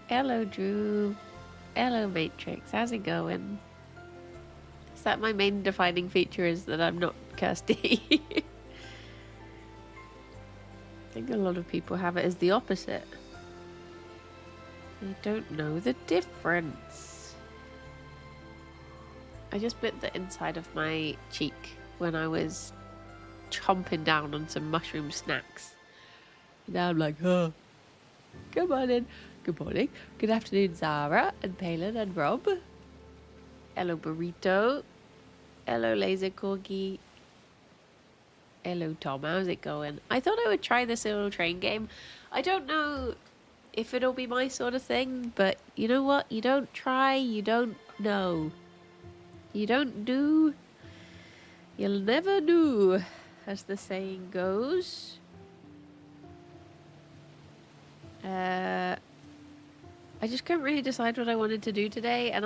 Hello, Drew. Hello, Matrix. How's it going? Is that my main defining feature is that I'm not Kirsty? I think a lot of people have it as the opposite. They don't know the difference. I just bit the inside of my cheek when I was chomping down on some mushroom snacks. Now I'm like, oh, come on in. Good morning. Good afternoon, Zara and Palin and Rob. Hello, Burrito. Hello, Laser Corgi. Hello, Tom. How's it going? I thought I would try this little train game. I don't know if it'll be my sort of thing, but you know what? You don't try, you don't know. You don't do, you'll never do, as the saying goes. I just couldn't really decide what I wanted to do today, and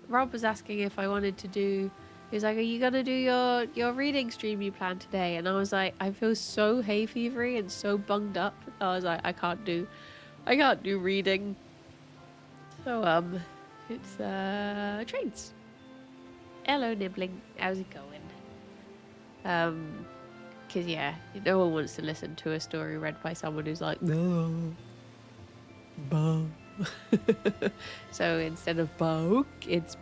Rob was asking if I wanted to do, he was like, are you gonna do your reading stream you planned today? And I was like, I feel so hay fevery and so bunged up. I was like, I can't do reading. So it's trains. Hello, Nibbling. How's it going? Cause yeah, no one wants to listen to a story read by someone who's like, no, bah. So instead of boke, it's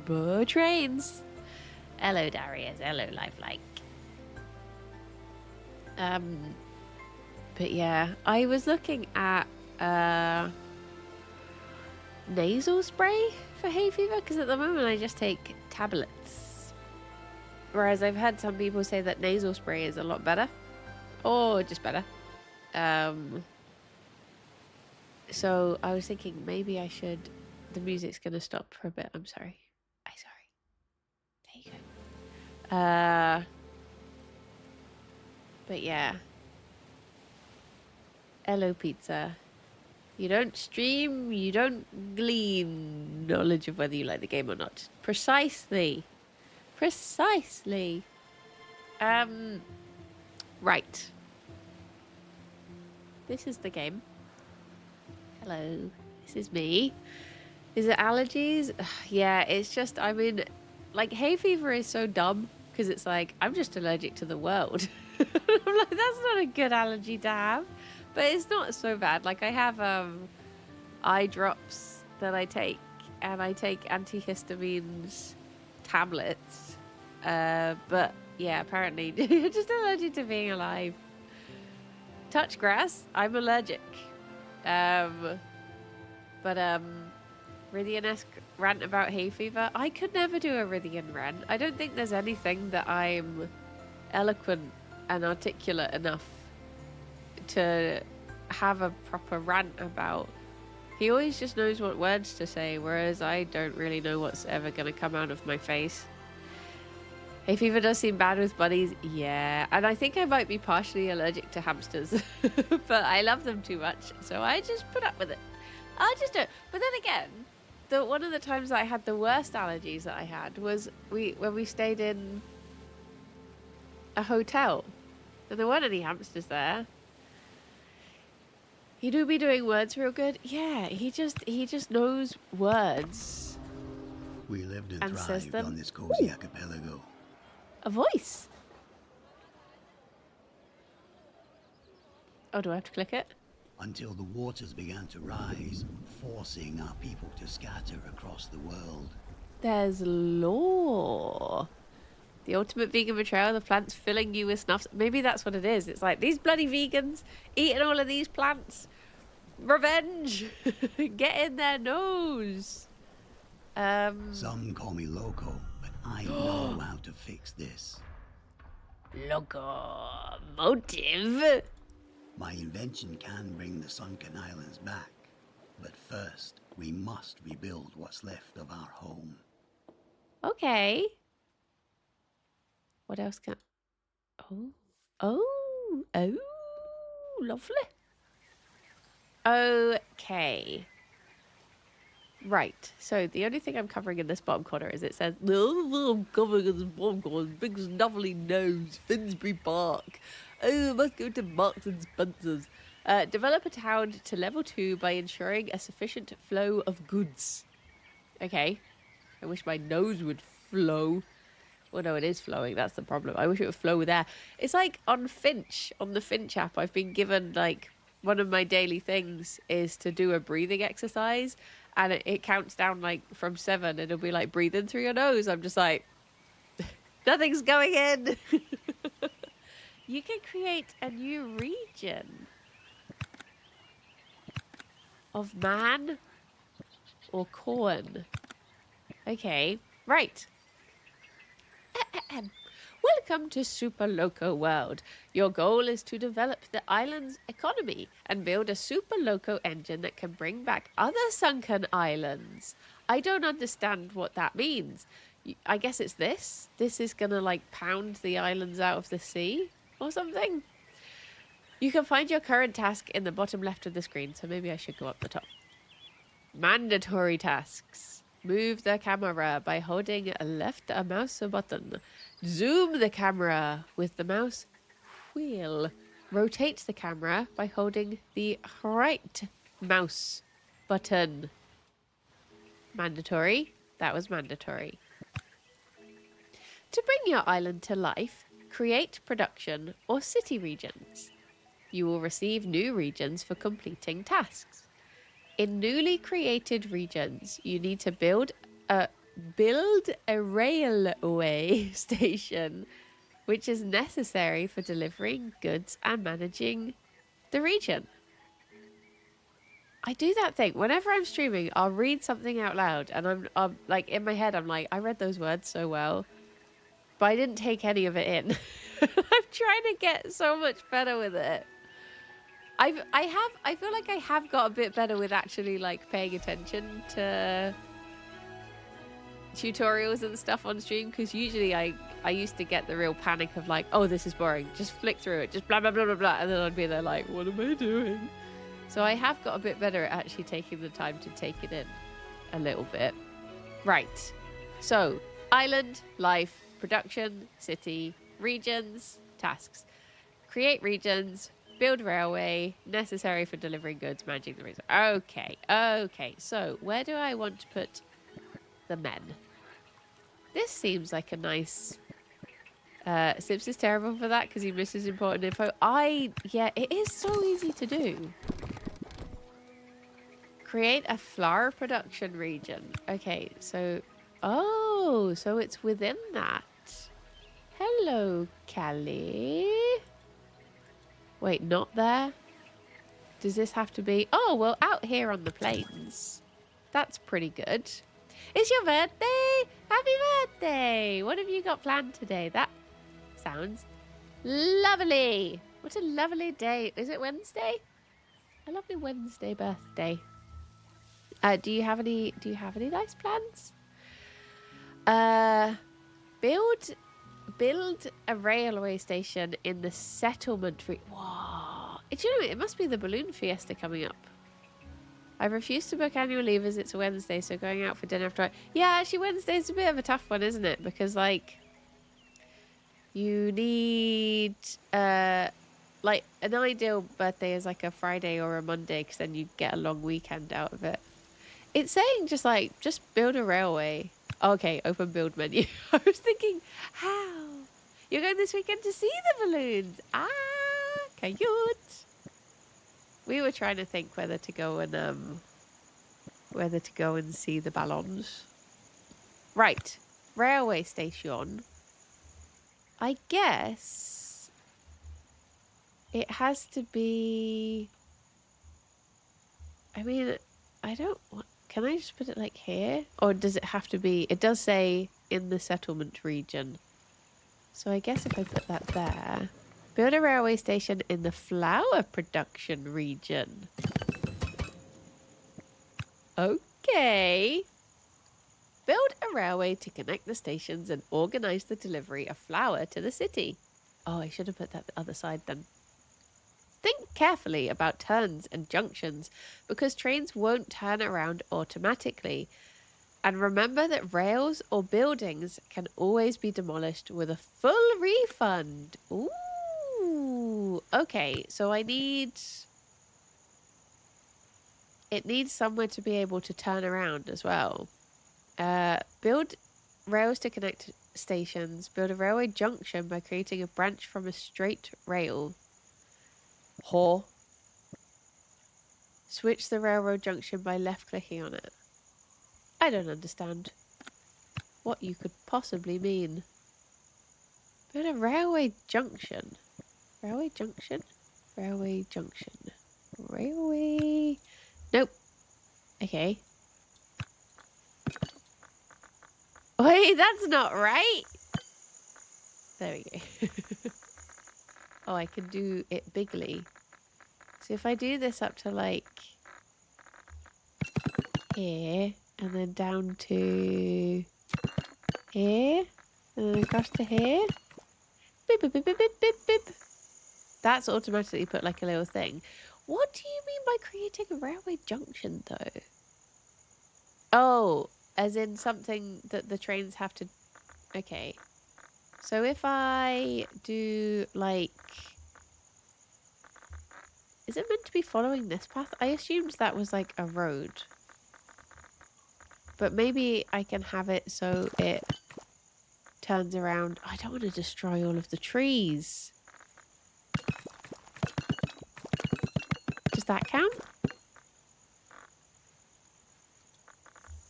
trains. Hello, Darius. Hello, Lifelike. But yeah, I was looking at nasal spray for hay fever because at the moment I just take tablets. Whereas I've had some people say that nasal spray is a lot better, or just better. So I was thinking maybe I should. The music's gonna stop for a bit. I'm sorry. There you go. But yeah. Hello, pizza. You don't stream, you don't glean knowledge of whether you like the game or not. Precisely. Right. This is the game. Hello. This is me. Is it allergies? Yeah, it's just, I mean, like, hay fever is so dumb because it's like, I'm just allergic to the world. I'm like, that's not a good allergy to have. But it's not so bad. Like, I have eye drops that I take, and I take antihistamines tablets. But yeah, apparently you're just allergic to being alive. Touch grass, I'm allergic. Rythian-esque rant about hay fever. I could never do a Rythian rant. I don't think there's anything that I'm eloquent and articulate enough to have a proper rant about. He always just knows what words to say, whereas I don't really know what's ever going to come out of my face. Hay fever does seem bad with bunnies. Yeah, and I think I might be partially allergic to hamsters, but I love them too much, so I just put up with it. I just don't. But then again, one of the times I had the worst allergies that I had was when we stayed in a hotel, and there weren't any hamsters there. He do be doing words real good. Yeah, he just knows words. We lived and thrived on this cozy archipelago. A voice. Oh, do I have to click it? Until the waters began to rise, forcing our people to scatter across the world. There's lore. The ultimate vegan betrayal, the plants filling you with snuffs. Maybe that's what it is. It's like, these bloody vegans eating all of these plants. Revenge. Get in their nose. Some call me Loco, but I know how to fix this. Locomotive? My invention can bring the sunken islands back. But first, we must rebuild what's left of our home. Okay. What else can... Oh. Oh. Oh. Lovely. Okay. Right. So the only thing I'm covering in this bottom corner is it says, "No, I'm covering in this bottom corner. Big snuffly nose, Finsbury Park. Oh, I must go to Marks and Spencer's. Develop a town to level 2 by ensuring a sufficient flow of goods." Okay. I wish my nose would flow. Well, no, it is flowing. That's the problem. I wish it would flow there. It's like on Finch, on the Finch app, I've been given like one of my daily things is to do a breathing exercise, and it counts down like from 7, and it'll be like breathe in through your nose. I'm just like, nothing's going in. You can create a new region of man or corn. Okay, right. Welcome to Super Loco World. Your goal is to develop the island's economy and build a Super Loco engine that can bring back other sunken islands. I don't understand what that means. I guess it's this. This is gonna like pound the islands out of the sea or something. You can find your current task in the bottom left of the screen, so maybe I should go up the top. Mandatory tasks. Move the camera by holding left a mouse button. Zoom the camera with the mouse wheel. Rotate the camera by holding the right mouse button. Mandatory. That was mandatory. To bring your island to life, create production or city regions. You will receive new regions for completing tasks. In newly created regions, you need to build a railway station, which is necessary for delivering goods and managing the region. I do that thing whenever I'm streaming. I'll read something out loud, and I'm like in my head, I'm like, I read those words so well, but I didn't take any of it in. I'm trying to get so much better with it. I feel like I have got a bit better with actually like paying attention to tutorials and stuff on stream, because usually I used to get the real panic of like, oh, this is boring, just flick through it, just blah blah blah blah blah, and then I'd be there like, what am I doing? So I have got a bit better at actually taking the time to take it in a little bit. Right, so island, life, production, city, regions, tasks. Create regions, build railway, necessary for delivering goods, managing the resource. Okay, so where do I want to put the men? This seems like a nice... Sips is terrible for that because he misses important info. Yeah, it is so easy to do. Create a flower production region. Okay, so... Oh, so it's within that. Hello, Callie. Wait, not there? Does this have to be... Oh, well, out here on the plains. That's pretty good. It's your birthday! Happy birthday! What have you got planned today? That sounds lovely. What a lovely day. Is it Wednesday? A lovely Wednesday birthday. Do you have any nice plans? Build a railway station in the settlement. Wow. Do you know, it must be the balloon fiesta coming up. I refuse to book annual leave as it's a Wednesday, so going out for dinner after... Yeah, actually, Wednesday's a bit of a tough one, isn't it? Because, like, you need... like, an ideal birthday is, like, a Friday or a Monday, because then you get a long weekend out of it. It's saying just build a railway. Okay, open build menu. I was thinking, how? You're going this weekend to see the balloons. Ah, cute. We were trying to think whether to go and see the ballons. Right, railway station. I guess it has to be... I mean, I don't want... Can I just put it like here? Or does it have to be... It does say in the settlement region. So I guess if I put that there. Build a railway station in the flour production region. Okay. Build a railway to connect the stations and organize the delivery of flour to the city. Oh, I should have put that the other side then. Think carefully about turns and junctions because trains won't turn around automatically. And remember that rails or buildings can always be demolished with a full refund. Ooh, okay, so it needs somewhere to be able to turn around as well. Build rails to connect stations. Build a railway junction by creating a branch from a straight rail. Or switch the railroad junction by left-clicking on it. I don't understand what you could possibly mean. Build a railway junction. Railway junction? Railway junction. Railway... Nope. Okay. Wait, that's not right. There we go. Oh, I can do it bigly. So if I do this up to like here and then down to here and then across to here. Beep, beep, beep, beep, beep, beep, beep. That's automatically put like a little thing. What do you mean by creating a railway junction though? Oh, as in something that the trains have to... Okay. So if I do like... Is it meant to be following this path? I assumed that was like a road. But maybe I can have it so it turns around. I don't want to destroy all of the trees. Does that count?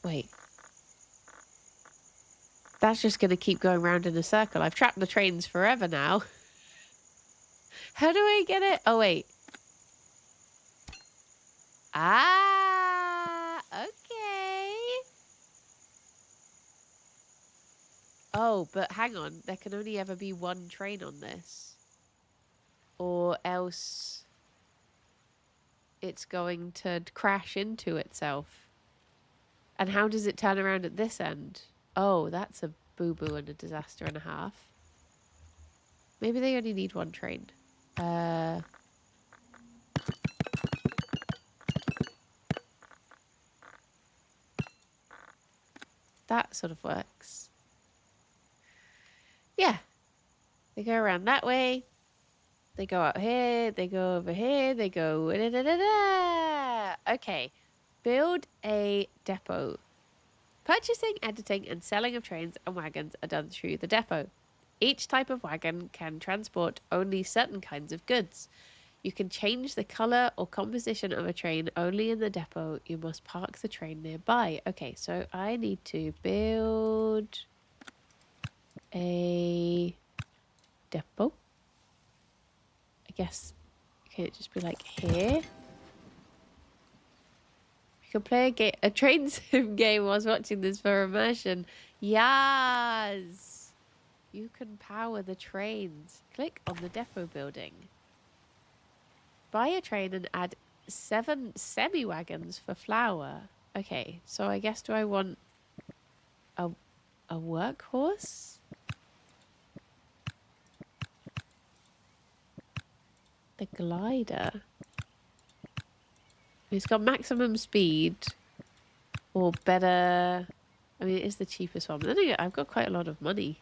Wait. That's just going to keep going round in a circle. I've trapped the trains forever now. How do I get it? Oh, wait. Ah, okay. Oh, but hang on. There can only ever be one train on this. Or else it's going to crash into itself. And how does it turn around at this end? Oh, that's a boo-boo and a disaster and a half. Maybe they only need one train. That sort of works. Yeah. They go around that way. They go out here. They go over here. They go... Da, da, da, da. Okay. Build a depot. Purchasing, editing, and selling of trains and wagons are done through the depot. Each type of wagon can transport only certain kinds of goods. You can change the colour or composition of a train only in the depot. You must park the train nearby. Okay, so I need to build a depot. I guess, can it just be like here? I could play a train sim game whilst watching this for immersion. Yes! You can power the trains. Click on the depot building. Buy a train and add 7 semi-wagons for flour. Okay, so I guess do I want a workhorse? The glider. It's got maximum speed or better. I mean, it is the cheapest one, but then again, I've got quite a lot of money.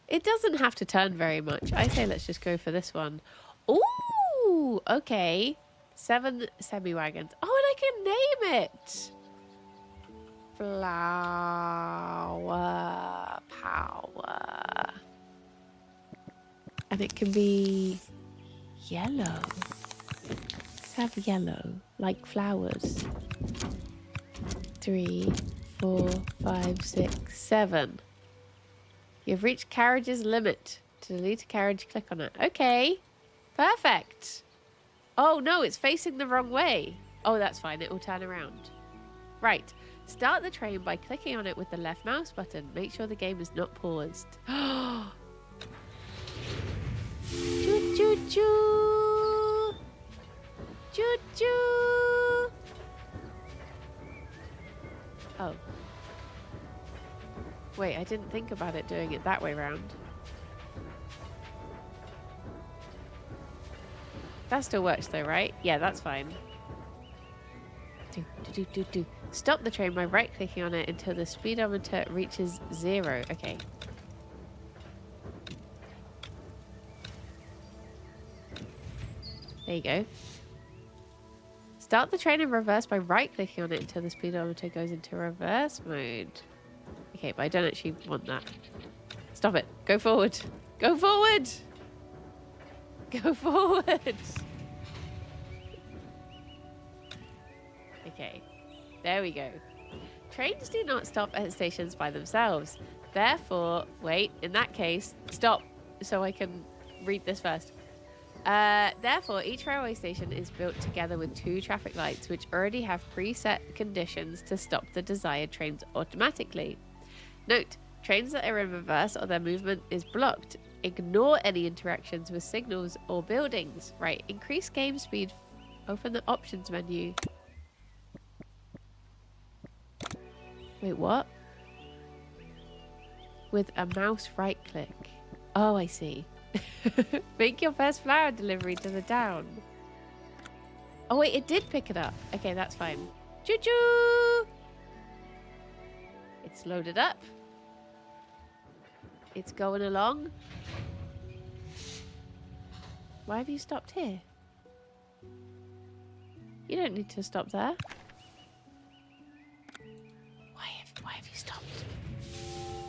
It doesn't have to turn very much. I say let's just go for this one. Ooh, okay. 7 semi-wagons. Oh, and I can name it. Flower power. And it can be yellow. Let's have yellow, like flowers. 3, 4, 5, 6, 7. You've reached carriage's limit. To delete a carriage, click on it. Okay. Perfect. Oh, no, it's facing the wrong way. Oh, that's fine. It will turn around. Right. Start the train by clicking on it with the left mouse button. Make sure the game is not paused. Choo choo choo! Choo choo! Oh. Wait, I didn't think about it doing it that way round. That still works though, right? Yeah, that's fine. Do. Stop the train by right-clicking on it until the speedometer reaches 0. Okay. There you go. Start the train in reverse by right-clicking on it until the speedometer goes into reverse mode. Okay, but I don't actually want that. Stop it. Go forward. Go forward! Go forward! Okay. There we go. Trains do not stop at stations by themselves. Therefore, wait, in that case, stop so I can read this first. Therefore, each railway station is built together with 2 traffic lights, which already have preset conditions to stop the desired trains automatically. Note, trains that are in reverse or their movement is blocked. Ignore any interactions with signals or buildings. Right, increase game speed. Open the options menu. Wait, what? With a mouse right click. Oh, I see. Make your first flower delivery to the town. Oh, wait, it did pick it up. Okay, that's fine. Choo-choo! It's loaded up. It's going along. Why have you stopped here? You don't need to stop there. Why have you stopped?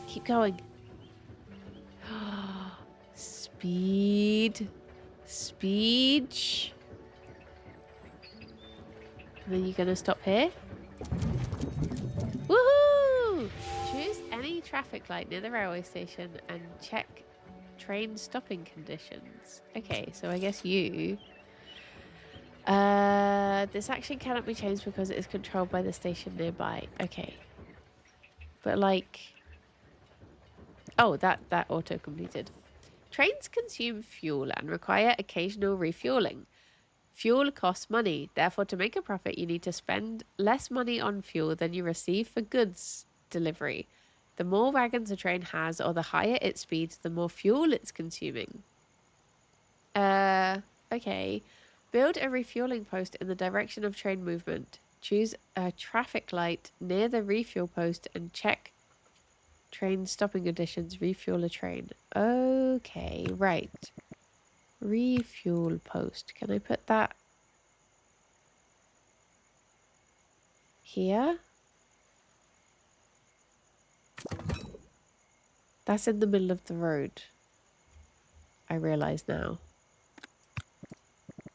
Keep going. Speed. Speed. And then you're going to stop here. Woohoo! Choose any traffic light near the railway station and check train stopping conditions. Okay, so I guess you... this action cannot be changed because it is controlled by the station nearby. Okay. But like... Oh, that auto-completed. Trains consume fuel and require occasional refueling. Fuel costs money. Therefore, to make a profit, you need to spend less money on fuel than you receive for goods delivery. The more wagons a train has or the higher its speed, the more fuel it's consuming. Okay. Build a refueling post in the direction of train movement. Choose a traffic light near the refuel post and check train stopping conditions. Refuel a train. Okay, right. Refuel post. Can I put that here? That's in the middle of the road. I realize now.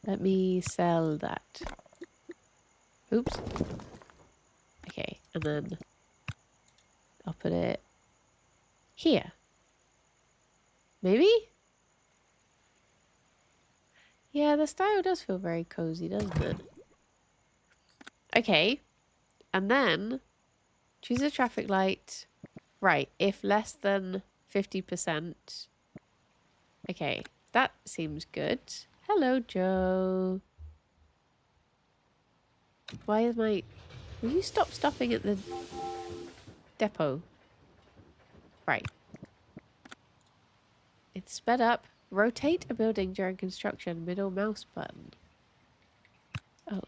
Let me sell that. Oops. Okay, and then I'll put it here. Maybe? Yeah, the style does feel very cozy, doesn't it? Okay. And then choose a traffic light. Right, if less than 50%. Okay, that seems good. Hello, Joe. Why is my... Will you stop stopping at the depot? Right. It's sped up. Rotate a building during construction. Middle mouse button. Oh.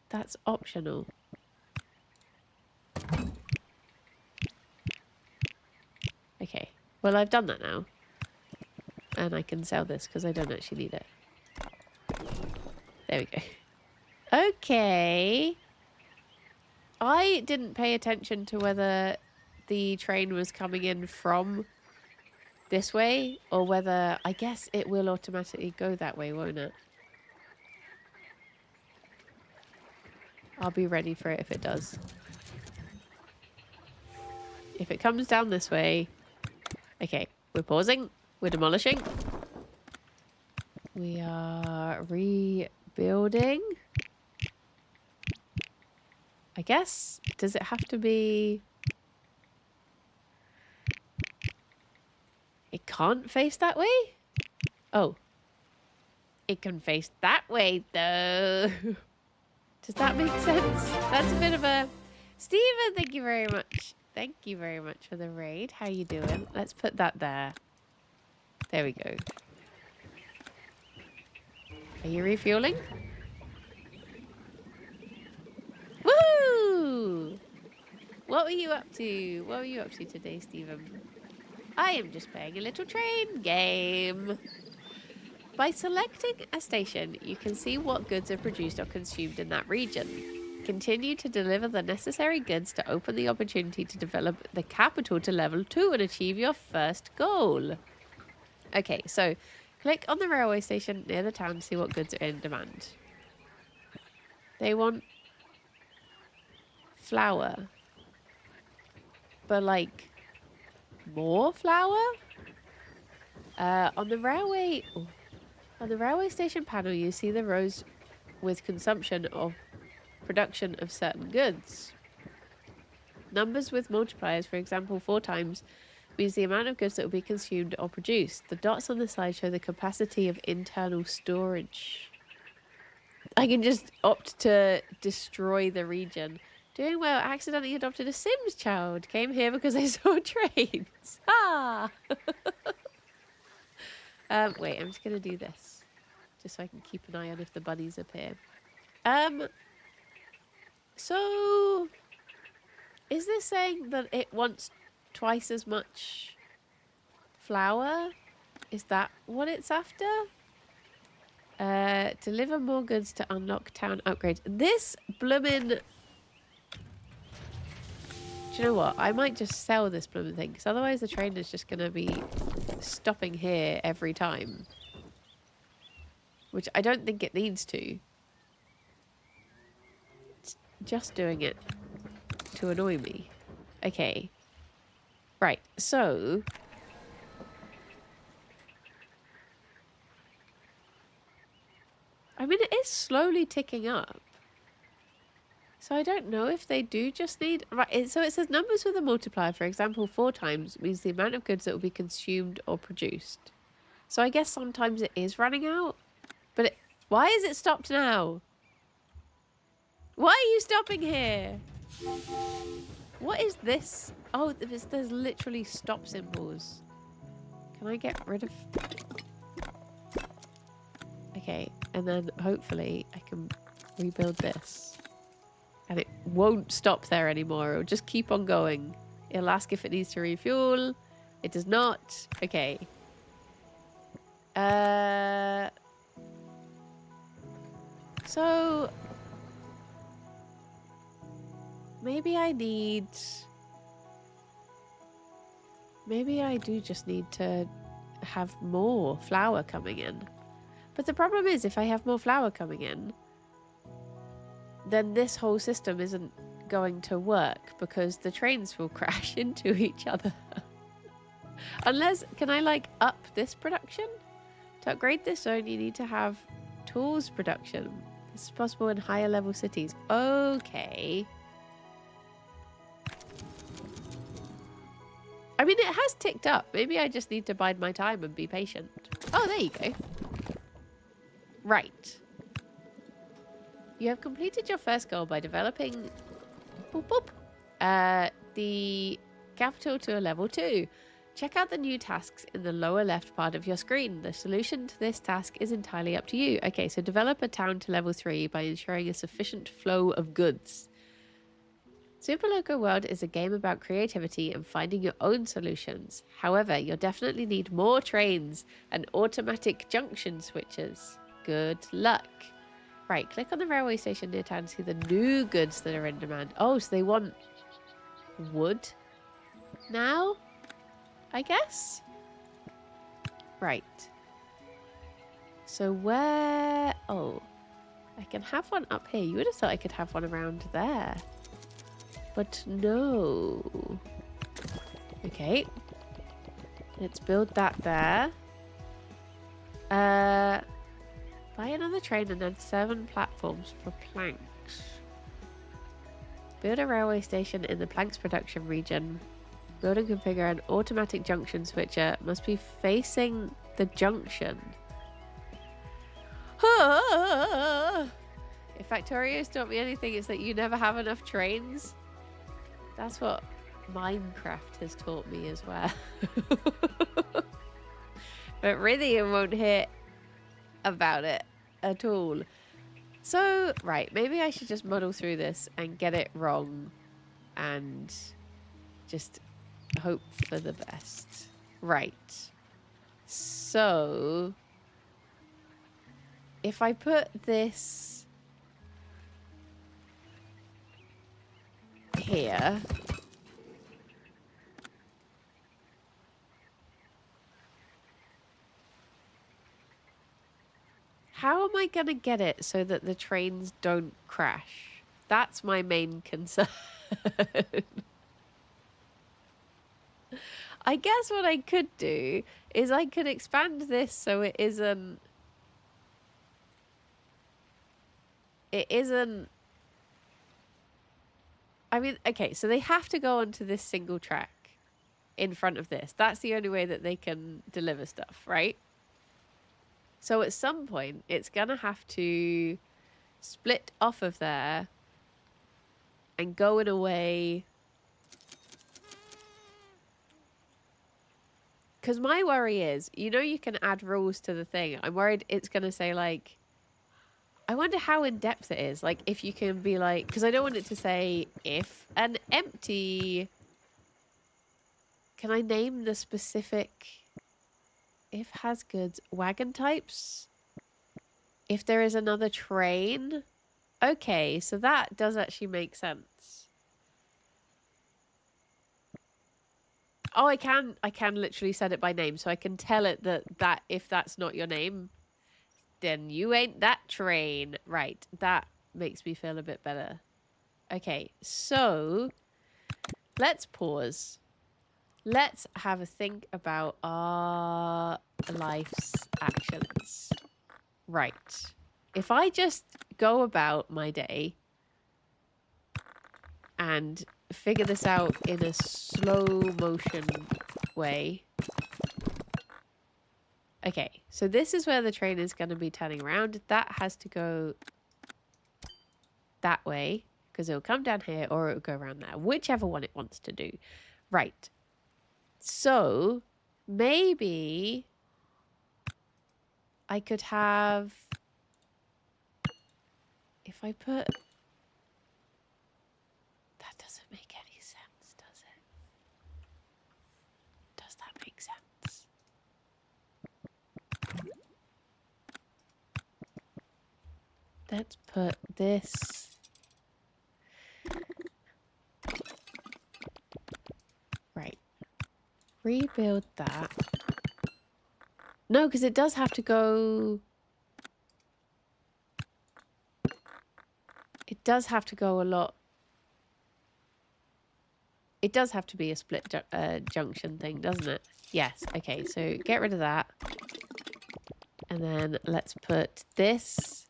That's optional. Okay. Well, I've done that now. And I can sell this because I don't actually need it. There we go. Okay. I didn't pay attention to whether the train was coming in from this way or whether... I guess it will automatically go that way, won't it? I'll be ready for it if it does. If it comes down this way... Okay, we're pausing. We're demolishing. We are rebuilding. I guess, does it have to be... It can't face that way? Oh. It can face that way, though. Does that make sense? That's a bit of a... Stephen, thank you very much. Thank you very much for the raid. How you doing? Let's put that there. There we go. Are you refueling? Woohoo! What were you up to? What were you up to today, Stephen? I am just playing a little train game. By selecting a station, you can see what goods are produced or consumed in that region. Continue to deliver the necessary goods to open the opportunity to develop the capital to level 2 and achieve your first goal. Okay, so click on the railway station near the town to see what goods are in demand. They want flour. But like more flour? On the railway station panel, you see the rows with consumption of production of certain goods. Numbers with multipliers, for example, 4 times, means the amount of goods that will be consumed or produced. The dots on the slide show the capacity of internal storage. I can just opt to destroy the region. Doing well, accidentally adopted a Sims child. Came here because I saw trains. Ah! Wait, I'm just going to do this. Just so I can keep an eye on if the bunnies appear. So... Is this saying that it wants twice as much flour? Is that what it's after? Deliver more goods to unlock town upgrades. This bloomin'... Do you know what? I might just sell this bloomin' thing, because otherwise the train is just going to be stopping here every time. Which I don't think it needs to. It's just doing it to annoy me. Okay. Right, so... I mean, it is slowly ticking up. So I don't know if they do just need... Right, so it says numbers with a multiplier, for example, 4 times, means the amount of goods that will be consumed or produced. So I guess sometimes it is running out. But it... Why is it stopped now? Why are you stopping here? What is this? Oh, there's literally stop symbols. Can I get rid of... Okay, and then hopefully I can rebuild this. And it won't stop there anymore. It'll just keep on going. It'll ask if it needs to refuel. It does not. Okay. So... Maybe I need... Maybe I do just need to have more flour coming in. But the problem is, if I have more flour coming in, then this whole system isn't going to work because the trains will crash into each other. Unless, can I like up this production? To upgrade this zone, you need to have tools production. This is possible in higher level cities. Okay. I mean, it has ticked up. Maybe I just need to bide my time and be patient. Oh, there you go. Right. You have completed your first goal by developing boop, boop, the capital to a level 2. Check out the new tasks in the lower left part of your screen. The solution to this task is entirely up to you. Okay, so develop a town to level 3 by ensuring a sufficient flow of goods. Super Loco World is a game about creativity and finding your own solutions. However, you'll definitely need more trains and automatic junction switches. Good luck. Right, click on the railway station near town to see the new goods that are in demand. Oh, so they want wood now, I guess? Right. So where... Oh, I can have one up here. You would have thought I could have one around there. But no. Okay. Let's build that there. Buy another train and then 7 platforms for planks. Build a railway station in the planks production region. Build and configure an automatic junction switcher. Must be facing the junction. If Factorio's taught me anything, it's that you never have enough trains. That's what Minecraft has taught me as well. But really, it won't hit about it at all. So, right, maybe I should just muddle through this and get it wrong and just hope for the best. Right. So, if I put this here, how am I going to get it so that the trains don't crash? That's my main concern. I guess what I could do is I could expand this so it isn't... I mean, okay, so they have to go onto this single track in front of this. That's the only way that they can deliver stuff, right? So at some point, it's going to have to split off of there and go in a way... Because my worry is, you know, you can add rules to the thing. I'm worried it's going to say, like... I wonder how in-depth it is. Like, if you can be like... Because I don't want it to say, if an empty... Can I name the specific... If has goods, wagon types? If there is another train? Okay, so that does actually make sense. Oh, I can literally set it by name, so I can tell it that if that's not your name, then you ain't that train. Right, that makes me feel a bit better. Okay, so let's pause. Let's have a think about our life's actions. Right. If I just go about my day and figure this out in a slow motion way. Okay, so this is where the train is going to be turning around. That has to go that way because it'll come down here or it'll go around there, whichever one it wants to do. Right. So maybe I could have, if I put, that doesn't make any sense, does it? Does that make sense? Let's put this. Right. Rebuild that. No, because it does have to go... It does have to go a lot... It does have to be a split junction thing, doesn't it? Yes. Okay, so get rid of that. And then let's put this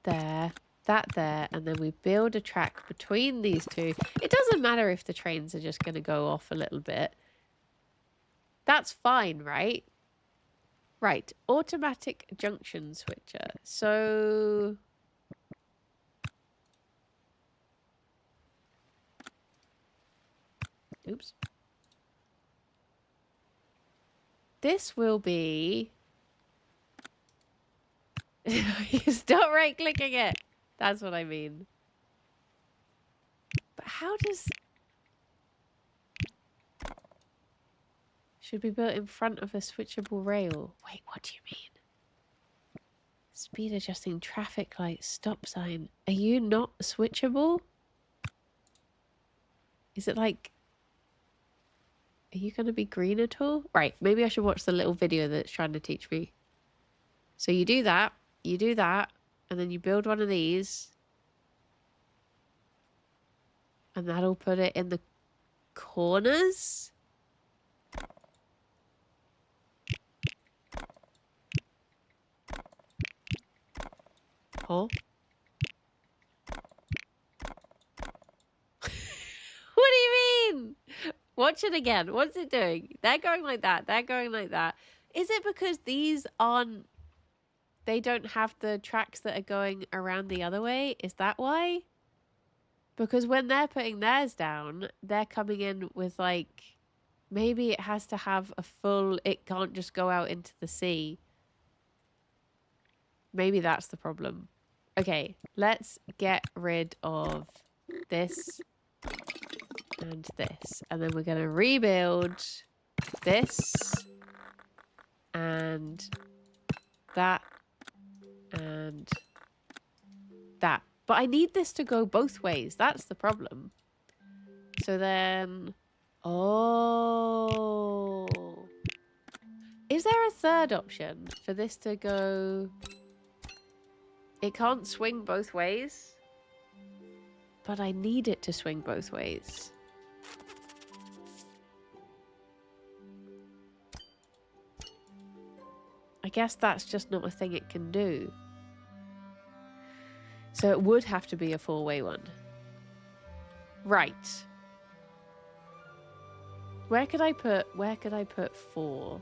there, that there, and then we build a track between these two. It doesn't matter if the trains are just going to go off a little bit. That's fine, right? Right, automatic junction switcher. So... Oops. This will be... Stop right-clicking it! That's what I mean. But how does... Should be built in front of a switchable rail. Wait, what do you mean? Speed adjusting traffic light, stop sign. Are you not switchable? Is it like... Are you going to be green at all? Right, maybe I should watch the little video that's trying to teach me. So you do that, and then you build one of these. And that'll put it in the corners. Huh? Watch it again. What's it doing? They're going like that. They're going like that. Is it because these aren't... They don't have the tracks that are going around the other way? Is that why? Because when they're putting theirs down, they're coming in with like... Maybe it has to have a full... It can't just go out into the sea. Maybe that's the problem. Okay, let's get rid of this and this. And then we're going to rebuild this and that and that. But I need this to go both ways. That's the problem. So then... Oh. Is there a third option for this to go... It can't swing both ways? But I need it to swing both ways. I guess that's just not a thing it can do. So it would have to be a four-way one. Right. Where could I put four?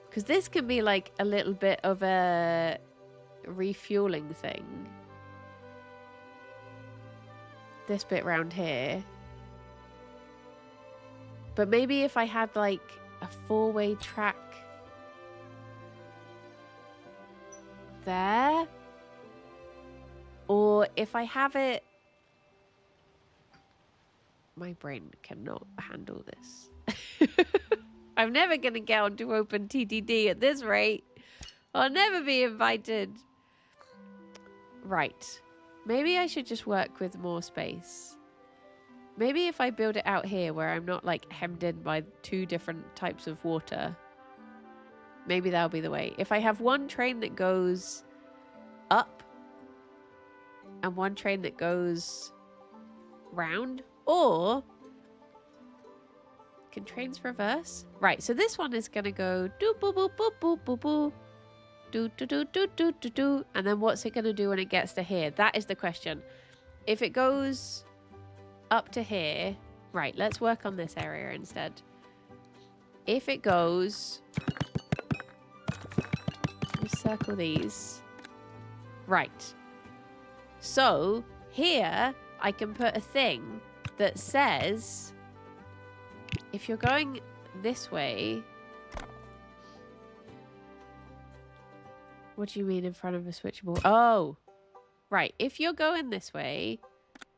Because this can be like a little bit of a refueling thing. This bit round here. But maybe if I had like a four-way track there. Or if I have it... My brain cannot handle this. I'm never going to get onto Open TTD at this rate. I'll never be invited. Right. Maybe I should just work with more space. Maybe if I build it out here where I'm not like hemmed in by two different types of water. Maybe that'll be the way. If I have one train that goes up and one train that goes round, or can trains reverse? Right, so this one is gonna go do boo boo boo boo boo boo do do do do do do do, and then what's it gonna do when it gets to here? That is the question. If it goes up to here, right, let's work on this area instead. If it goes, let's circle these. Right. So here I can put a thing that says if you're going this way... What do you mean in front of a switchable? Oh, right. If you're going this way,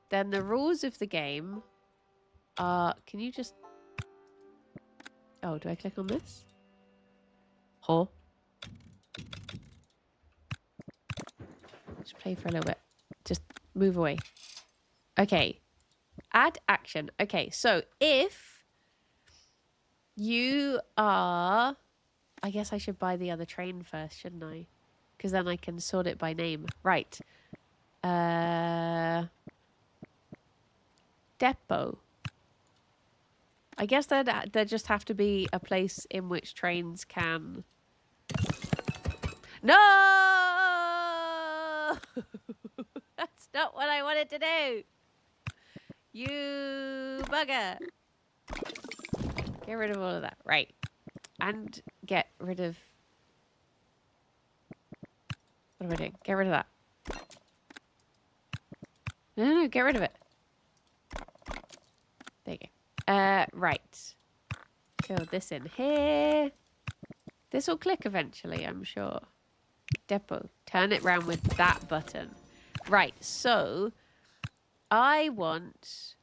then the rules of the game are... Can you just... Oh, do I click on this? Huh? Just play for a little bit. Just move away. Okay. Add action. Okay, so if you are... I guess I should buy the other train first, shouldn't I? Because then I can sort it by name. Right. Depot. I guess there just have to be a place in which trains can... No! That's not what I wanted to do. You bugger. Get rid of all of that. Right. And get rid of... What am I doing? Get rid of that. No, get rid of it. There you go. Right. Fill this in here. This will click eventually, I'm sure. Depot. Turn it round with that button. Right, so I want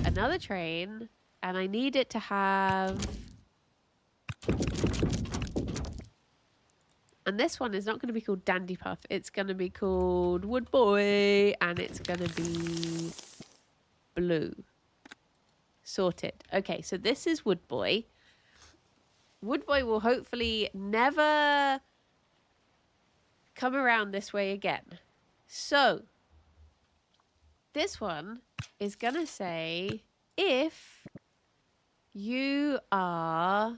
another train and I need it to have... And this one is not going to be called Dandy Puff. It's going to be called Wood Boy and it's going to be blue. Sorted. Okay, so this is Wood Boy. Wood Boy will hopefully never come around this way again. So, this one is going to say, if you are...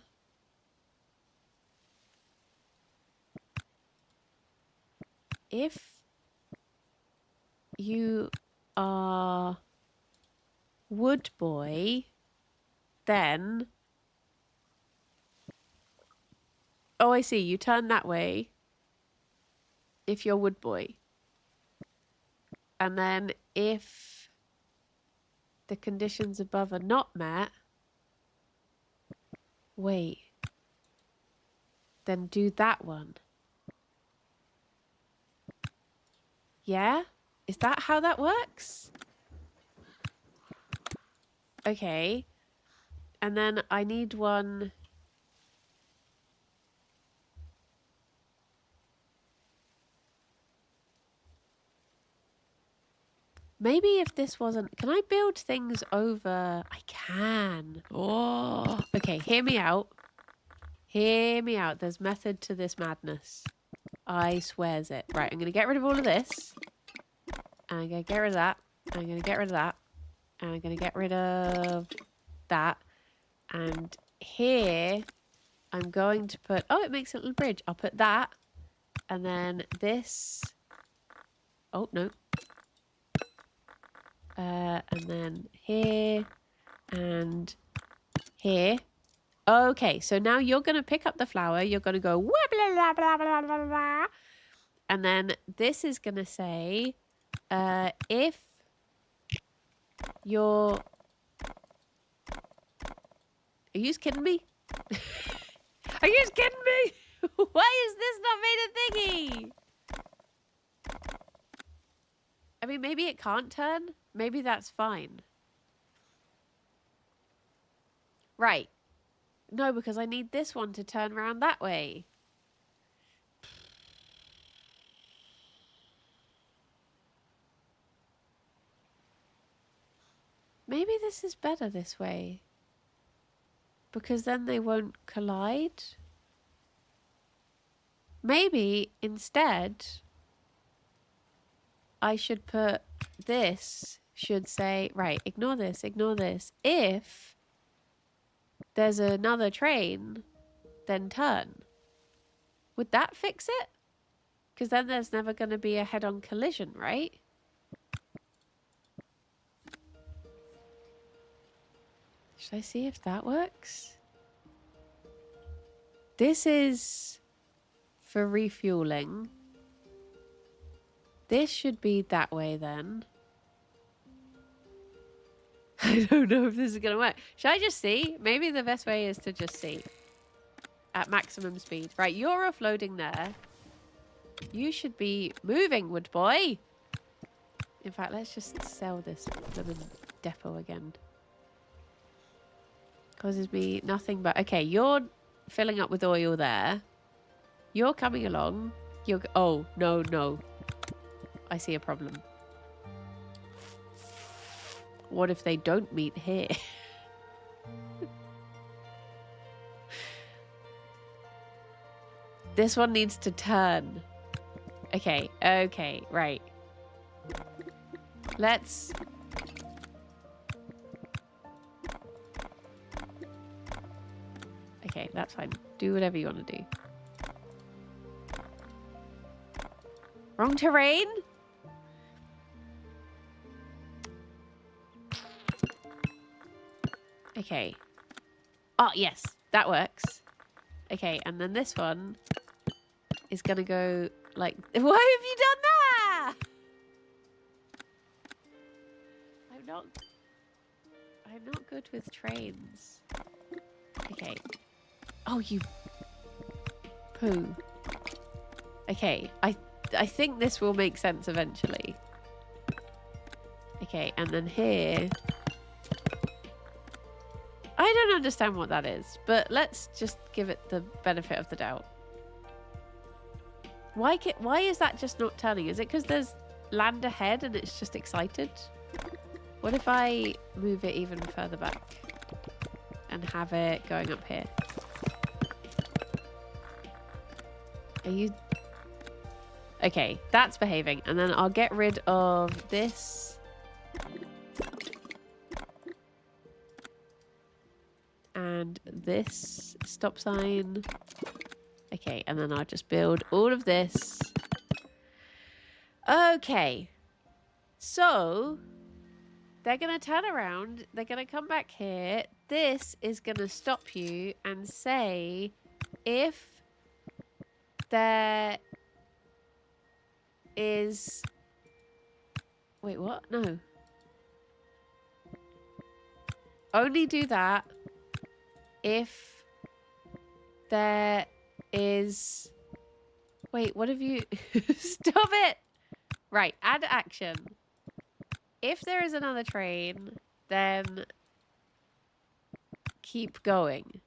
If you are Wood Boy, then... Oh, I see. You turn that way if you're wood boy. And then if the conditions above are not met... Wait. Then do that one. Yeah? Is that how that works? Okay. And then I need one... Maybe if this wasn't... Can I build things over... I can. Oh. Okay, hear me out. Hear me out. There's method to this madness. I swears it. Right, I'm going to get rid of all of this. And I'm going to get rid of that. And I'm going to get rid of that. And I'm going to get rid of that. And here, I'm going to put... Oh, it makes a little bridge. I'll put that. And then this... Oh, no. And then here and here. Okay, so now you're going to pick up the flower. You're going to go... Blah, blah, blah, blah, blah, blah. And then this is going to say... if you're... Are you just kidding me? Are you just kidding me? Why is this not made a thingy? I mean, maybe it can't turn. Maybe that's fine. Right. No, because I need this one to turn around that way. Maybe this is better this way. Because then they won't collide. Maybe instead I should put this, should say, right, ignore this, ignore this. If there's another train, then turn. Would that fix it? Because then there's never going to be a head-on collision, right? Should I see if that works? This is for refueling. This should be that way then. I don't know if this is going to work. Should I just see? Maybe the best way is to just see. At maximum speed. Right, you're offloading there. You should be moving, wood boy. In fact, let's just sell this lemon depot again. Causes me nothing but... Okay, you're filling up with oil there. You're coming along. You're... Oh, no, no. I see a problem. What if they don't meet here? This one needs to turn. Okay, okay, right. Let's... Okay, that's fine. Do whatever you want to do. Wrong terrain? Okay. Oh, yes. That works. Okay, and then this one is going to go like... Why have you done that? I'm not good with trains. Okay. Oh, you... Poo. Okay, I think this will make sense eventually. Okay, and then here... I don't understand what that is, but let's just give it the benefit of the doubt. Why is that just not turning? Is it because there's land ahead and it's just excited? What if I move it even further back and have it going up here? Are you... Okay, that's behaving. And then I'll get rid of this. And this stop sign. Okay, and then I'll just build all of this. Okay. So, they're going to turn around. They're going to come back here. this is going to stop you and say if there is... Wait, what? No. Only do that if there is... Wait, what have you... Stop it! Right, add action. If there is another train, then keep going.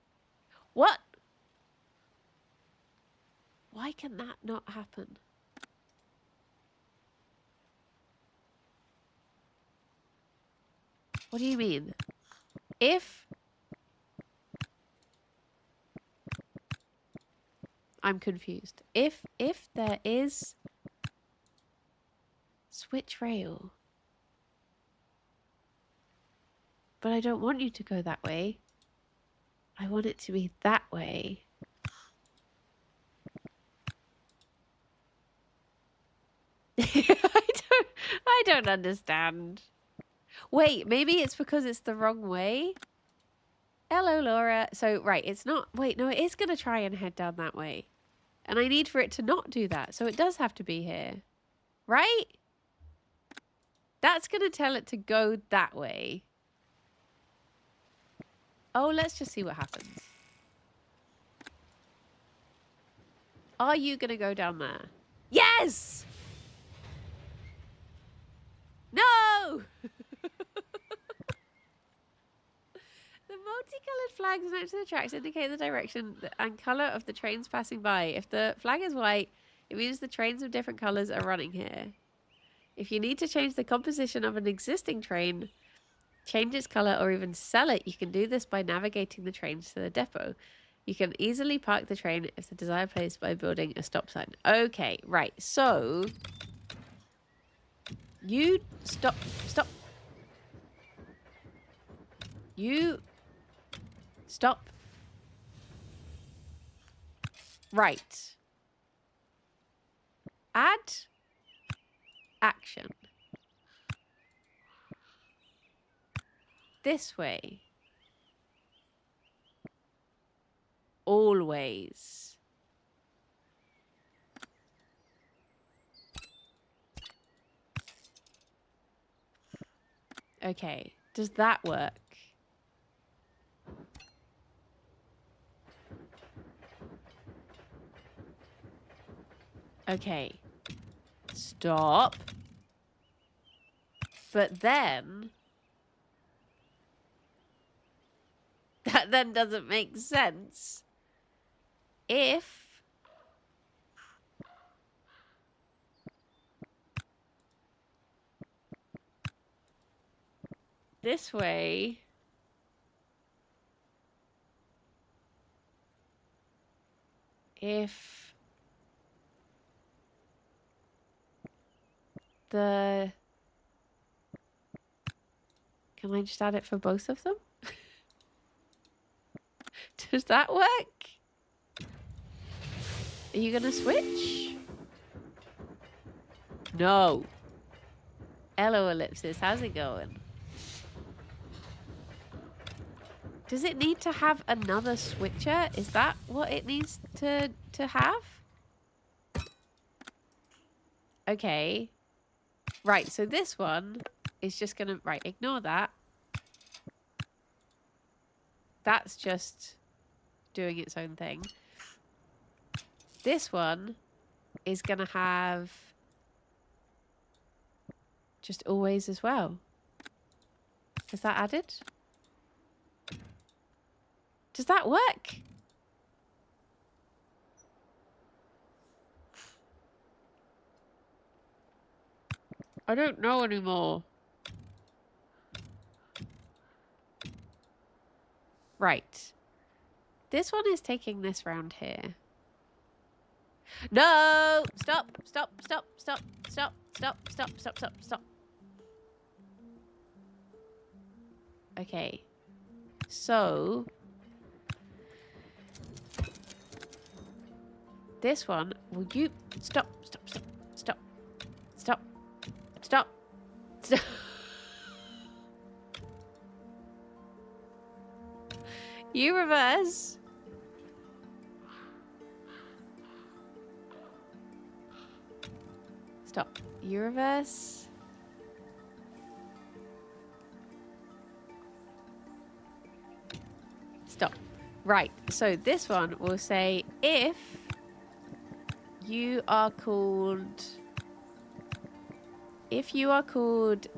What? Why can that not happen? What do you mean? If... I'm confused. If there is... Switch rail. But I don't want you to go that way. I want it to be that way. I don't understand. Wait, maybe it's because it's the wrong way? Hello, Laura. So, right, it's not... Wait, no, it is going to try and head down that way. And I need for it to not do that. So it does have to be here. Right? That's going to tell it to go that way. Oh, let's just see what happens. Are you going to go down there? Yes! No! The multicolored flags next to the tracks indicate the direction and color of the trains passing by. If the flag is white, it means the trains of different colors are running here. If you need to change the composition of an existing train, change its color, or even sell it, you can do this by navigating the trains to the depot. You can easily park the train if the desired place by building a stop sign. Okay, right. So you stop. You stop. Right. Add action. This way. Always. Okay. Does that work? Okay. Stop. But then... That then doesn't make sense. If... This way... If... The... Can I just add it for both of them? Does that work? Are you gonna switch? No. Hello, Ellipsis. How's it going? Does it need to have another switcher? Is that what it needs to have? Okay. Right, so this one is just gonna... Right, ignore that. That's just doing its own thing. This one is gonna have just always as well. Is that added? Does that work? I don't know anymore. Right. This one is taking this round here. No! Stop! Stop! Stop! Stop! Stop! Stop! Stop! Stop! Stop! Stop! Okay. So... This one, will you... Stop! Stop! Stop! Stop! Stop! Stop! Stop! You reverse. Stop. You reverse. Stop. Right. So this one will say if you are called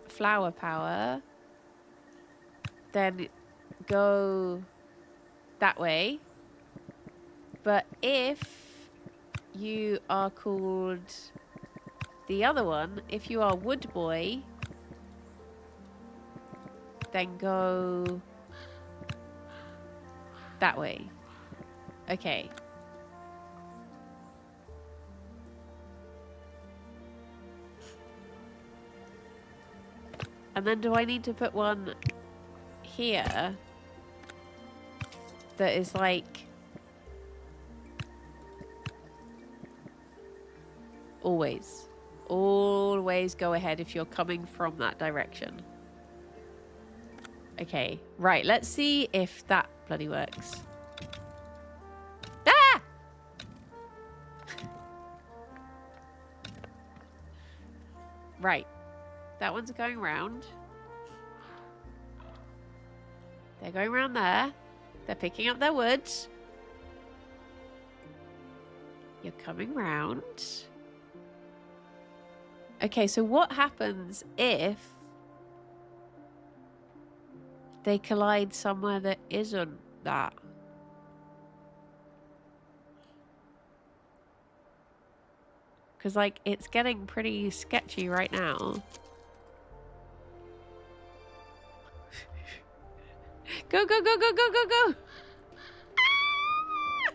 flower power, then go that way. But if you are called the other one, if you are wood boy, then go that way. Okay. And then do I need to put one here that is like always go ahead if you're coming from that direction? Okay, right, let's see if that bloody works. Ah! Right, that one's going round. They're going around there. They're picking up their wood. You're coming round. Okay, so what happens if they collide somewhere that isn't that? Because, like, it's getting pretty sketchy right now. Go, go, go, go, go, go, go! Ah!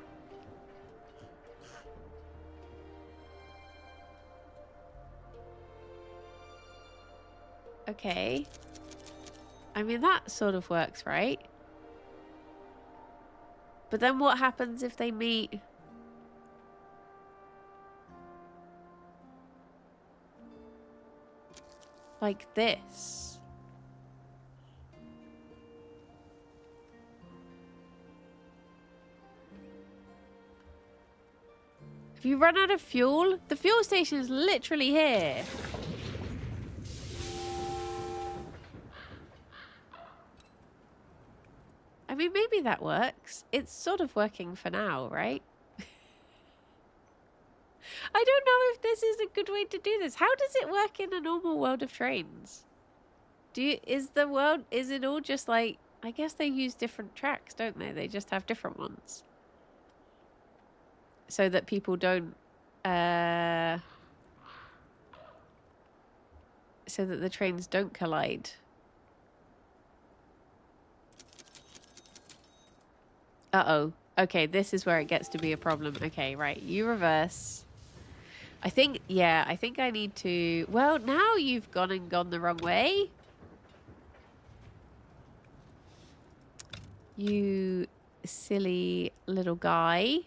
Okay. I mean, that sort of works, right? But then what happens if they meet... like this? Have you run out of fuel? The fuel station is literally here. I mean, maybe that works. It's sort of working for now, right? I don't know if this is a good way to do this. How does it work in a normal world of trains? Is it all just like, I guess they use different tracks, don't they? They just have different ones. So that people don't, so that the trains don't collide. Uh-oh. Okay, this is where it gets to be a problem. Okay, right. You reverse. I think I need to... Well, now you've gone the wrong way. You silly little guy.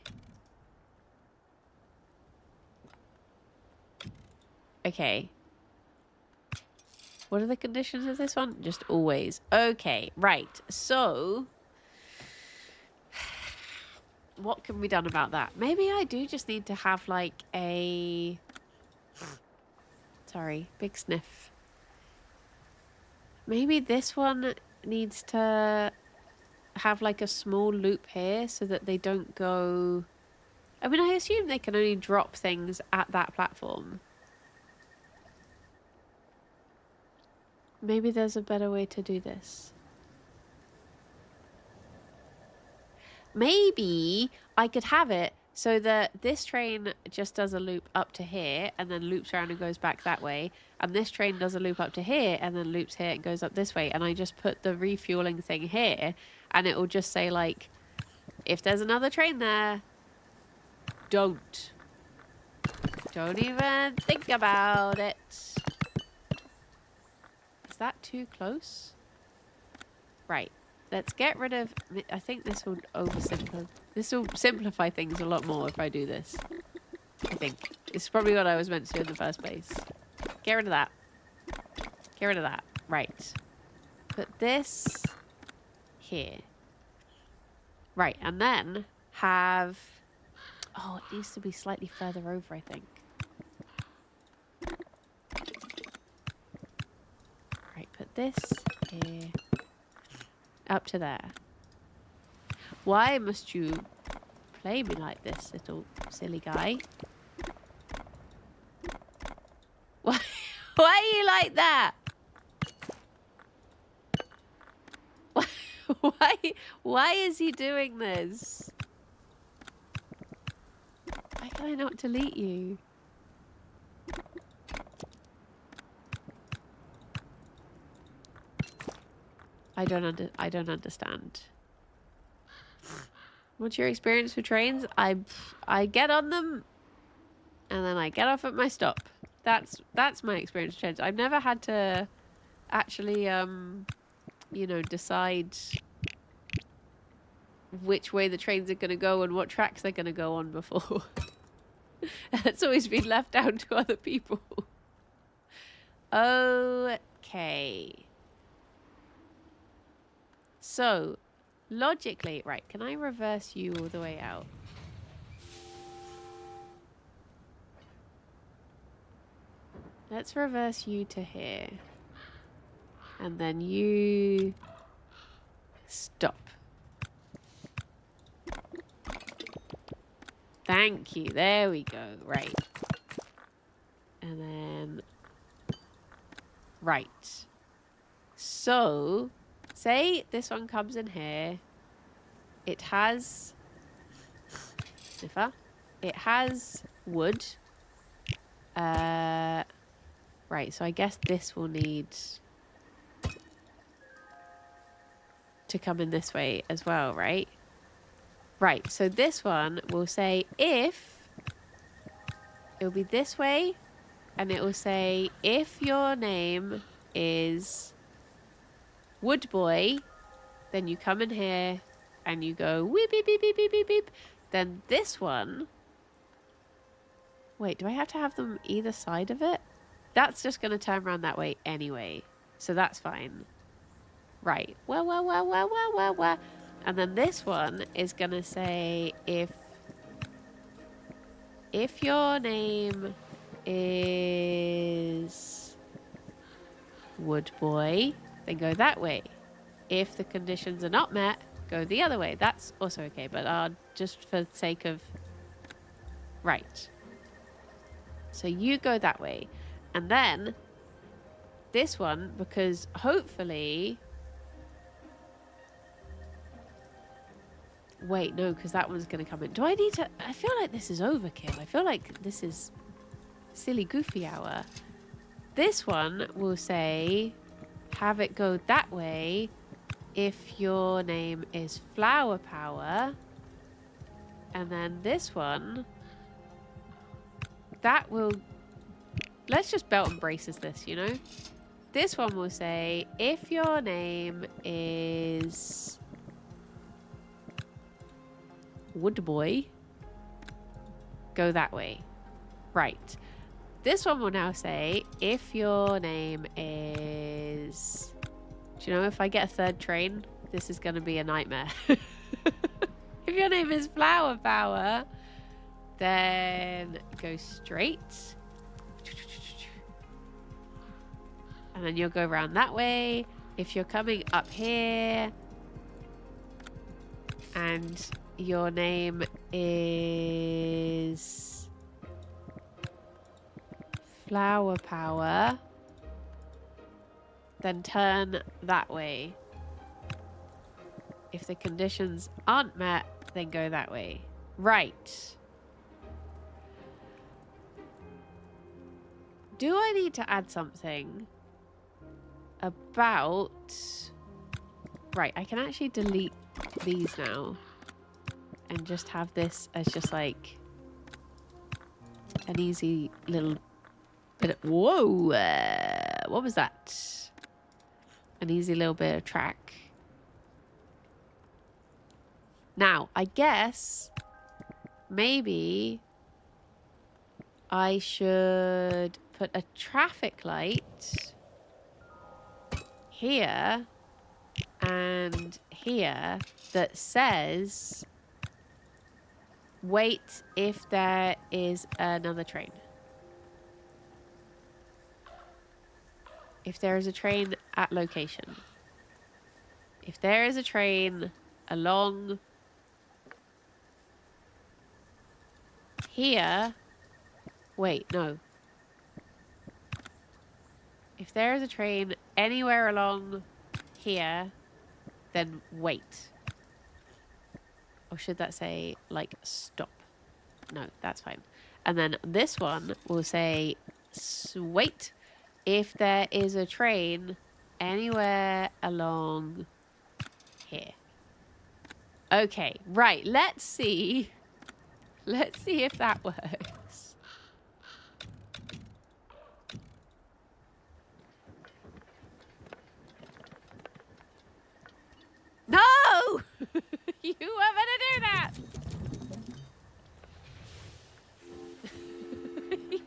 Okay. What are the conditions of this one? Just always. Okay, right. So... what can be done about that? Maybe I do just need to have like a... Sorry, big sniff. Maybe this one needs to have like a small loop here so that they don't go... I mean, I assume they can only drop things at that platform. Maybe there's a better way to do this. Maybe I could have it so that this train just does a loop up to here and then loops around and goes back that way. And this train does a loop up to here and then loops here and goes up this way. And I just put the refueling thing here and it will just say like, if there's another train there, don't even think about it. Is that too close? Right. Let's get rid of... I think this will oversimplify... This will simplify things a lot more if I do this. I think. It's probably what I was meant to do in the first place. Get rid of that. Get rid of that. Right. Put this here. Right, and then have... Oh, it needs to be slightly further over, I think. Right, put this here. Up to there. Why must you play me like this, little silly guy? Why are you like that? Why is he doing this? Why can I not delete you? I don't understand. What's your experience with trains? I get on them and then I get off at my stop. That's my experience with trains. I've never had to actually you know, decide which way the trains are going to go and what tracks they're going to go on before. That's always been left down to other people. Okay. So, logically, right, can I reverse you all the way out? Let's reverse you to here. And then you... Stop. Thank you. There we go. Right. And then... Right. So, say this one comes in here. It has... Sniffer. It has wood. Right, so I guess this will need... to come in this way as well, right? Right, so this one will say if... It'll be this way, and it will say if your name is Woodboy, then you come in here and you go weep, beep, beep, beep, beep, beep, beep. Then this one... Wait, do I have to have them either side of it? That's just going to turn around that way anyway, so that's fine. Right, well. And then this one is going to say if your name is Woodboy, then go that way. If the conditions are not met, go the other way. That's also okay, but just for the sake of... Right. So you go that way. And then this one, because hopefully... Wait, no, because that one's going to come in. Do I need to... I feel like this is overkill. I feel like this is silly goofy hour. This one will say, have it go that way if your name is Flower Power. And then this one, that will... Let's just belt and braces this, you know? This one will say, if your name is... Woodboy, go that way. Right. This one will now say, if your name is... Do you know, if I get a third train, this is going to be a nightmare. If your name is Flower Power, then go straight. And then you'll go around that way. If you're coming up here and your name is Flower Power, then turn that way. If the conditions aren't met, then go that way. Right. Do I need to add something about... Right, I can actually delete these now and just have this as just like an easy little bit of... Whoa! What was that? An easy little bit of track. Now, I guess maybe I should put a traffic light here and here that says, wait if there is another train. If there is a train at location. If there is a train along here. Wait, no. If there is a train anywhere along here, then wait. Or should that say, like, stop? No, that's fine. And then this one will say, wait if there is a train anywhere along here. Okay, right. Let's see. Let's see if that works. No! You were gonna do that!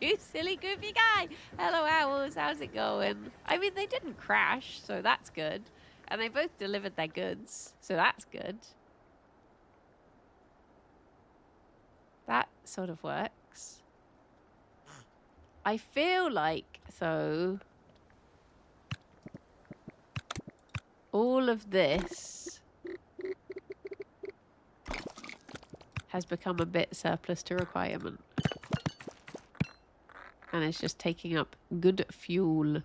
You silly goofy guy! Hello, owls. How's it going? I mean, they didn't crash, so that's good. And they both delivered their goods, so that's good. That sort of works. I feel like, though, all of this has become a bit surplus to requirement. And it's just taking up good fuel.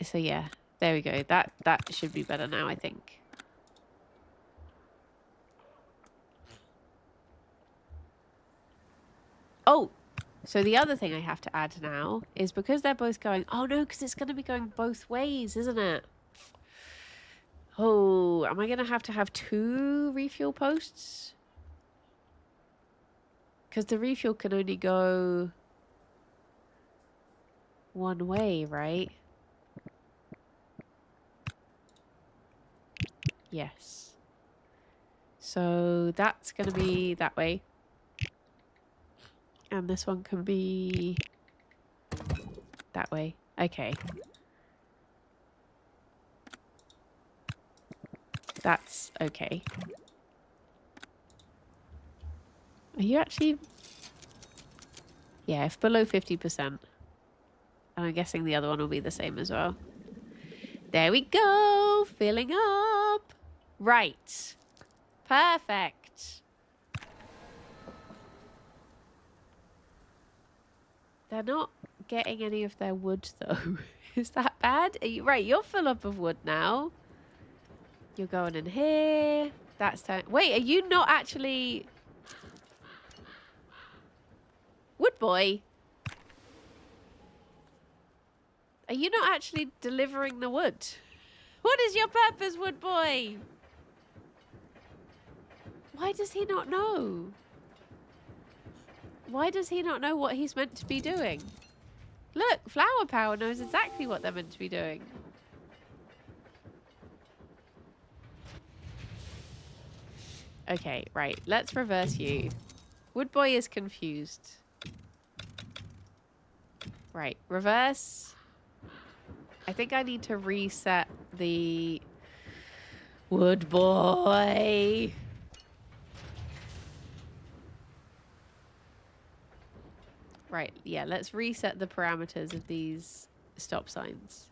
So yeah, there we go. That should be better now, I think. Oh, so the other thing I have to add now is because they're both going... Oh no, because it's going to be going both ways, isn't it? Oh, am I going to have 2 refuel posts? Because the refuel can only go one way, right? Yes. So that's going to be that way. And this one can be that way. Okay. That's okay. Are you actually... Yeah, if below 50%. And I'm guessing the other one will be the same as well. There we go! Filling up! Right. Perfect. They're not getting any of their wood, though. Is that bad? Right, you're full up of wood now. You're going in here. That's time. Wait, are you not actually... Wood boy? Are you not actually delivering the wood? What is your purpose, wood boy? Why does he not know? Why does he not know what he's meant to be doing? Look, Flower Power knows exactly what they're meant to be doing. Okay, right. Let's reverse you. Wood boy is confused. Right, reverse. I think I need to reset the wood boy. Right, yeah, let's reset the parameters of these stop signs.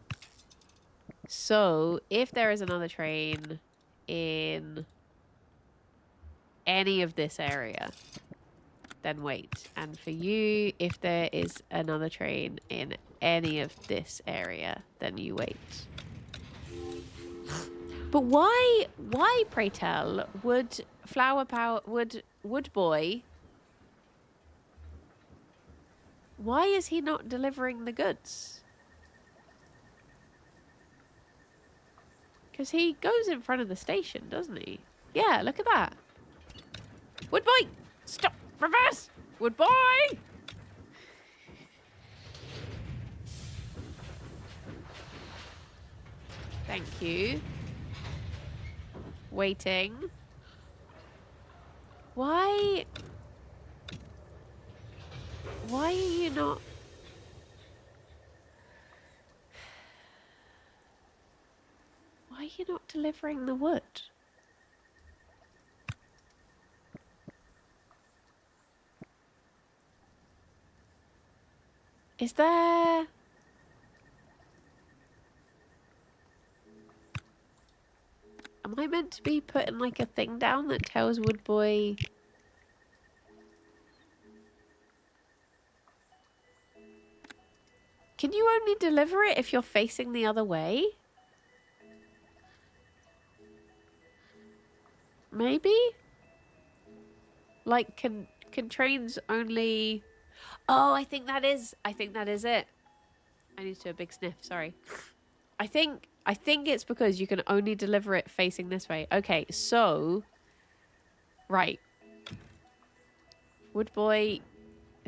So, if there is another train in any of this area, then wait. And for you, if there is another train in any of this area, then you wait. But why, pray tell, would Flower Power, wood boy, why is he not delivering the goods? Because he goes in front of the station, doesn't he? Yeah, look at that. Wood boy! Stop! Reverse! Wood boy! Thank you. Waiting. Why are you not... you not delivering the wood? Is there... Am I meant to be putting like a thing down that tells Wood Boy... Can you only deliver it if you're facing the other way? Maybe? Like, can trains only... Oh, I think that is it. I need to do a big sniff, sorry. I think it's because you can only deliver it facing this way. Okay, so... Right. Wood Boy,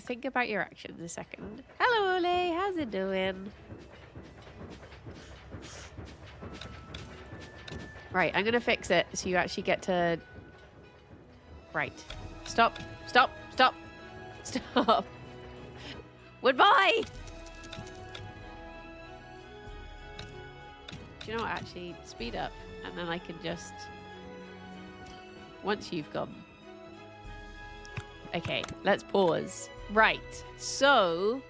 think about your actions a second. Hello, Ole. How's it doing? Right, I'm going to fix it so you actually get to... Right. Stop. Stop. Stop. Stop. Wood Boy! Do you know what? Actually, speed up. And then I can just... Once you've gone... Okay, let's pause. Right, so...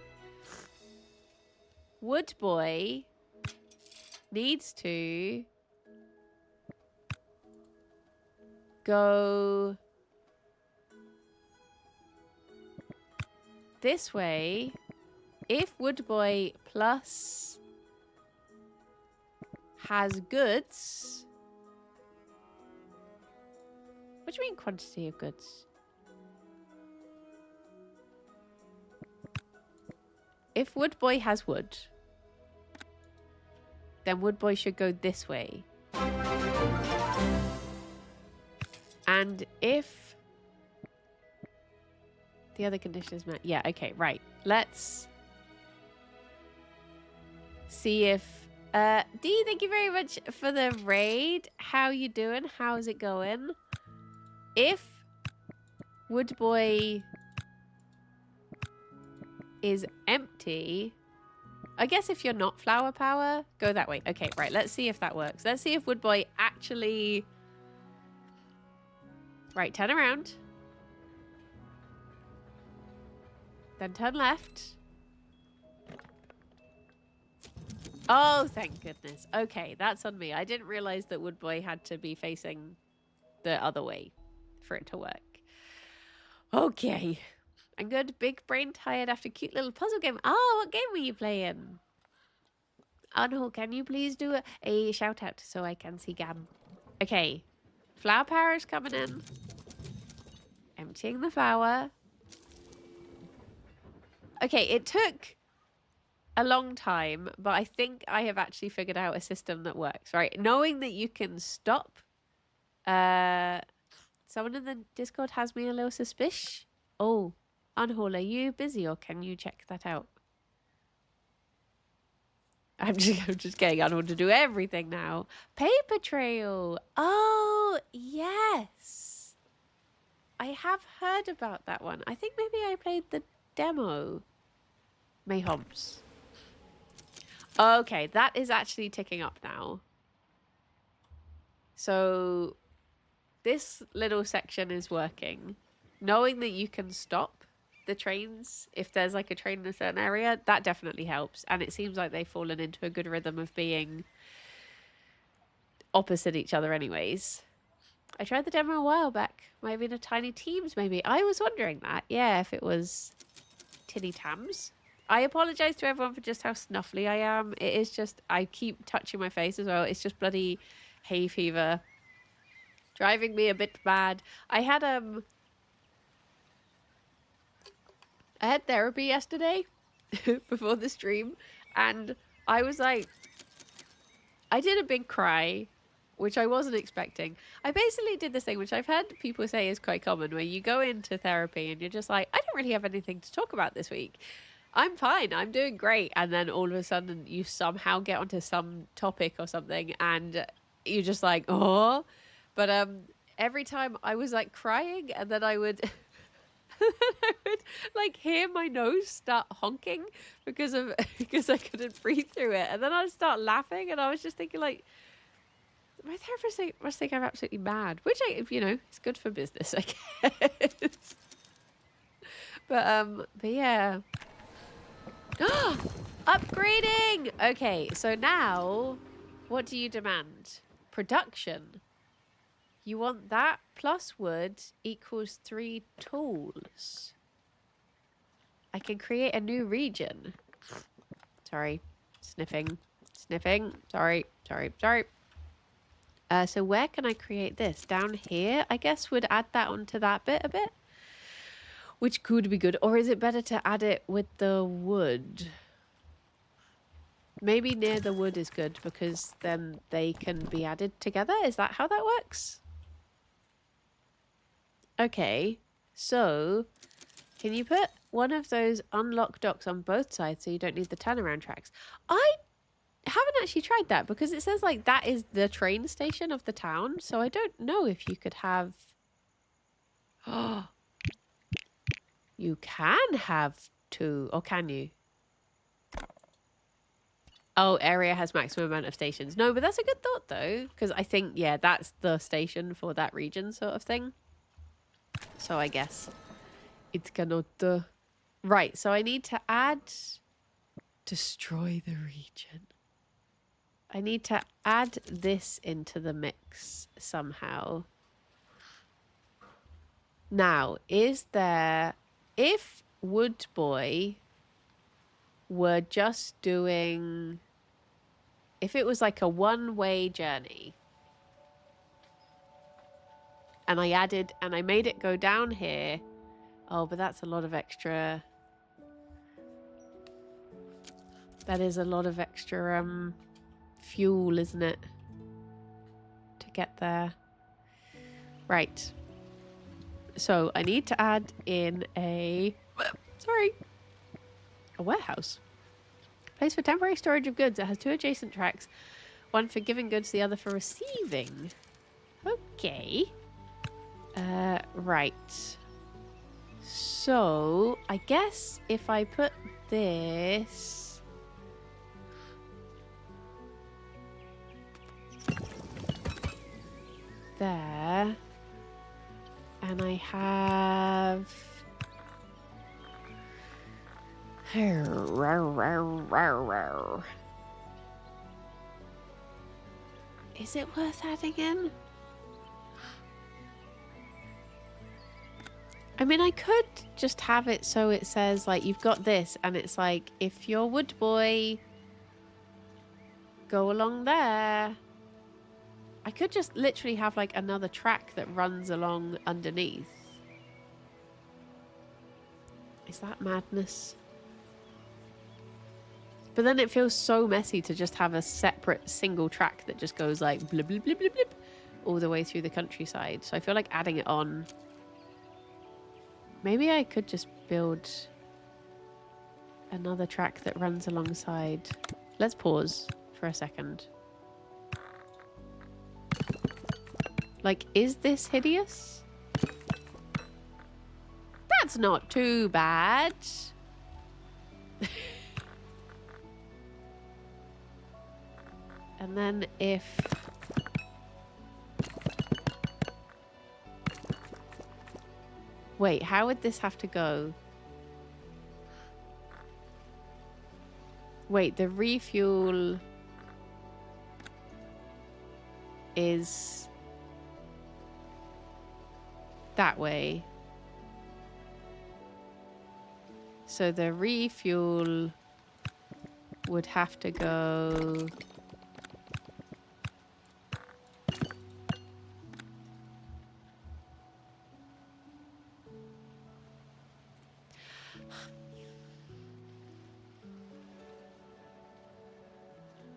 Wood Boy needs to... go... this way. If Wood Boy plus... has goods... What do you mean quantity of goods? If Wood Boy has wood, then Wood Boy should go this way. And if the other condition is met, yeah, okay, right. Let's see if Dee, thank you very much for the raid. How you doing? How's it going? If Wood Boy is empty, I guess if you're not flower power, go that way. Okay, right, let's see if that works. Let's see if Wood Boy actually... Right, turn around. Then turn left. Oh, thank goodness. Okay, that's on me. I didn't realize that Wood Boy had to be facing the other way for it to work. Okay. I'm good. Big brain tired after cute little puzzle game. Oh, what game were you playing? Oh no, can you please do a shout out so I can see Gam? Okay. Flower power is coming in. Emptying the flower. Okay, it took a long time, but I think I have actually figured out a system that works, right? Knowing that you can stop. Someone in the Discord has me a little suspicious. Oh, Unhaul, are you busy or can you check that out? I'm just getting Unhaul to do everything now. Paper trail. Oh, yes. I have heard about that one. I think maybe I played the demo. Mayhoms. Okay, that is actually ticking up now. So this little section is working. Knowing that you can stop the trains if there's like a train in a certain area, that definitely helps. And it seems like they've fallen into a good rhythm of being opposite each other anyways. I tried the demo a while back. Might have been a Tiny Teams maybe. I was wondering that. Yeah, if it was Tinny Tams. I apologize to everyone for just how snuffly I am. It is just, I keep touching my face as well. It's just bloody hay fever. Driving me a bit mad. I had therapy yesterday before the stream, and I was like, I did a big cry, which I wasn't expecting. I basically did this thing, which I've heard people say is quite common, where you go into therapy and you're just like, I don't really have anything to talk about this week. I'm fine. I'm doing great. And then all of a sudden you somehow get onto some topic or something and you're just like, oh. But every time I was like crying and then I would... I would like hear my nose start honking because I couldn't breathe through it, and then I'd start laughing, and I was just thinking like, My therapist must think I'm absolutely mad, which it's good for business, I guess. But yeah. Upgrading! Okay, so now, what do you demand? Production. You want that plus wood equals 3 tools. I can create a new region. Sorry. Sniffing. Sniffing. Sorry. Sorry. Sorry. So where can I create this? Down here, I guess would add that onto that bit a bit. Which could be good. Or is it better to add it with the wood? Maybe near the wood is good because then they can be added together. Is that how that works? Okay. So can you put one of those unlock docks on both sides so you don't need the turnaround tracks? I haven't actually tried that because it says like that is the train station of the town. So I don't know if you could have... Oh, you can have 2, or can you? Oh, area has maximum amount of stations. No, but that's a good thought though, because I think, yeah, that's the station for that region sort of thing. So I guess it's gonna... Right, so I need to add... Destroy the region. I need to add this into the mix somehow. Now, is there... If Wood Boy were just doing... If it was like a one-way journey, and I made it go down here. Oh, but that's a lot of extra... That is a lot of extra fuel, isn't it? To get there. Right. So I need to add in a... Sorry. A warehouse. Place for temporary storage of goods. It has 2 adjacent tracks. One for giving goods, the other for receiving. Okay. Right. So, I guess if I put this... there... And I have... Is it worth adding in? I mean, I could just have it so it says, like, you've got this, and it's like, if you're Wood Boy, go along there. I could just literally have, like, another track that runs along underneath. Is that madness? But then it feels so messy to just have a separate single track that just goes, like, blip, blip, blip, blip, blip, all the way through the countryside. So I feel like adding it on... Maybe I could just build another track that runs alongside. Let's pause for a second. Like, is this hideous? That's not too bad. And then if... Wait, how would this have to go? Wait, the refuel is that way. So the refuel would have to go...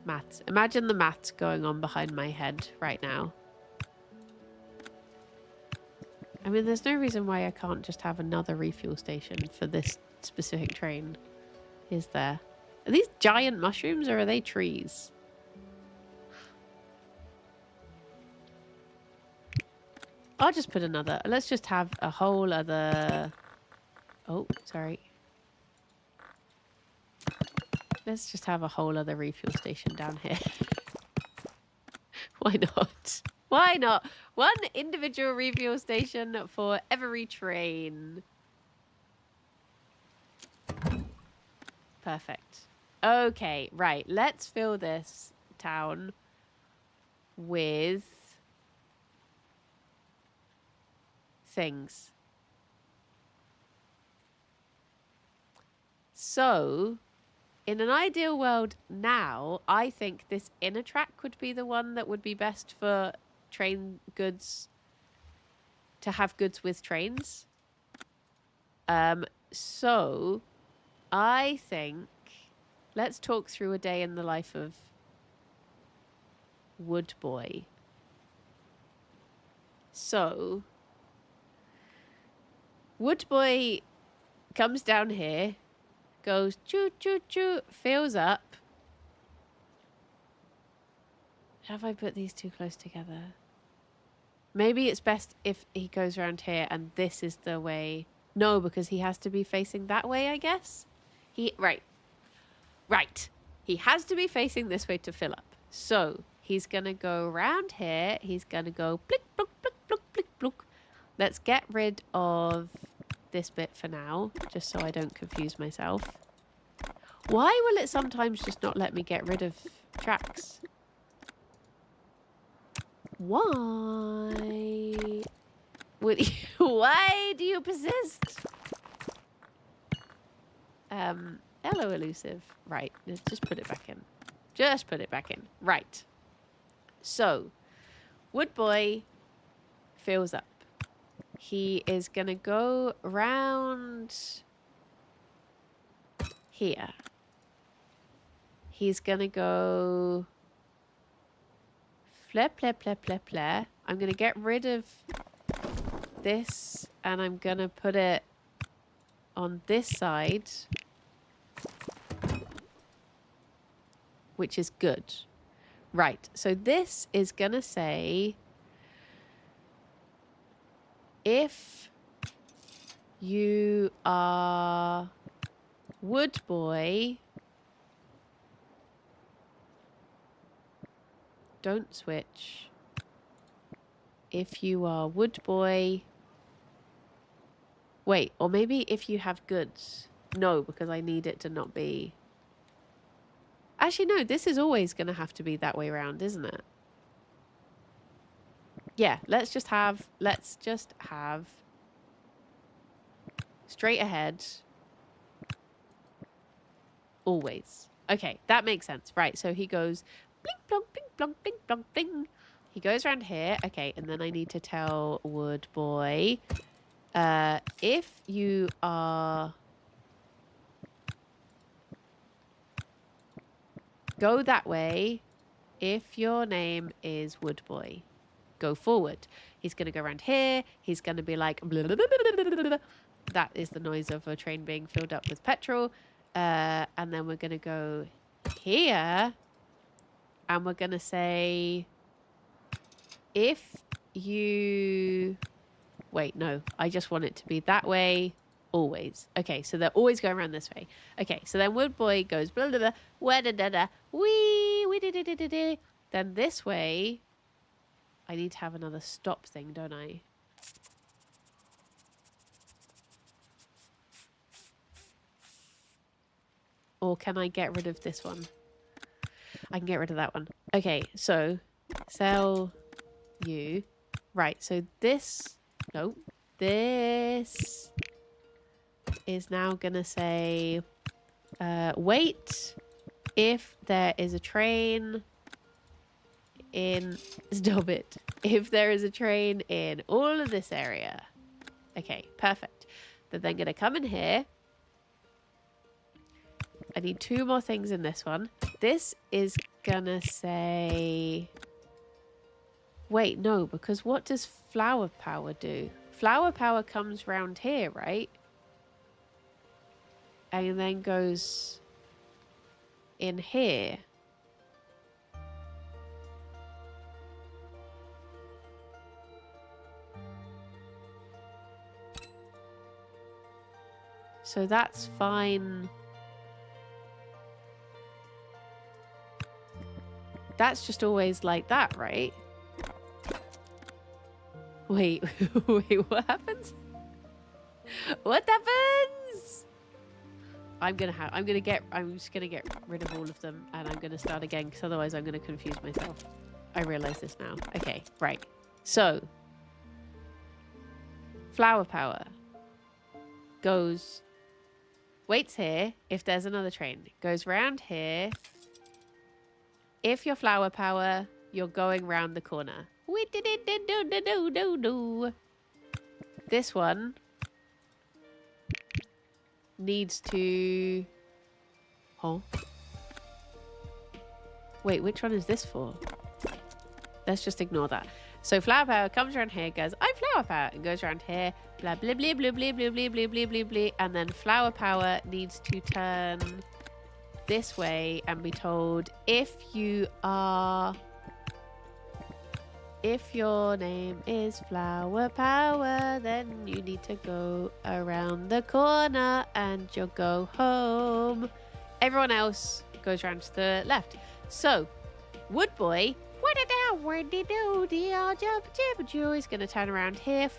Maths. Imagine the maths going on behind my head right now. I mean, there's no reason why I can't just have another refuel station for this specific train. Is there? Are these giant mushrooms or are they trees? I'll just put another. Let's just have a whole other... Oh, sorry. Let's just have a whole other refuel station down here. Why not? Why not? One individual refuel station for every train. Perfect. Okay, right. Let's fill this town with things. So, in an ideal world now, I think this inner track would be the one that would be best for train goods, to have goods with trains. So I think let's talk through a day in the life of Wood Boy. So Wood Boy comes down here, goes choo choo choo, fills up. Have I put these too close together? Maybe it's best if he goes around here and this is the way. No, because he has to be facing that way, I guess. Right. He has to be facing this way to fill up. So he's going to go around here. He's going to go blick, blook, blick, blook, blick, blook. Let's get rid of this bit for now, just so I don't confuse myself. Why will it sometimes just not let me get rid of tracks? Why? Why do you persist? Hello, elusive. Right, let's just put it back in. Just put it back in. Right. So, Wood Boy fills up. He is going to go round here. He's going to go flare, flare, flare, flare, flare. I'm going to get rid of this and I'm going to put it on this side, which is good. Right, so this is going to say, if you are Wood Boy, don't switch. If you are Wood Boy, wait, or maybe if you have goods. No, because I need it to not be. Actually, no, this is always going to have to be that way around, isn't it? Yeah, let's just have straight ahead. Always. Okay, that makes sense. Right, so he goes blink, blonk, blink, blonk, blink, blonk, bling. He goes around here. Okay, and then I need to tell Wood Boy, if you are... Go that way. If your name is Wood Boy, go forward. He's going to go around here. He's going to be like... Blah, blah, blah, blah, blah, blah. That is the noise of a train being filled up with petrol. And then we're going to go here. And we're going to say... If you... Wait, no. I just want it to be that way. Always. Okay, so they're always going around this way. Okay, so then Wood Boy goes blah, blah, blah, wah, da, da, da, wee, wee, da, da, da, da, da. Then this way, I need to have another stop thing, don't I? Or can I get rid of this one? I can get rid of that one. Okay, so sell you. Right, so this... No, this... is now gonna say wait if there is a train in stop it if there is a train in all of this area. Okay, perfect. They're then gonna come in here. I need 2 more things in this one. This is gonna say wait, no, because what does flower power do? Flower power comes round here, right? And then goes in here. So that's fine. That's just always like that, right? Wait, wait, what happens? What happens? I'm just gonna get rid of all of them, and I'm gonna start again, because otherwise I'm gonna confuse myself. I realize this now. Okay, right. So, flower power waits here if there's another train. Goes round here. If you're flower power, you're going round the corner. This one needs to... Oh. Wait, which one is this for? Let's just ignore that. So flower power comes around here, goes, I'm flower power, and goes around here, blah, blah, blah, blah, blah, blah, blah, blah, blah, blah, blah, and then flower power needs to turn this way and be told, if your name is flower power, then you need to go around the corner and you'll go home. Everyone else goes around to the left. So, Wood Boy, he's going to turn around here,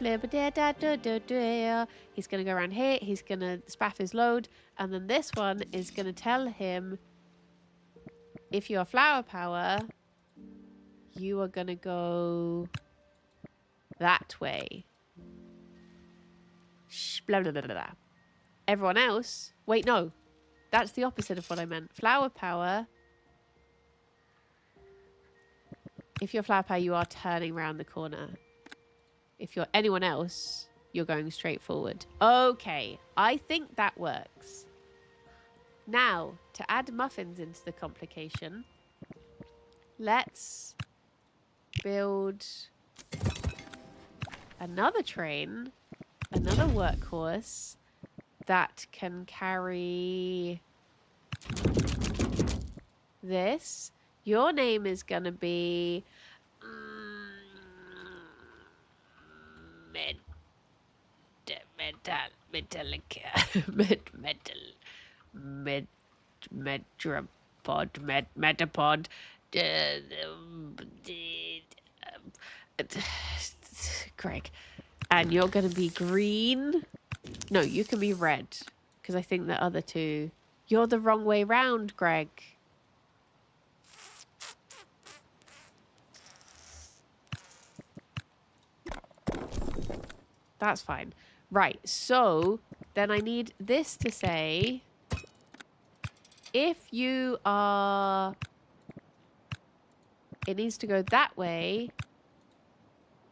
he's going to go around here, he's going to spaff his load, and then this one is going to tell him, if you are flower power, you are going to go that way. Blah, blah, blah, blah, blah. Everyone else, wait, no, that's the opposite of what I meant. Flower power, if you're flower power, you are turning around the corner. If you're anyone else, you're going straight forward. Okay, I think that works. Now, to add muffins into the complication, let's build another train, another workhorse that can carry this. Your name is going to be Metapod. Greg. And you're going to be green. No, you can be red. Because I think the other two... You're the wrong way round, Greg. That's fine. Right, so then I need this to say, if you are... It needs to go that way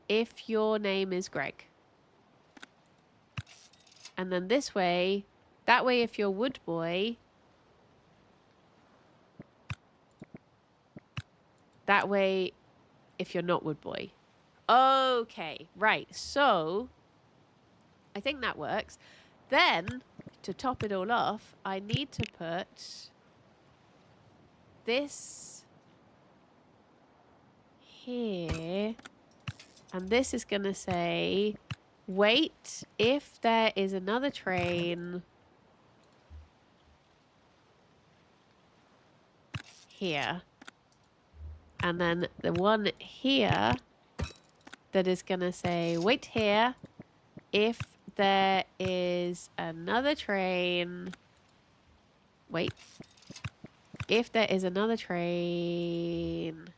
if your name is Greg. And then this way, that way if you're Wood Boy, that way if you're not Wood Boy. Okay, right, so I think that works. Then, to top it all off, I need to put this here. And this is going to say, wait, if there is another train here. And then the one here that is going to say, wait here, if there is another train. Wait. If there is another train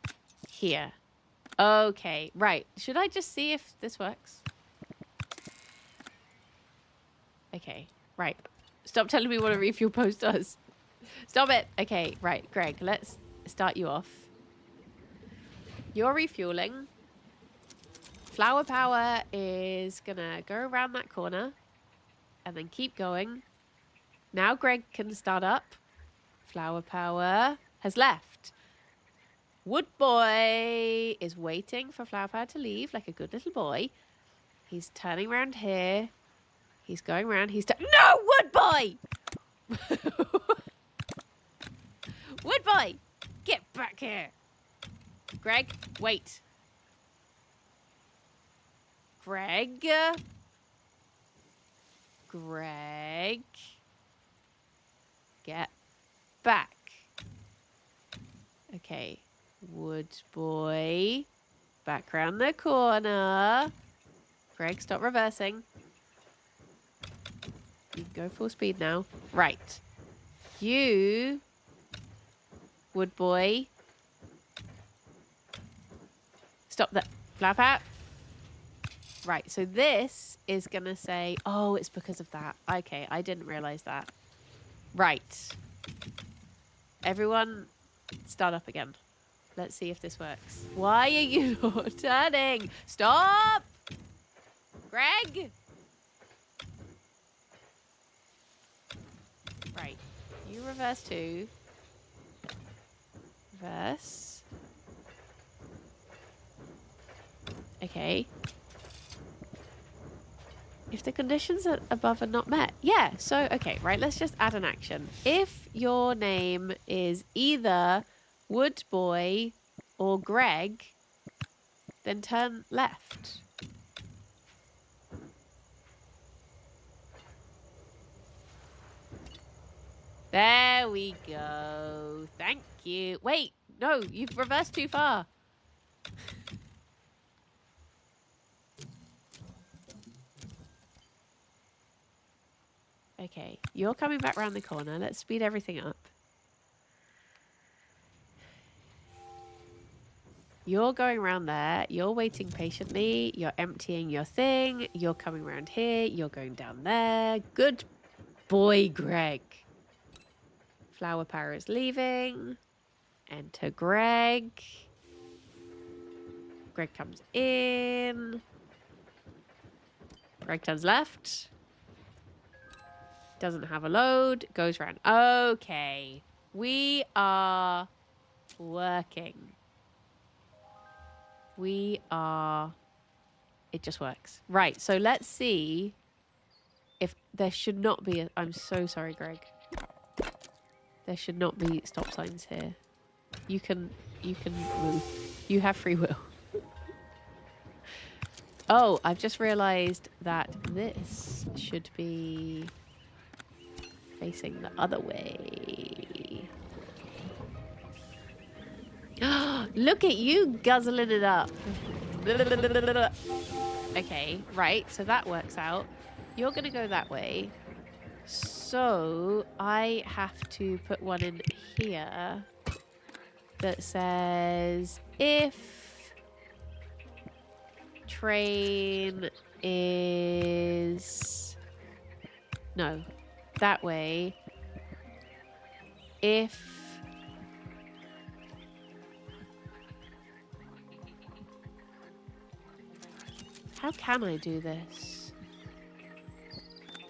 here. Okay, right. Should I just see if this works? Okay, right. Stop telling me what a refuel post does. Stop it. Okay, right. Greg, let's start you off. You're refueling. Flower power is gonna go around that corner and then keep going. Now Greg can start up. Flower power has left. Wood Boy is waiting for Flower Power to leave like a good little boy. He's turning around here. He's going around. No, Wood Boy! Wood Boy! Get back here! Greg, wait. Greg? Greg? Get back. Okay. Wood boy. Back round the corner. Greg, stop reversing. You can go full speed now. Right. You, wood boy. Stop that. Flap out. Right, so this is going to say, oh, it's because of that. Okay, I didn't realize that. Right. Everyone, start up again. Let's see if this works. Why are you not turning? Stop! Greg! Right. You reverse 2. Reverse. Okay. If the conditions above are not met. Yeah, so, okay, right, let's just add an action. If your name is either Wood Boy or Greg, then turn left. There we go. Thank you. Wait, no, you've reversed too far. Okay, you're coming back round the corner. Let's speed everything up. You're going around there. You're waiting patiently. You're emptying your thing. You're coming around here. You're going down there. Good boy, Greg. Flower power is leaving. Enter Greg. Greg comes in. Greg turns left. Doesn't have a load. Goes around. Okay. We are working. We are... It just works. Right. So let's see if there should not be... I'm so sorry, Greg. There should not be stop signs here. You can move. You have free will. Oh, I've just realized that this should be facing the other way. Look at you guzzling it up. Okay, right. So that works out. You're going to go that way. So I have to put one in here that says if train is... No, that way. If... How can I do this?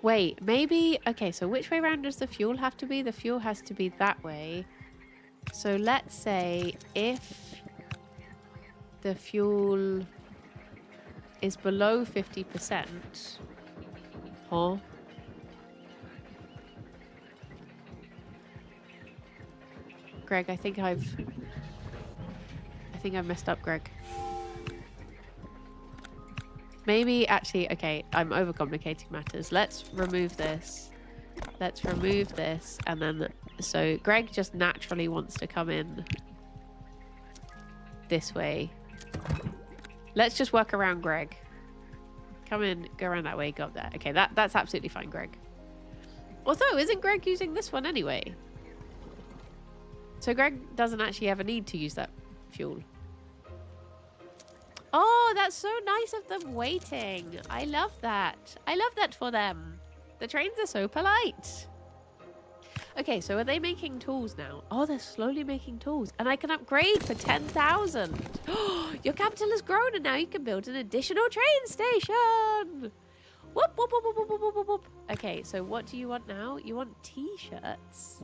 Wait, maybe... Okay, so which way around does the fuel have to be? The fuel has to be that way. So let's say if the fuel is below 50%... Huh? Greg, I think I've messed up, Greg. Maybe, actually, okay, I'm overcomplicating matters. Let's remove this. Let's remove this. And then, so Greg just naturally wants to come in this way. Let's just work around Greg. Come in, go around that way, go up there. Okay, that's absolutely fine, Greg. Although, isn't Greg using this one anyway? So Greg doesn't actually ever need to use that fuel. Oh, that's so nice of them waiting. I love that. I love that for them. The trains are so polite. Okay, so are they making tools now? Oh, they're slowly making tools. And I can upgrade for 10,000. Your capital has grown and now you can build an additional train station. Whoop, whoop, whoop, whoop, whoop, whoop, whoop. Okay, so what do you want now? You want t-shirts.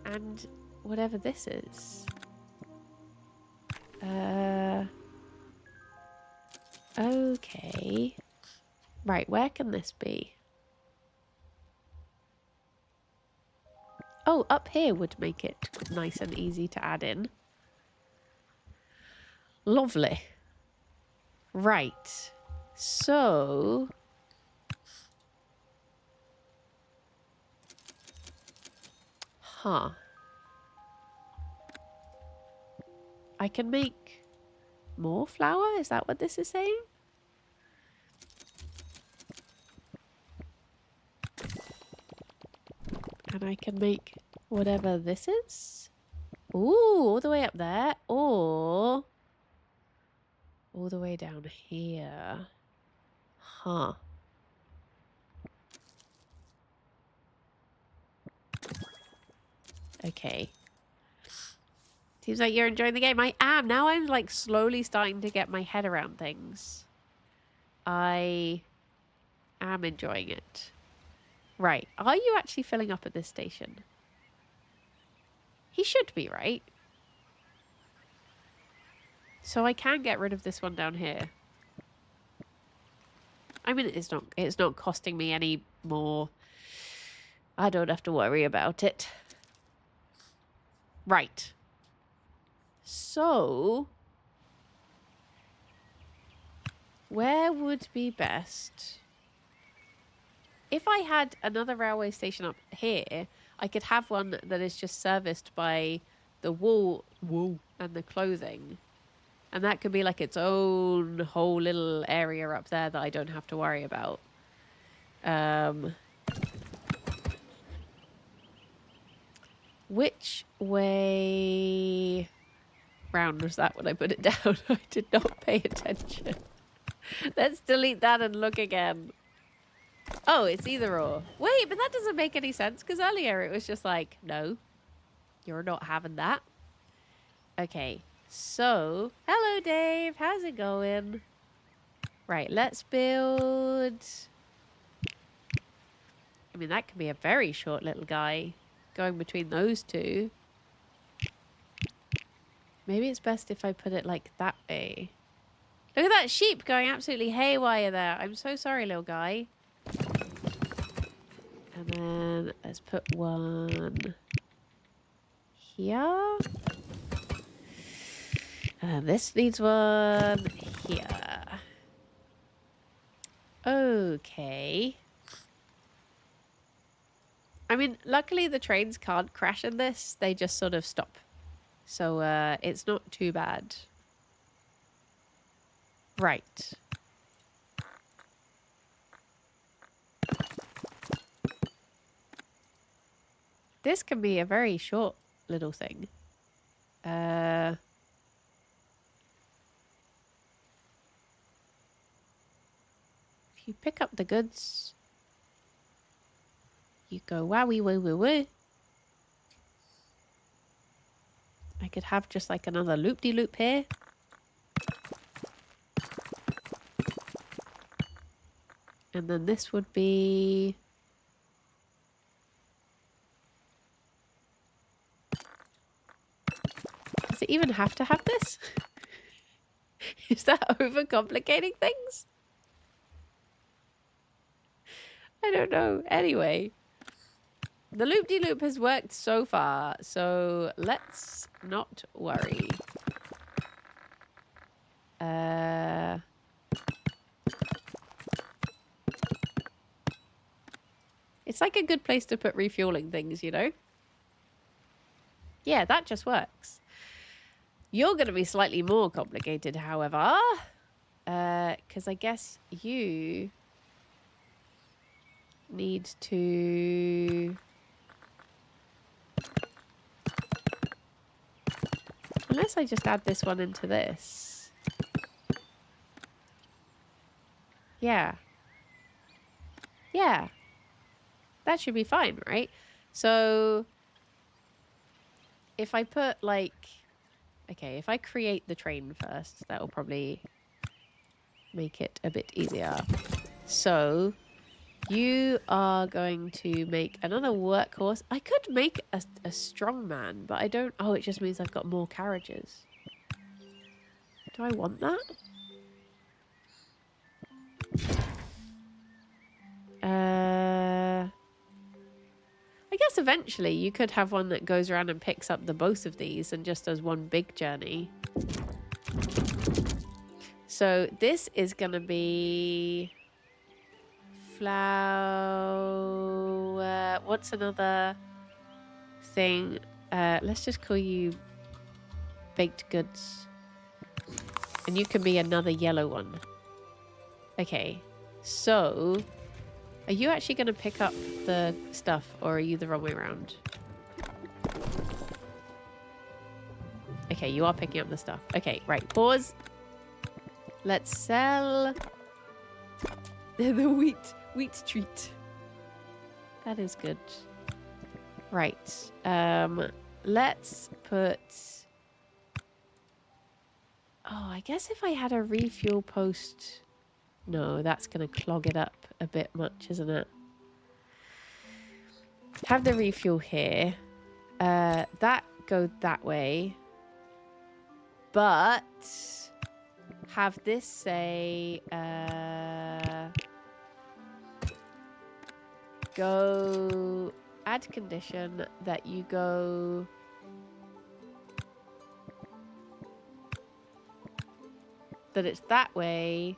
And whatever this is. Okay. Right, where can this be? Oh, up here would make it nice and easy to add in. Lovely. Right. So... Huh. I can make more flour? Is that what this is saying? And I can make whatever this is? Ooh, all the way up there. Or all the way down here. Huh. Okay. Seems like you're enjoying the game. I am. Now I'm like slowly starting to get my head around things. I am enjoying it. Right. Are you actually filling up at this station? He should be, right? So I can get rid of this one down here. I mean, it's not costing me any more. I don't have to worry about it. Right. So where would be best? If I had another railway station up here, I could have one that is just serviced by the wool and the clothing. And that could be like its own whole little area up there that I don't have to worry about. Which way round was that when I put it down? I did not pay attention. Let's delete that and look again. Oh, it's either or. Wait, but that doesn't make any sense because earlier it was just like, no, you're not having that. Okay, so, hello Dave, how's it going? Right, let's build... I mean, that can be a very short little guy going between those two. Maybe it's best if I put it like that way. Look at that sheep going absolutely haywire there. I'm so sorry, little guy. And then let's put one here. And this needs one here. Okay. I mean, luckily the trains can't crash in this. They just sort of stop. So it's not too bad. Right. This can be a very short little thing. If you pick up the goods, you go wowie woo woo woo. I could have just like another loop-de-loop here. And then this would be... Does it even have to have this? Is that overcomplicating things? I don't know. Anyway. The loop-de-loop has worked so far, so let's not worry. It's like a good place to put refueling things, you know? Yeah, that just works. You're going to be slightly more complicated, however. Because I guess you need to... Unless I just add this one into this. Yeah. Yeah. That should be fine, right? So if I put like... Okay, if I create the train first, that will probably make it a bit easier. So you are going to make another workhorse. I could make a strong man, but I don't... Oh, it just means I've got more carriages. Do I want that? I guess eventually you could have one that goes around and picks up the both of these and just does one big journey. So this is going to be... Flower... What's another thing? Let's just call you baked goods. And you can be another yellow one. Okay. So, are you actually going to pick up the stuff, or are you the wrong way around? Okay, you are picking up the stuff. Okay, right. Pause. Let's sell the wheat treat. That is good. Right. Let's put... Oh, I guess if I had a refuel post... No, that's going to clog it up a bit much, isn't it? Have the refuel here. That go that way. But have this say go add condition that you go that it's that way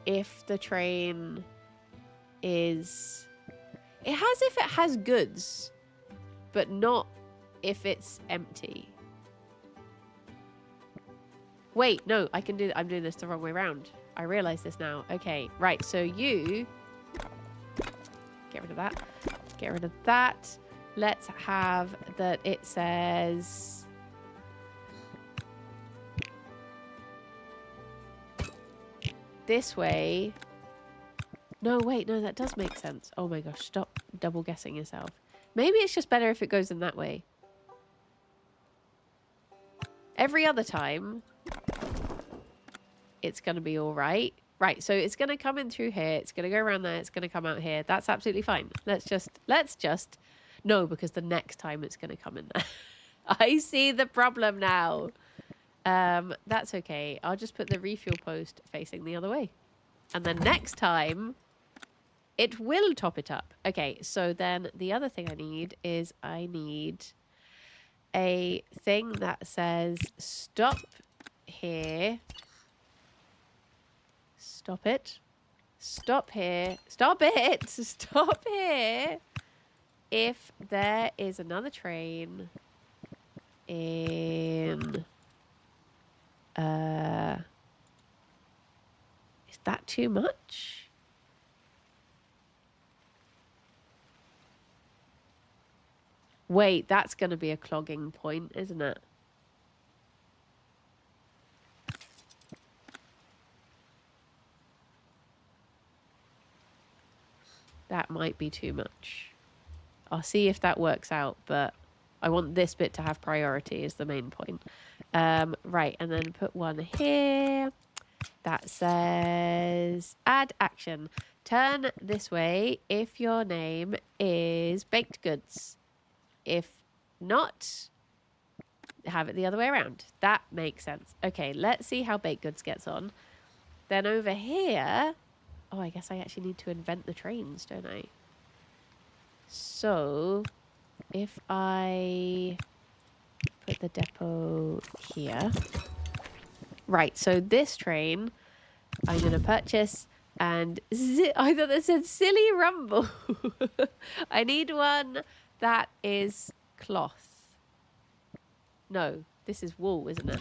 if the train is it has if it has goods, but not if it's empty. Wait, no, I can do I'm doing this the wrong way around. I realize this now. Okay, right, so you get rid of that. Get rid of that. Let's have that it says this way. No, wait, no, that does make sense. Oh my gosh, stop double guessing yourself. Maybe it's just better if it goes in that way. Every other time, it's going to be all right. Right, so it's going to come in through here. It's going to go around there. It's going to come out here. That's absolutely fine. Let's just... No, because the next time it's going to come in there. I see the problem now. That's okay. I'll just put the refuel post facing the other way. And then next time, it will top it up. Okay, so then the other thing I need is I need a thing that says stop here. Stop it. Stop here. Stop it. Stop here. If there is another train in... is that too much? Wait, that's going to be a clogging point, isn't it? That might be too much. I'll see if that works out, but I want this bit to have priority is the main point. Right, and then put one here. That says add action. Turn this way if your name is baked goods. If not, have it the other way around. That makes sense. Okay, let's see how baked goods gets on. Then over here... Oh, I guess I actually need to invent the trains, don't I? So, if I put the depot here. Right, so this train I'm going to purchase and... I thought that said silly rumble. I need one that is cloth. No, this is wool, isn't it?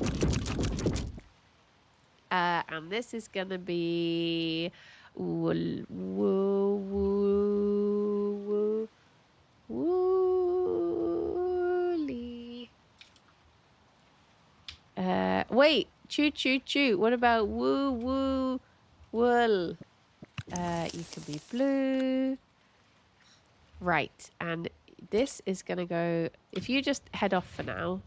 And this is going to be... woolly. Wait, choo. What about wool? You can be blue. Right, and this is gonna go. If you just head off for now,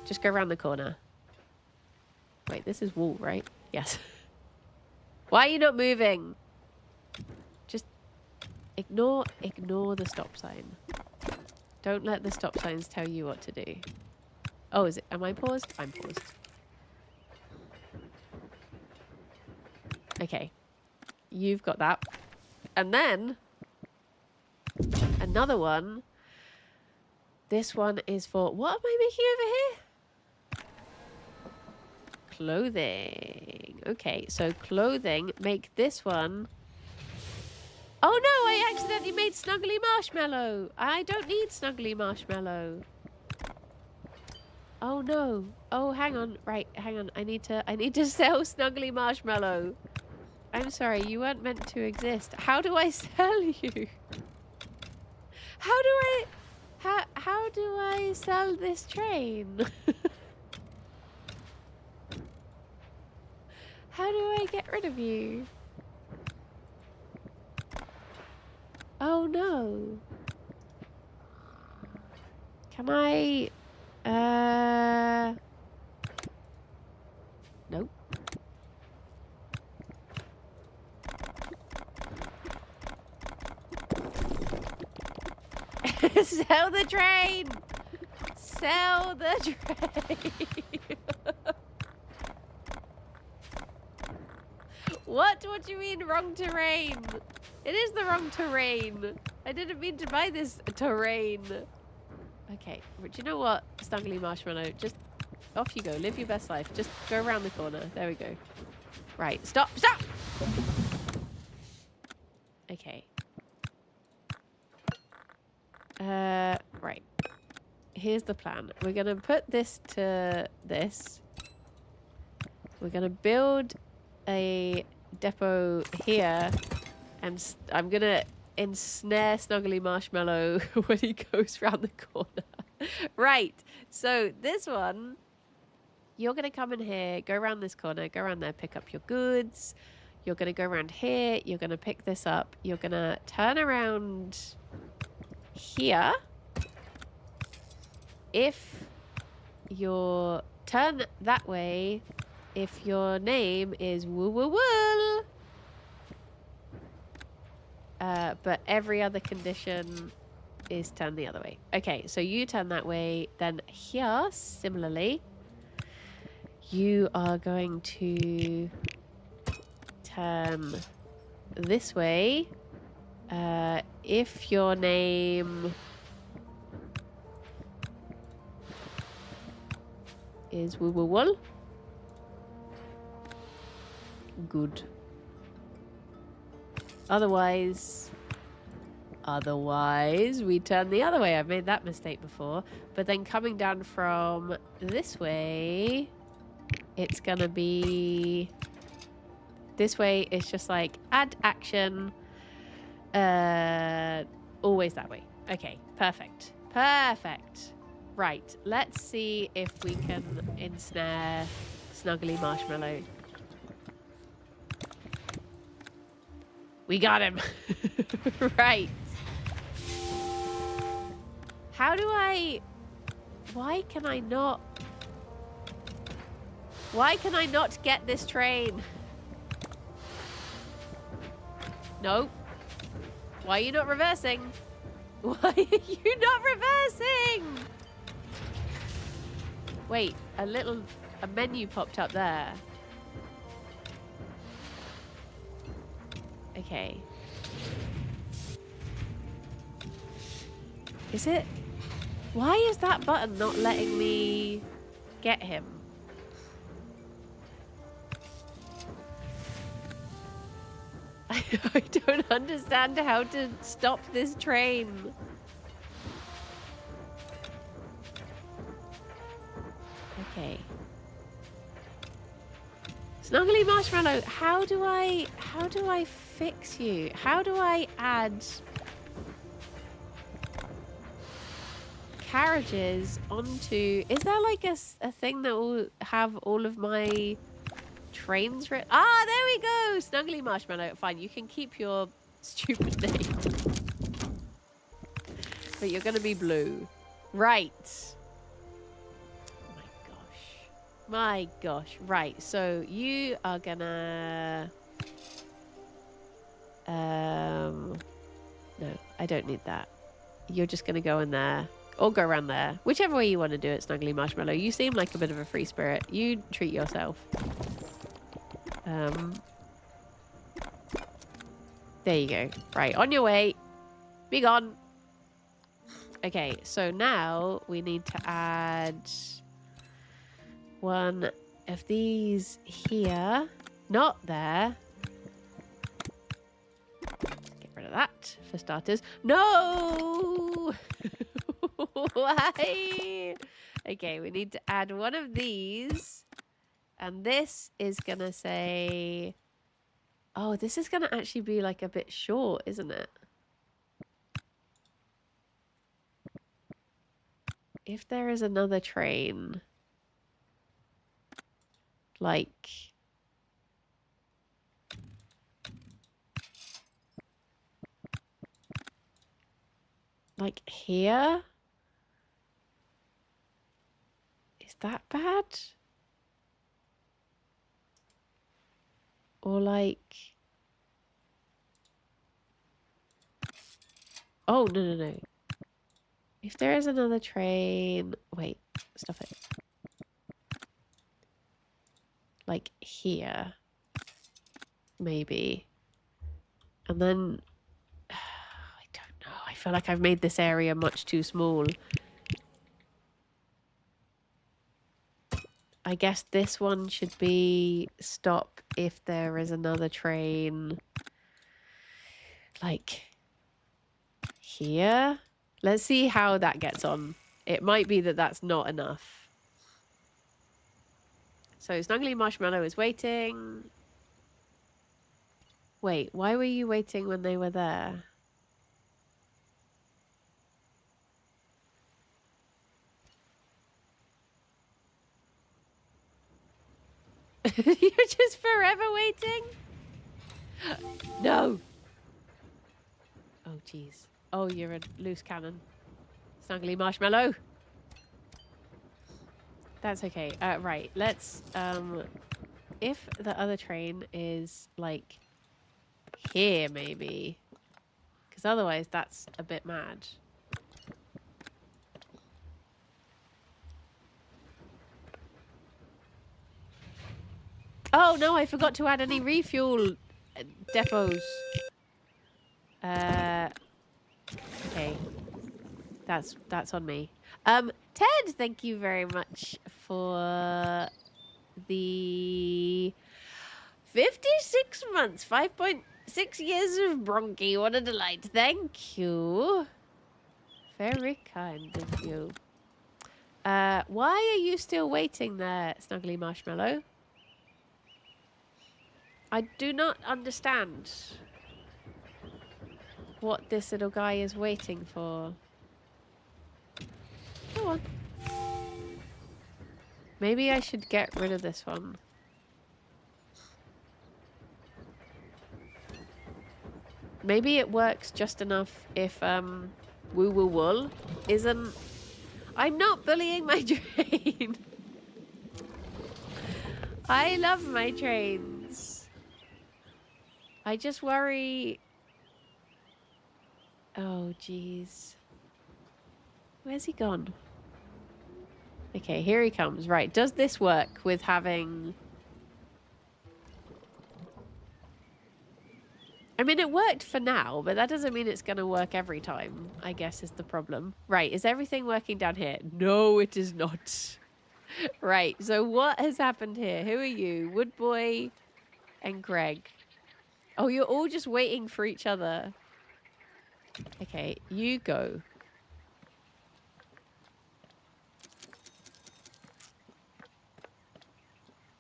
just go around the corner. Wait, this is wool, right? Yes. Why are you not moving? Just ignore the stop sign. Don't let the stop signs tell you what to do. Oh, is it? Am I paused? I'm paused. Okay. You've got that. And then another one. This one is for... What am I making over here? Clothing. Okay, so clothing. Make this one... Oh no, I accidentally made Snuggly Marshmallow. I don't need Snuggly Marshmallow. Oh no. Oh, hang on. Right, hang on. I need to sell Snuggly Marshmallow. I'm sorry, you weren't meant to exist. How do I sell you? How do I sell this train? How do I get rid of you? Oh no. Can I nope. Sell the train! Sell the train! What? What do you mean wrong terrain? It is the wrong terrain. I didn't mean to buy this terrain. Okay, but you know what? Snuggly Marshmallow, just off you go. Live your best life. Just go around the corner. There we go. Right, stop, stop! Okay. Right. Here's the plan. We're gonna put this to this. We're gonna build a depot here, and I'm gonna ensnare Snuggly Marshmallow when he goes round the corner. Right. So this one, you're gonna come in here, go around this corner, go around there, pick up your goods. You're gonna go around here. You're gonna pick this up. You're gonna turn around here. If your turn that way, if your name is woo woo woo, but every other condition is turn the other way. Okay, so you turn that way. Then here, similarly, you are going to turn this way. If your name is woo woo woo, good. Otherwise, we turn the other way. I've made that mistake before. But then coming down from this way, it's gonna be this way. It's just like add action. Always that way. Okay, perfect. Perfect. Right, let's see if we can ensnare Snuggly Marshmallow. We got him. Right. How do I... Why can I not get this train? Nope. Why are you not reversing? Why are you not reversing? Wait, a menu popped up there. Okay. Is it? Why is that button not letting me get him? I don't understand how to stop this train. Okay. Snuggly Marshmallow, how do I fix you? How do I add carriages onto... Is there like a thing that will have all of my trains written? Ah, there we go! Snuggly Marshmallow. Fine, you can keep your stupid name. But you're gonna be blue. Right. My gosh. Right, so you are gonna... No, I don't need that. You're just gonna go in there. Or go around there. Whichever way you want to do it, Snuggly Marshmallow. You seem like a bit of a free spirit. You treat yourself. There you go. Right, on your way. Be gone. Okay, so now we need to add... one of these here. Not there. Get rid of that, for starters. No! Why? Okay, we need to add one of these. And this is going to say... Oh, this is going to actually be like a bit short, isn't it? If there is another train... Like... Like here? Is that bad? Or like... Oh, no. If there is another train... Wait, stop it. Like here. Maybe. And then... I don't know. I feel like I've made this area much too small. I guess this one should be stop if there is another train. Like... Here? Let's see how that gets on. It might be that that's not enough. So Snuggly Marshmallow is waiting. Wait, why were you waiting when they were there? You're just forever waiting? No! Oh, jeez. Oh, you're a loose cannon. Snuggly Marshmallow. That's okay. Right, let's... If the other train is, like, here, maybe. Because otherwise, that's a bit mad. Oh, no, I forgot to add any refuel depots. Okay. That's on me. Ted, thank you very much for the 56 months, 5.6 years of Bronchi. What a delight. Thank you. Very kind of you. Why are you still waiting there, Snuggly Marshmallow? I do not understand what this little guy is waiting for. Go on. Maybe I should get rid of this one. Maybe it works just enough if Woo Woo Wool isn't... I'm not bullying my train. I love my trains. I just worry... Oh, jeez. Where's he gone? Okay, here he comes. Right, does this work with having... I mean, it worked for now, but that doesn't mean it's going to work every time, I guess is the problem. Right, is everything working down here? No, it is not. Right, so what has happened here? Who are you? Woodboy and Greg. Oh, you're all just waiting for each other. Okay, you go.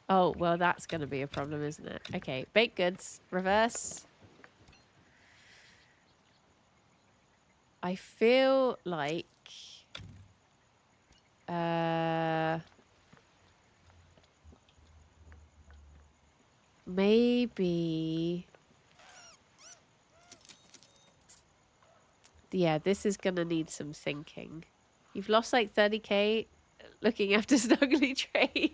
Oh, well, that's going to be a problem, isn't it? Okay, baked goods, reverse. I feel like... maybe... Yeah, this is going to need some thinking. You've lost like 30k looking after Snuggly Train.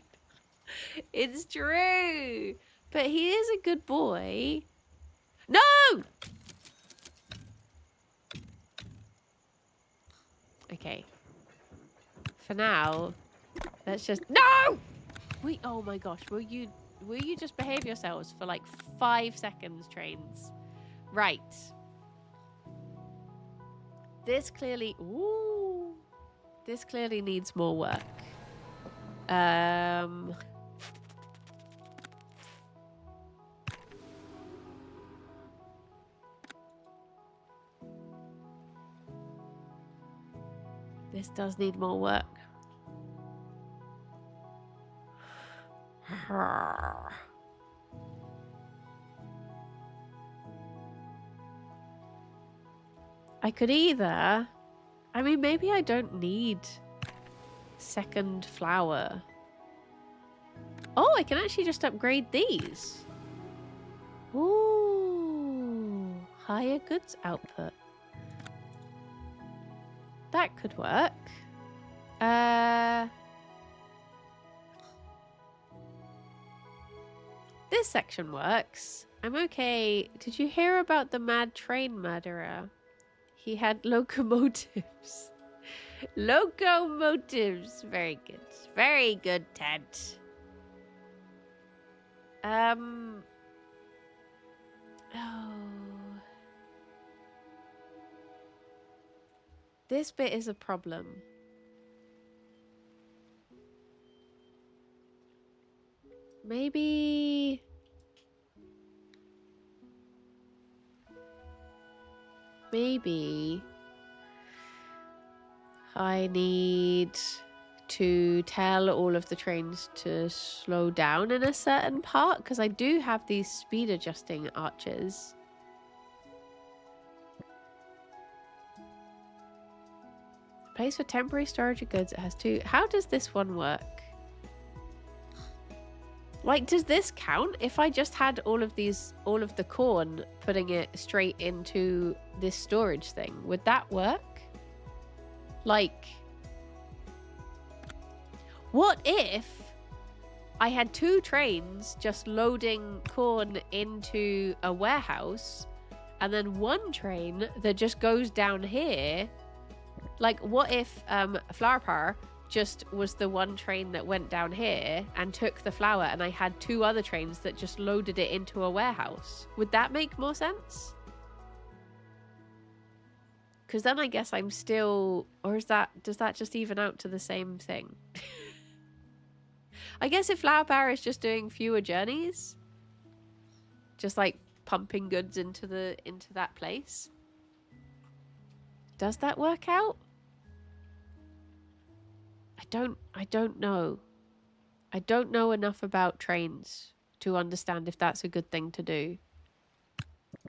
It's true. But he is a good boy. No! Okay. For now, let's just... No! Wait, oh my gosh. Will you just behave yourselves for like 5 seconds, trains? Right. This clearly... Ooh. This clearly needs more work. This does need more work. I could either... I mean, maybe I don't need second flour. Oh, I can actually just upgrade these. Ooh, higher goods output. That could work. This section works. I'm okay. Did you hear about the mad train murderer? He had locomotives. Locomotives. Very good. Very good, Ted. Oh. This bit is a problem. Maybe... I need to tell all of the trains to slow down in a certain part, because I do have these speed adjusting arches. Place for temporary storage of goods. It has two. How does this one work? Like, does this count? If I just had all of the corn, putting it straight into this storage thing, would that work? Like, what if I had 2 trains just loading corn into a warehouse, and then 1 train that just goes down here? Like, what if Flower Power just was the 1 train that went down here and took the flour, and I had 2 other trains that just loaded it into a warehouse? Would that make more sense? Because then I guess I'm still... Or does that just even out to the same thing? I guess if Flower Power is just doing fewer journeys, just like pumping goods into that place, does that work out? I don't know. I don't know enough about trains to understand if that's a good thing to do.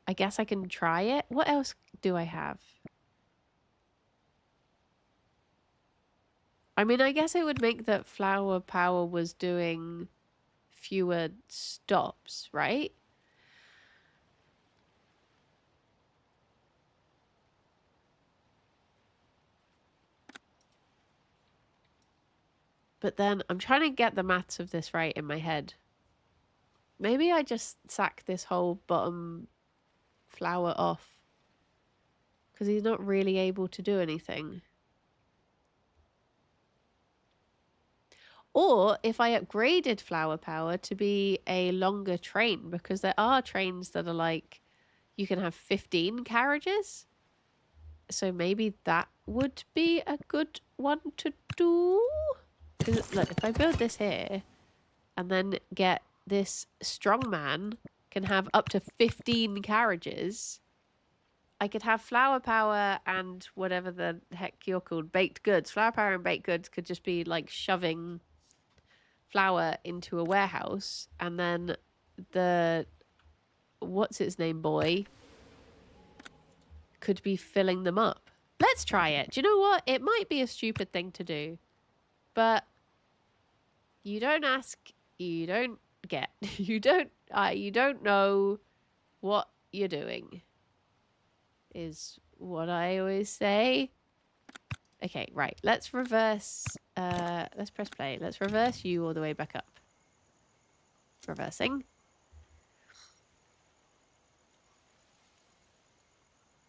I guess I can try it. What else do I have? I mean, I guess it would make that Flower Power was doing fewer stops, right? But then I'm trying to get the maths of this right in my head. Maybe I just sack this whole bottom flower off, because he's not really able to do anything. Or if I upgraded Flower Power to be a longer train, because there are trains that are like, you can have 15 carriages. So maybe that would be a good one to do. Look, if I build this here and then get this strong man can have up to 15 carriages, I could have Flower Power and whatever the heck you're called, baked goods. Flower Power and baked goods could just be like shoving flour into a warehouse, and then the what's its name boy could be filling them up. Let's try it. Do you know what? It might be a stupid thing to do, but you don't ask, you don't get. You don't know what you're doing, is what I always say. Okay, right. Let's reverse. Let's press play. Let's reverse you all the way back up. Reversing.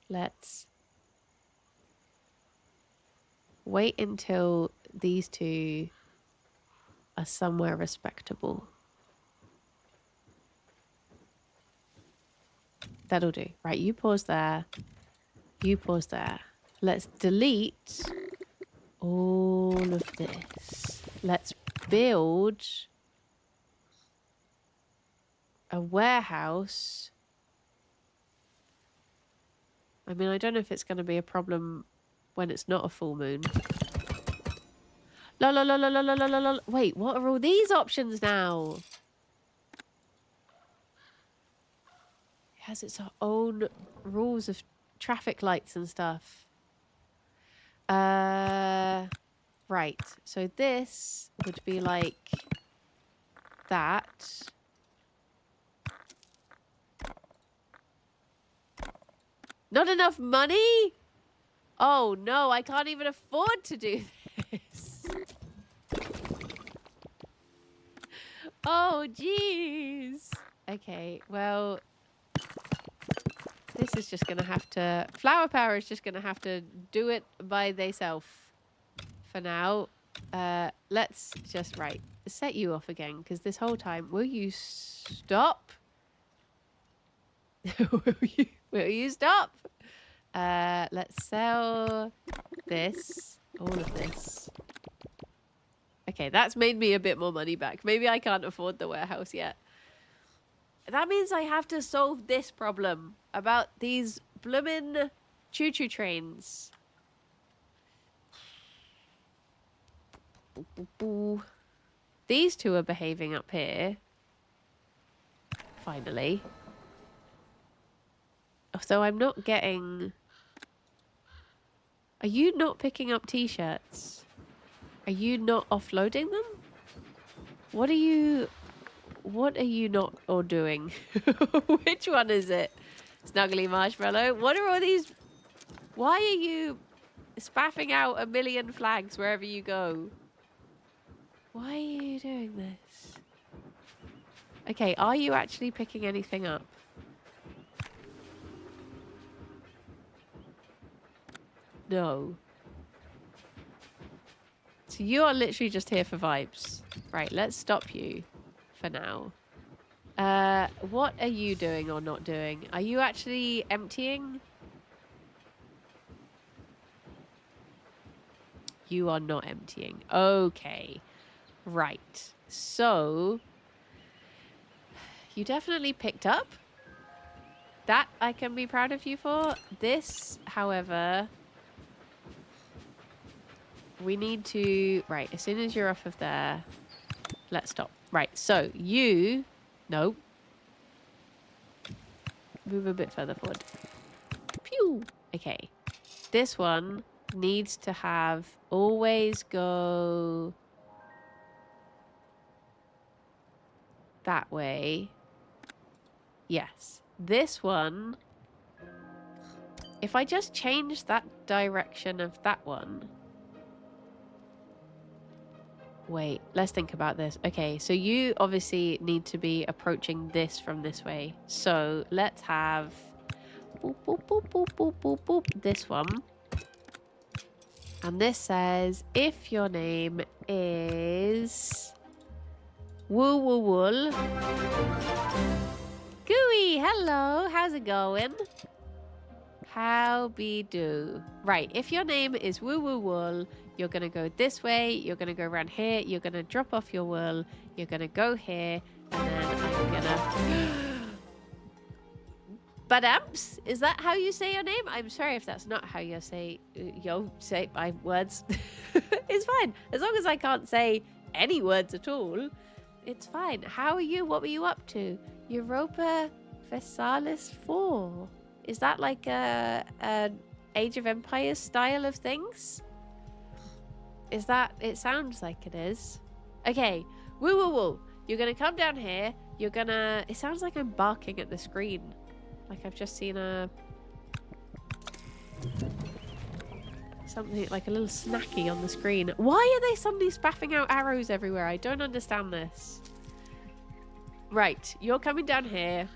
Let's wait until these 2 are somewhere respectable. That'll do. Right, you pause there. You pause there. Let's delete all of this. Let's build a warehouse. I mean, I don't know if it's going to be a problem when it's not a full moon. La la la la la la la la la. Wait, what are all these options now? It has its own rules of traffic lights and stuff. Right. So this would be like that. Not enough money? Oh no, I can't even afford to do this. Oh jeez. Okay, well, this is just gonna have to... Flower Power is just gonna have to do it by theyself for now. Let's just, right, set you off again, because this whole time... Will you stop? Will you stop? Let's sell this. All of this. Okay, that's made me a bit more money back. Maybe I can't afford the warehouse yet. That means I have to solve this problem about these bloomin' choo-choo trains. These two are behaving up here. Finally. So I'm not getting... Are you not picking up t-shirts? Are you not offloading them? What are you not or doing? Which one is it? Snuggly Marshmallow? What are all these... Why are you spaffing out a million flags wherever you go? Why are you doing this? Okay, are you actually picking anything up? No. So you are literally just here for vibes. Right, let's stop you for now. What are you doing or not doing? Are you actually emptying? You are not emptying. Okay. Right. So, you definitely picked up. That I can be proud of you for. This, however, we need to... Right, as soon as you're off of there, let's stop. Right, so you... No. Move a bit further forward. Pew! Okay. This one needs to have always go that way. Yes. This one, if I just change that direction of that one. Wait, let's think about this. Okay, so you obviously need to be approaching this from this way. So let's have boop, boop, boop, boop, boop, boop, boop, this one. And this says, if your name is Woo Woo Wool. Gooey, hello, how's it going? How be do? Right, if your name is Woo Woo Wool, you're going to go this way, you're going to go around here, you're going to drop off your wool, you're going to go here, and then I'm going to... Badamps? Is that how you say your name? I'm sorry if that's not how you say my words. It's fine. As long as I can't say any words at all, it's fine. How are you? What were you up to? Europa Versalis 4. Is that like a Age of Empires style of things? Is that... It sounds like it is. Okay. Woo woo woo. You're going to come down here. You're going to... It sounds like I'm barking at the screen. Like I've just seen a... Something like a little snacky on the screen. Why are they suddenly spaffing out arrows everywhere? I don't understand this. Right. You're coming down here.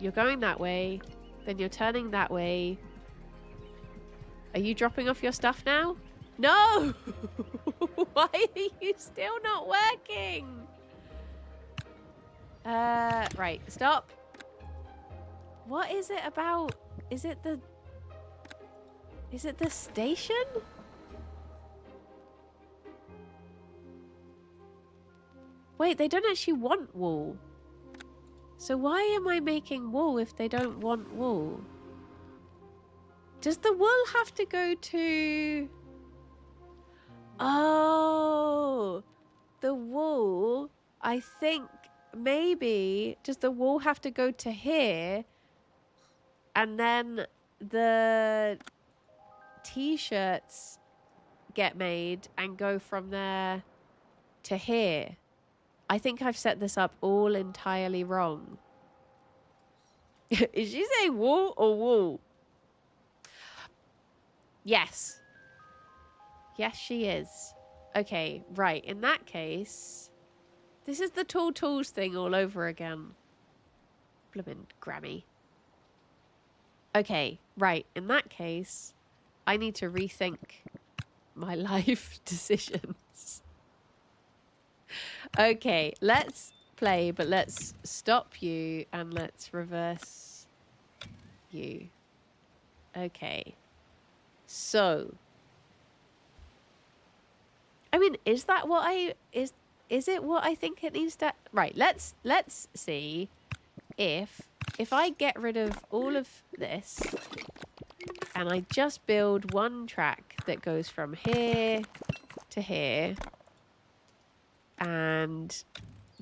You're going that way. Then you're turning that way. Are you dropping off your stuff now? No! Why are you still not working? Right. Stop. What is it about? Is it the station? Wait, they don't actually want wool. So why am I making wool if they don't want wool? Does the wool have to go to... Oh, the wool. I think maybe does the wool have to go to here, and then the t-shirts get made and go from there to here. I think I've set this up all entirely wrong. Is she saying wool or wool? Yes. Yes, she is. Okay, right. In that case, this is the tools thing all over again. Blimmin' Grammy. Okay, right. In that case, I need to rethink my life decisions. Okay, let's play, but let's stop you and let's reverse you. Okay. So, I mean, is that what is it what I think it needs to? Right, let's see if I get rid of all of this and I just build one track that goes from here to here, and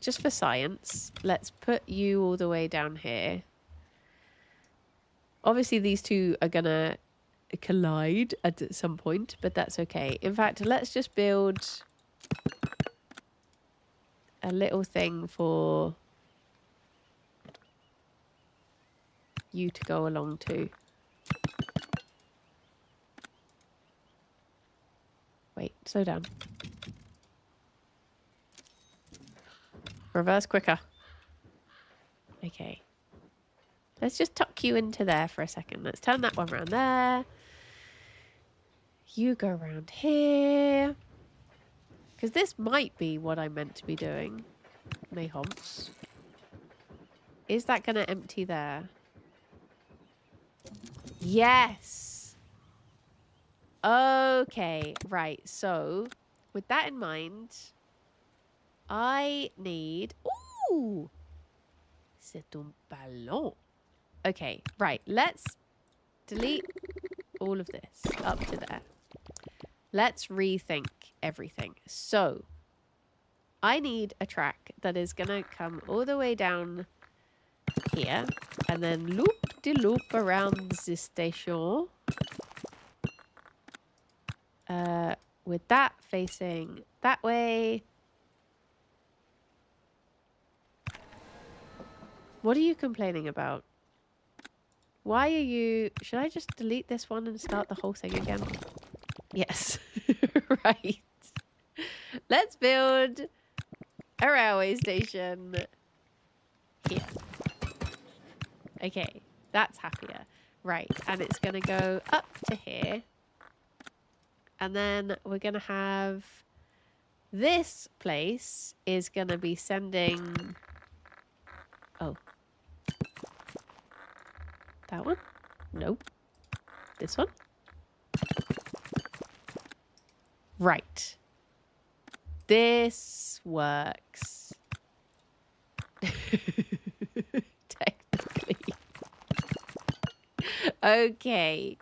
just for science, let's put you all the way down here. Obviously, these two are gonna collide at some point, but that's okay. In fact, let's just build a little thing for you to go along to. Wait, slow down. Reverse quicker. Okay. Let's just tuck you into there for a second. Let's turn that one around there. You go around here. Because this might be what I'm meant to be doing. Mayhomps. Is that going to empty there? Yes. Okay, right. So, with that in mind, I need... Ooh! C'est un ballon. Okay, right. Let's delete all of this up to there. Let's rethink everything. So, I need a track that is going to come all the way down here and then loop-de-loop around the station. With that facing that way. What are you complaining about? Why are you... Should I just delete this one and start the whole thing again? Yes. Right. Let's build a railway station here. Okay, that's happier. Right, and it's going to go up to here. And then we're going to have... This place is going to be sending... Oh. That one? Nope. This one? Right. This works. Technically. Okay.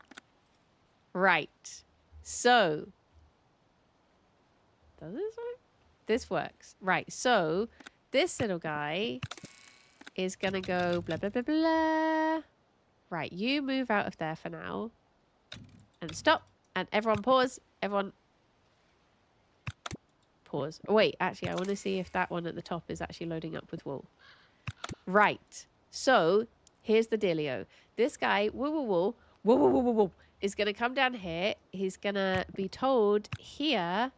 Right. So. Does this work? This works. Right. So, this little guy is going to go blah, blah, blah, blah. Right. You move out of there for now. And stop. And everyone pause. Everyone pause. Oh, wait, actually, I want to see if that one at the top is actually loading up with wool. Right. So, here's the dealio. This guy, is going to come down here. He's going to be told here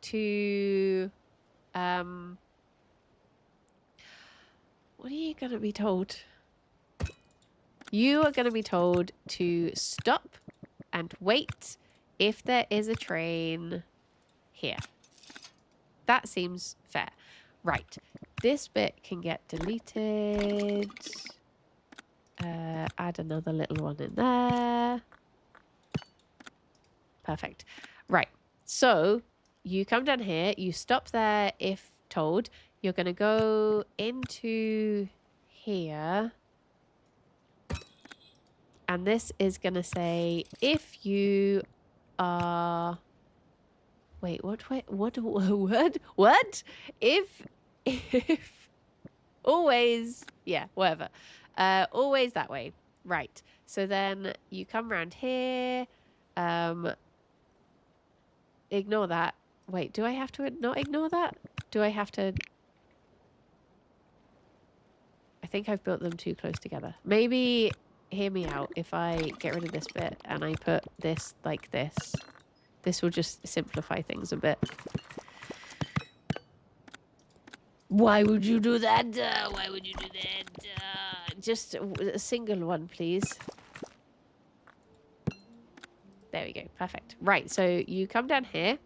to... what are you going to be told? You are going to be told to stop and wait if there is a train here. That seems fair. Right. This bit can get deleted. Add another little one in there. Perfect. Right. So you come down here. You stop there if told. You're going to go into here. And this is going to say, if you are Wait, what? Wait, what? What? What? If always, yeah, whatever. Always that way. Right. So then you come around here. Ignore that. Wait, do I have to not ignore that? Do I have to? I think I've built them too close together. Maybe, hear me out. If I get rid of this bit and I put this like this will just simplify things a bit. Why would you do that? Why would you do that? Just a single one, please. There we go. Perfect. Right, so you come down here.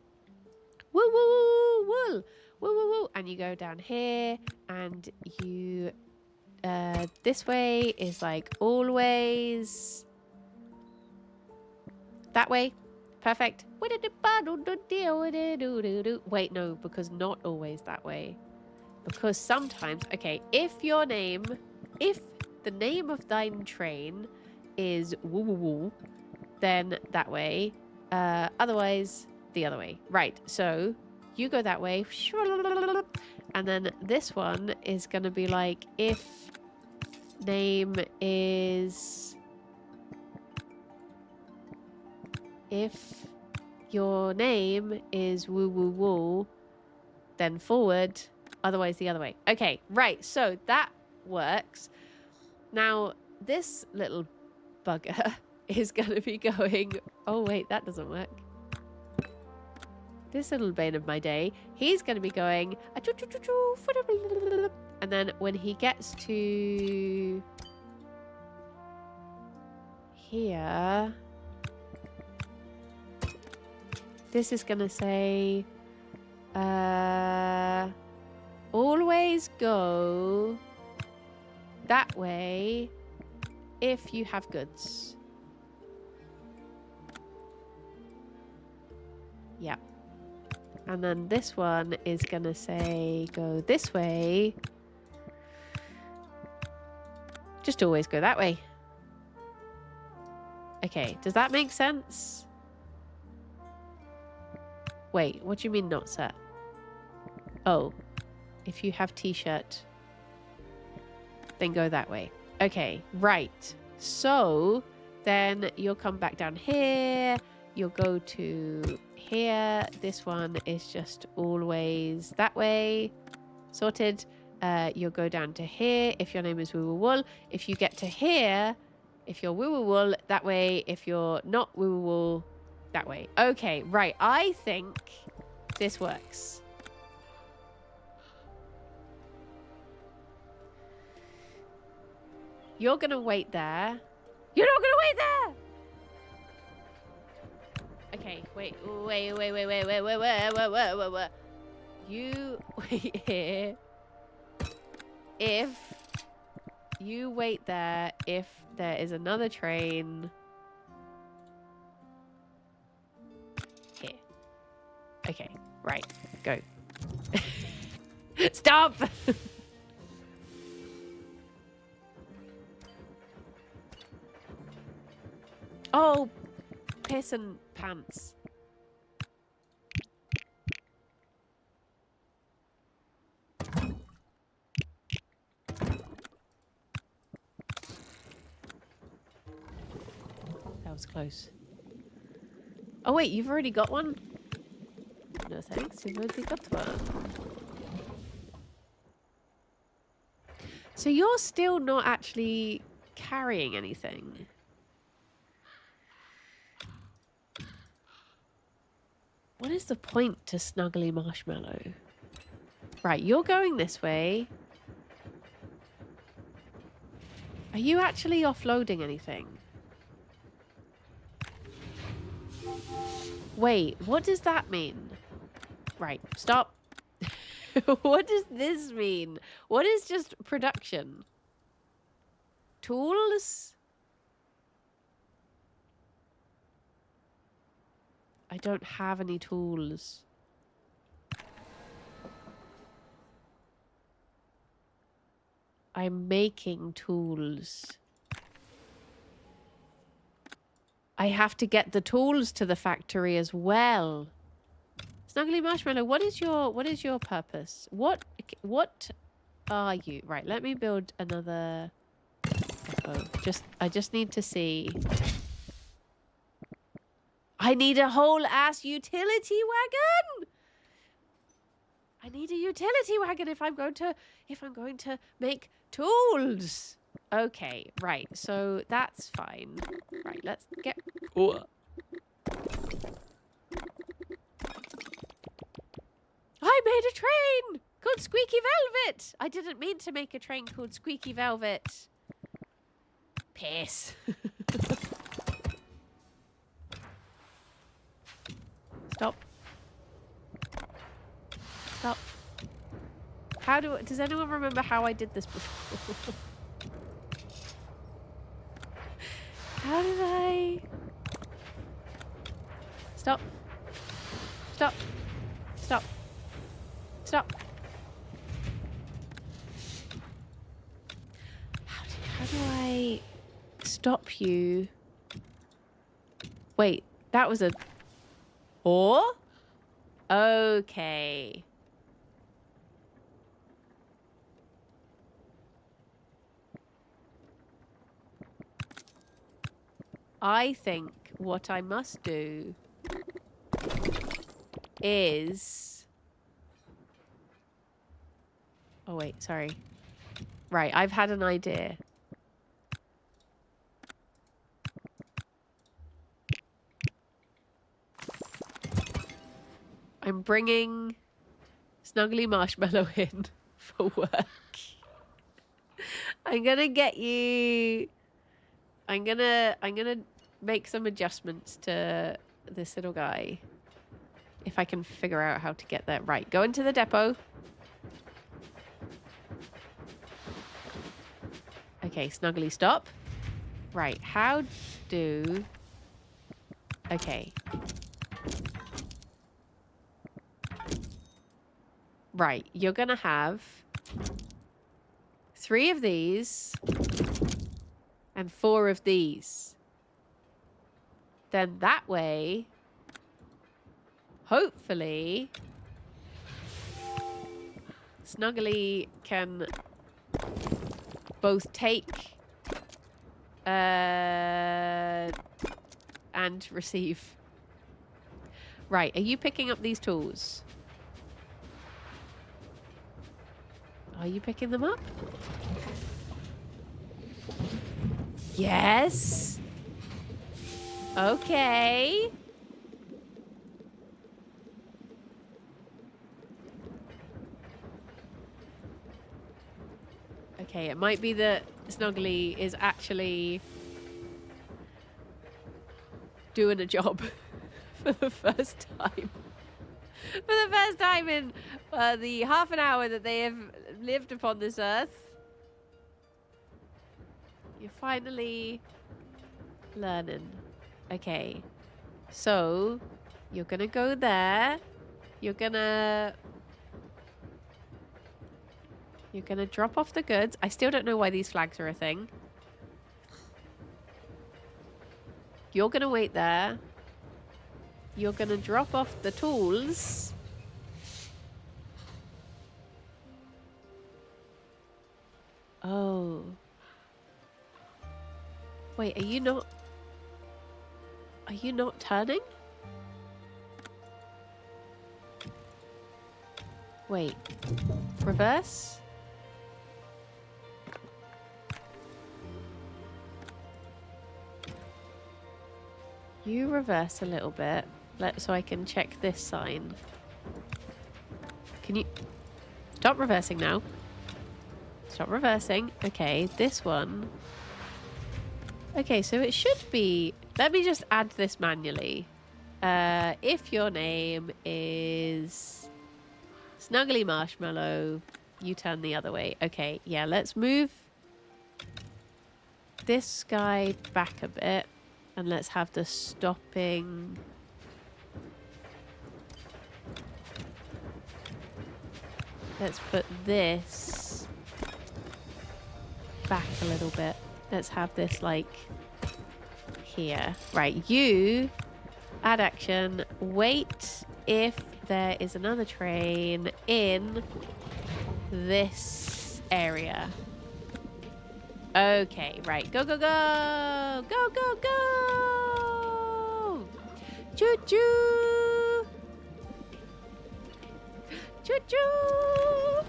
Woo, woo, woo, woo, woo, woo, woo. And you go down here and you... this way is like always... That way. Perfect. Wait, no, because not always that way. Because sometimes, okay, if the name of thine train is woo woo woo, then that way. Otherwise, the other way. Right, so you go that way. And then this one is going to be like, if name is... If your name is woo woo woo, then forward... Otherwise, the other way. Okay, right. So that works. Now, this little bugger is going to be going... Oh, wait, that doesn't work. This little bane of my day, he's going to be going... And then when he gets to... here... This is going to say... always go that way if you have goods. Yep. And then this one is gonna say go this way. Just always go that way. Okay, does that make sense? Wait, what do you mean not set? Oh. If you have t-shirt, then go that way. Okay, right. So then you'll come back down here. You'll go to here. This one is just always that way. Sorted. You'll go down to here if your name is Woo Woo Wool. If you get to here, if you're Woo Woo Wool, that way. If you're not Woo Woo Wool, that way. Okay, right. I think this works. You're going to wait there. You're not going to wait there! Okay, wait. You wait here. If you wait there, if there is another train... Here. Okay, right. Go. Stop! Oh, piss and pants. That was close. Oh wait, you've already got one? No thanks, you've already got one. So you're still not actually carrying anything? What is the point to Snuggly Marshmallow? Right, you're going this way. Are you actually offloading anything? Wait, what does that mean? Right, stop. What does this mean? What is just production? Tools? I don't have any tools. I'm making tools. I have to get the tools to the factory as well. It's Snuggly Marshmallow, what is your purpose? What are you? Right, let me build another depot. I just need to see. I need a whole ass utility wagon. I need a utility wagon if I'm going to make tools. Okay, right. So that's fine. Right, let's get I made a train called Squeaky Velvet. I didn't mean to make a train called Squeaky Velvet. Piss. Stop. Stop. Does anyone remember how I did this before? How did I? Stop. Stop. Stop. Stop. How do I stop you? Wait, that was a... Or? Okay. I think what I must do is... Oh, wait, sorry. Right, I've had an idea. I'm bringing Snuggly Marshmallow in for work. I'm gonna get you... I'm gonna make some adjustments to this little guy. If I can figure out how to get there. Right, go into the depot. Okay, Snuggly, stop. Right, how do... Okay. Right, you're gonna have 3 of these and 4 of these. Then that way, hopefully, Snuggly can both take and receive. Right, are you picking up these tools? Are you picking them up? Yes. Okay. Okay, it might be that Snuggly is actually doing a job for the first time. For the first time in the half an hour that they have lived upon this earth. You're finally learning. Okay. So, you're gonna go there. You're gonna drop off the goods. I still don't know why these flags are a thing. You're gonna wait there. You're gonna drop off the tools. Oh. Wait, are you not turning? Wait. Reverse? You reverse a little bit. So I can check this sign. Can you... Stop reversing now. Stop reversing. Okay, this one. Okay, so it should be... Let me just add this manually. If your name is Snuggly Marshmallow, you turn the other way. Okay, yeah, let's move this guy back a bit. And let's have the stopping... Let's put this back a little bit. Let's have this, like, here. Right, you, add action, wait if there is another train in this area. Okay, right. Go, go, go! Go, go, go! Choo-choo! Choo-choo!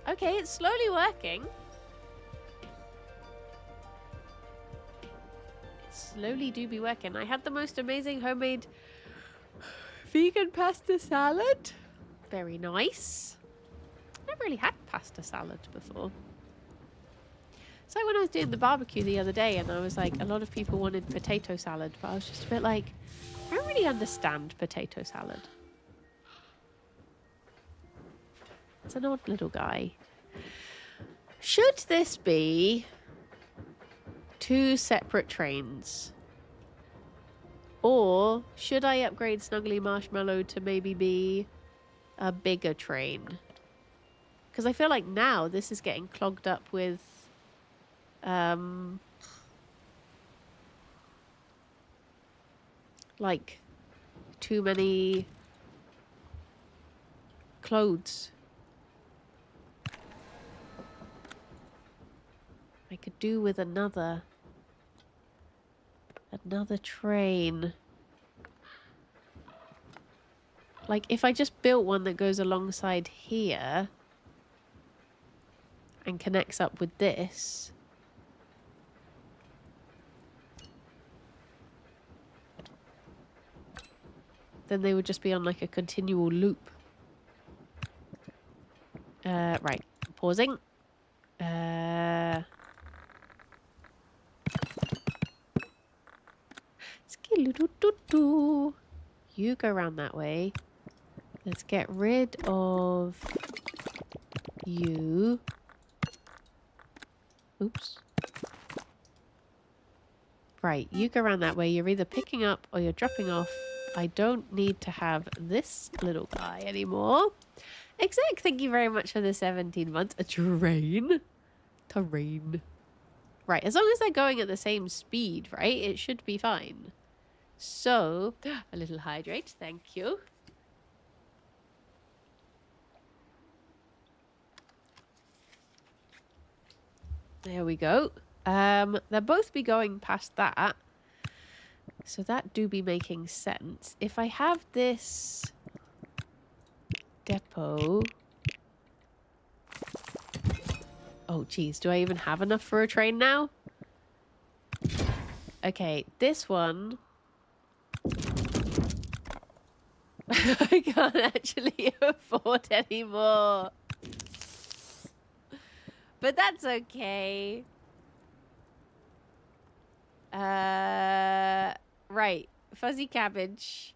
Okay, it's slowly working. It slowly do be working. I had the most amazing homemade vegan pasta salad. Very nice. Never really had pasta salad before. It's like when I was doing the barbecue the other day and I was like, a lot of people wanted potato salad, but I was just a bit like, I don't really understand potato salad. It's an odd little guy. Should this be 2 separate trains? Or should I upgrade Snuggly Marshmallow to maybe be a bigger train? Because I feel like now this is getting clogged up with like too many clothes. I could do with another train. Like if I just built one that goes alongside here and connects up with this. Then they would just be on like a continual loop. Right. Pausing. Skidoo-doo-doo-doo. You go around that way. Let's get rid of you. Oops. Right, you go around that way. You're either picking up or you're dropping off. I don't need to have this little guy anymore. Exec, thank you very much for the 17 months. A train? Terrain. Right, as long as they're going at the same speed, right? It should be fine. So, a little hydrate, thank you. There we go. They'll both be going past that. So that do be making sense. If I have this depot... Oh, geez. Do I even have enough for a train now? Okay, this one... I can't actually afford any more. But that's okay. Right. Fuzzy cabbage.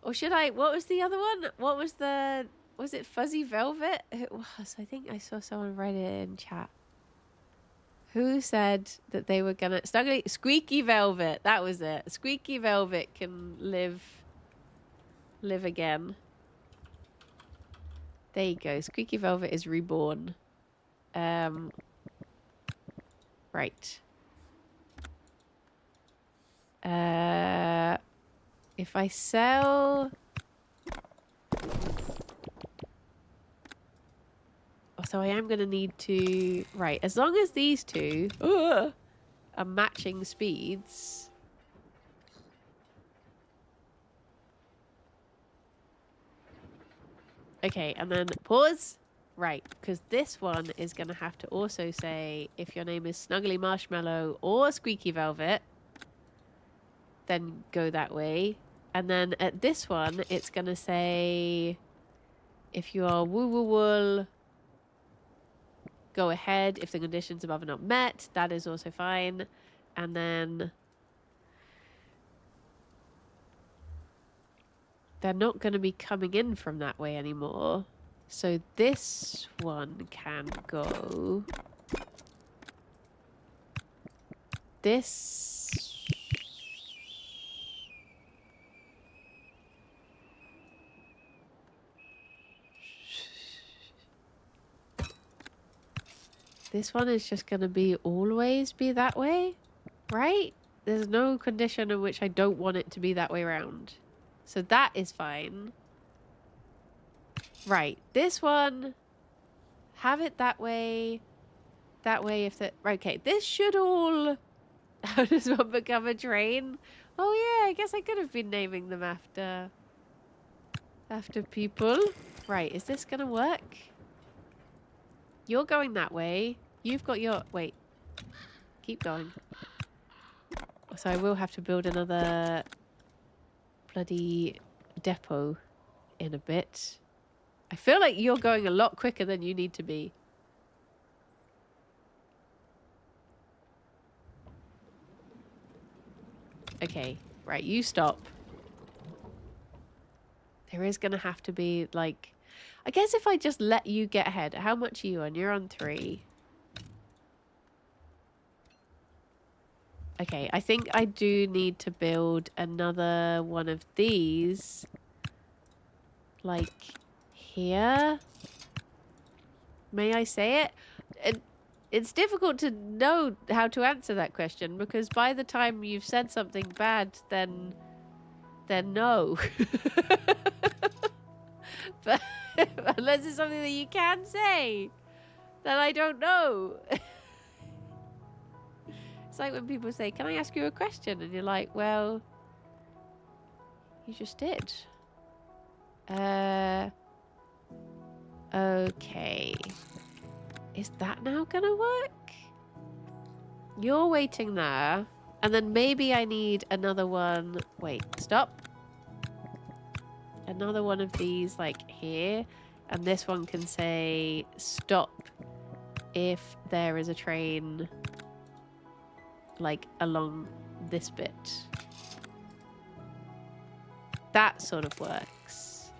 Or should I... What was the other one? What was the... Was it fuzzy velvet? It was. I think I saw someone write it in chat. Who said that they were gonna... Squeaky velvet. That was it. Squeaky velvet can live again. There you go. Squeaky velvet is reborn. Right. If I sell... So I am going to need to... Right, as long as these two are matching speeds... Okay, and then pause. Right, because this one is going to have to also say if your name is Snuggly Marshmallow or Squeaky Velvet, then go that way. And then at this one, it's going to say if you are Woo Woo Wool, go ahead. If the conditions above are not met, that is also fine. And then they're not going to be coming in from that way anymore. So this one can go. This... This one is just going to be always be that way, right? there's no condition in which I don't want it to be that way around. So that is fine. Right, this one, have it that way. That way if the... Okay, this should all... How does one become a train? Oh yeah, I guess I could have been naming them after people. Right, is this gonna work? You're going that way. You've got your... Wait. Keep going. So I will have to build another bloody depot in a bit. I feel like you're going a lot quicker than you need to be. Okay, right, you stop. There is going to have to be, like... I guess if I just let you get ahead. How much are you on? You're on 3. Okay, I think I do need to build another one of these. Like, here? May I say it? It's difficult to know how to answer that question, because by the time you've said something bad, then no. But unless it's something that you can say, then I don't know. It's like when people say, "Can I ask you a question?" And you're like, "Well, you just did." Okay. Is that now gonna work? You're waiting there. And then maybe I need another one. Wait, stop. Another one of these, like, here. And this one can say stop if there is a train, like, along this bit. That sort of works.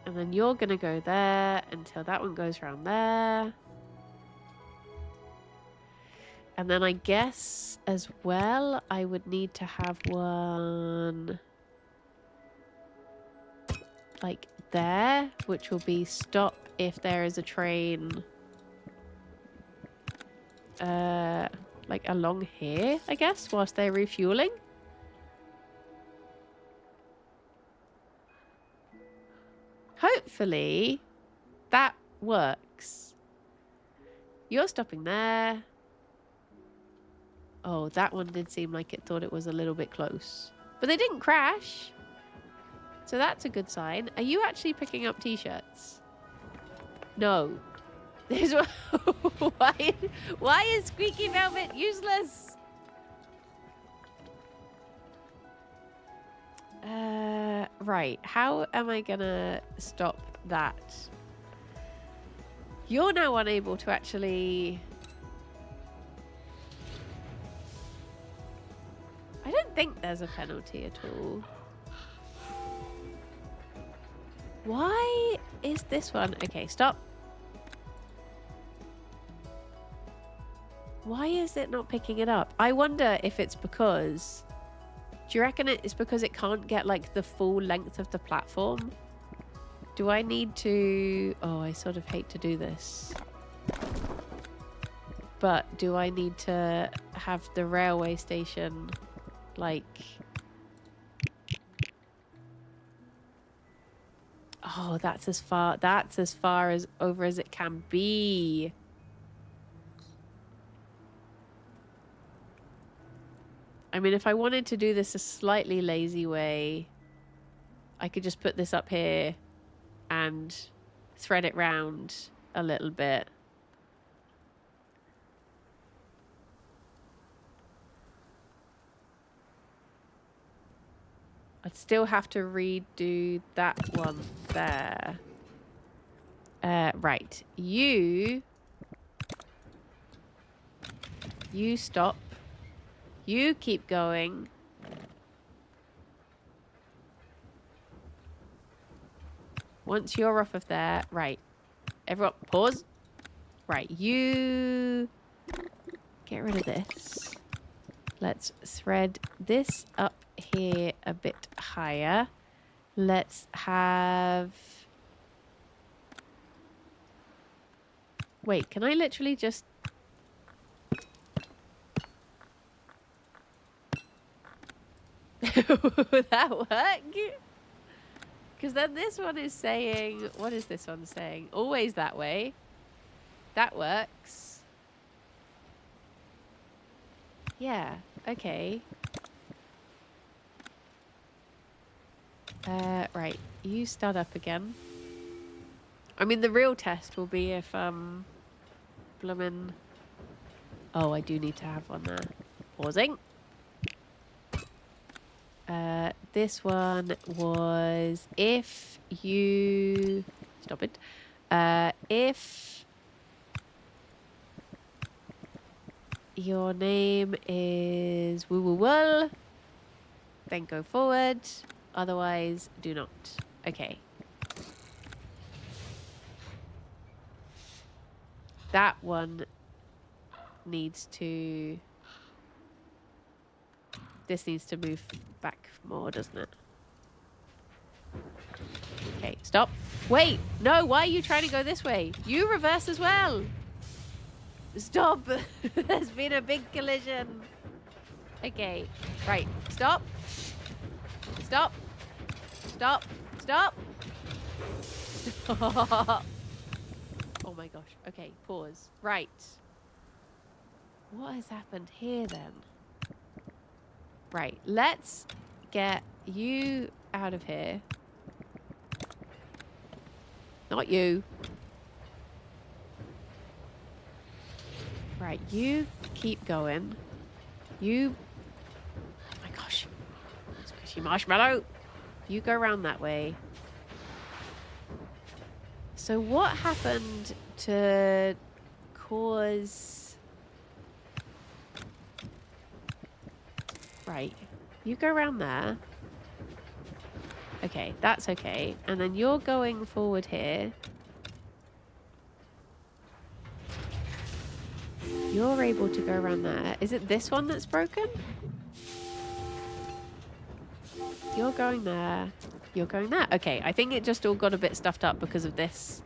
And then you're gonna go there until that one goes around there. And then I guess as well, I would need to have one like there, which will be stop if there is a train like along here, I guess, whilst they're refueling. Hopefully that works. You're stopping there. Oh, that one did seem like it thought it was a little bit close. But they didn't crash. So that's a good sign. Are you actually picking up t-shirts? No. Why is Squeaky Velvet useless? Right. How am I gonna stop that? You're now unable to actually... I don't think there's a penalty at all. Why is this one... Okay, stop. Why is it not picking it up? I wonder if it's because... Do you reckon it's because it can't get, like, the full length of the platform? Do I need to... Oh, I sort of hate to do this. But do I need to have the railway station, like... Oh, that's as far as over as it can be. I mean, if I wanted to do this a slightly lazy way, I could just put this up here and thread it round a little bit. I'd still have to redo that one there. Right. You stop. You keep going. Once you're off of there, right. Everyone, pause. Right, you get rid of this. Let's thread this up here a bit higher. Let's have Wait, can I literally just... Would that work? Because then this one is saying... What is this one saying? Always that way. That works. Yeah, okay. Right. You start up again. I mean, the real test will be if, bloomin'... Oh, I do need to have one there. Pausing. This one was if you... Stop it. If your name is woo woo wool, then go forward. Otherwise, do not. Okay. That one needs to... This needs to move back more, doesn't it? Okay, stop. Wait, no, why are you trying to go this way? You reverse as well. Stop. There's been a big collision. Okay, right, stop. Stop. Stop. Stop. Stop. Oh my gosh. Okay, pause. Right. What has happened here then? Right, let's get you out of here. Not you. Right, you keep going. You... Oh my gosh. Squishy marshmallow. You go around that way. So what happened to cause... Right. You go around there. Okay, that's okay. And then you're going forward here. You're able to go around there. Is it this one that's broken? You're going there. You're going there. Okay, I think it just all got a bit stuffed up because of this.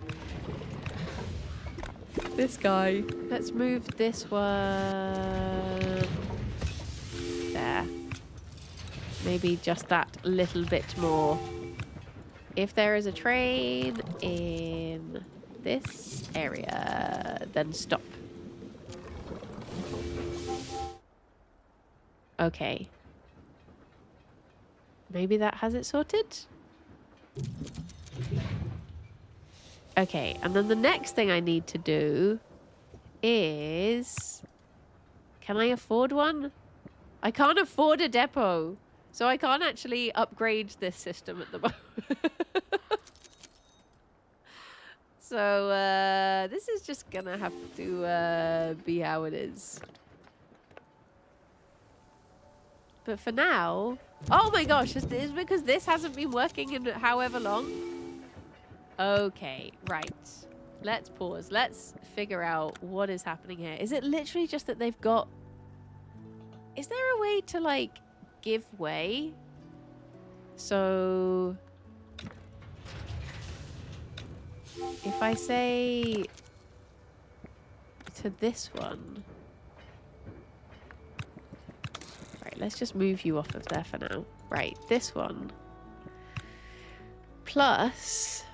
This guy. Let's move this one. There. Maybe just that little bit more. If there is a train in this area, then stop. Okay. Maybe that has it sorted? Okay, and then the next thing I need to do is... Can I afford one? I can't afford a depot, so I can't actually upgrade this system at the moment. So, this is just gonna have to be how it is. But for now... Oh my gosh, is this because this hasn't been working in however long? Okay, right. Let's pause. Let's figure out what is happening here. Is it literally just that they've got... Is there a way to, like, give way? So... If I say... to this one... Right, let's just move you off of there for now. Right, this one. Plus...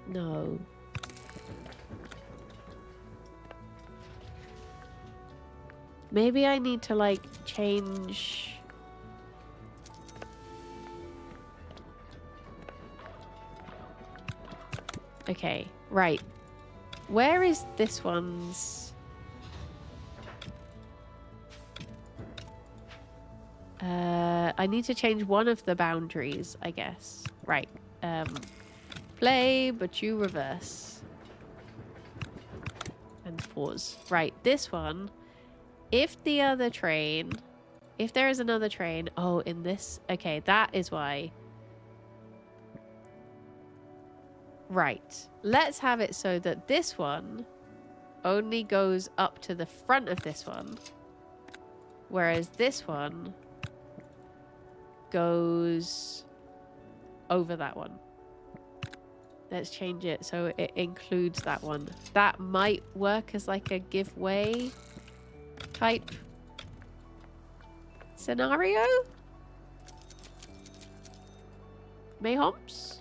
No. Maybe I need to, like, change... Okay, right. Where is this one's... I need to change one of the boundaries, I guess. Right. Play, but you reverse. And pause. Right, this one. If the other train... If there is another train... Oh, in this... Okay, that is why... Right. Let's have it so that this one only goes up to the front of this one. Whereas this one goes over that one. Let's change it so it includes that one. That might work as like a giveaway type scenario. Mayhoms?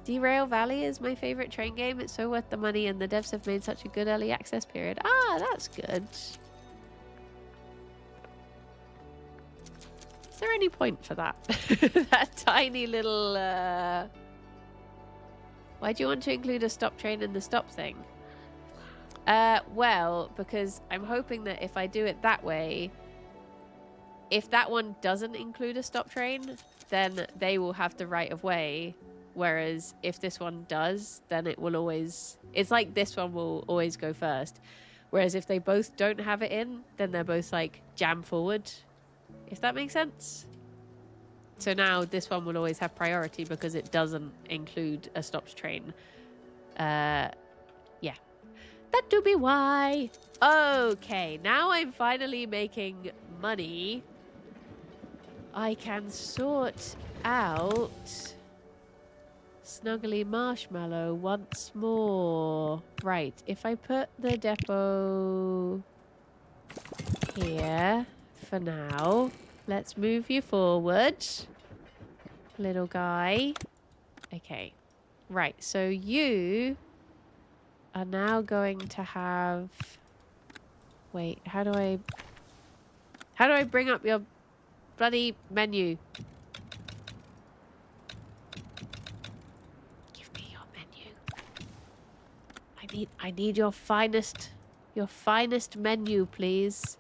Derail Valley is my favorite train game. It's so worth the money and the devs have made such a good early access period. Ah, that's good. Is there any point for that? That tiny little... Why do you want to include a stop train in the stop thing? Well, because I'm hoping that if I do it that way, if that one doesn't include a stop train, then they will have the right of way. Whereas if this one does, then it will always... It's like this one will always go first. Whereas if they both don't have it in, then they're both like jam forward. If that makes sense? So now this one will always have priority because it doesn't include a stopped train. Yeah. That do be why. Okay, now I'm finally making money. I can sort out Snuggly Marshmallow once more. Right, if I put the depot here for now, let's move you forward, little guy. Okay, right, so you are now going to have... Wait, how do I bring up your bloody menu? Give me your menu. I need your finest menu, please.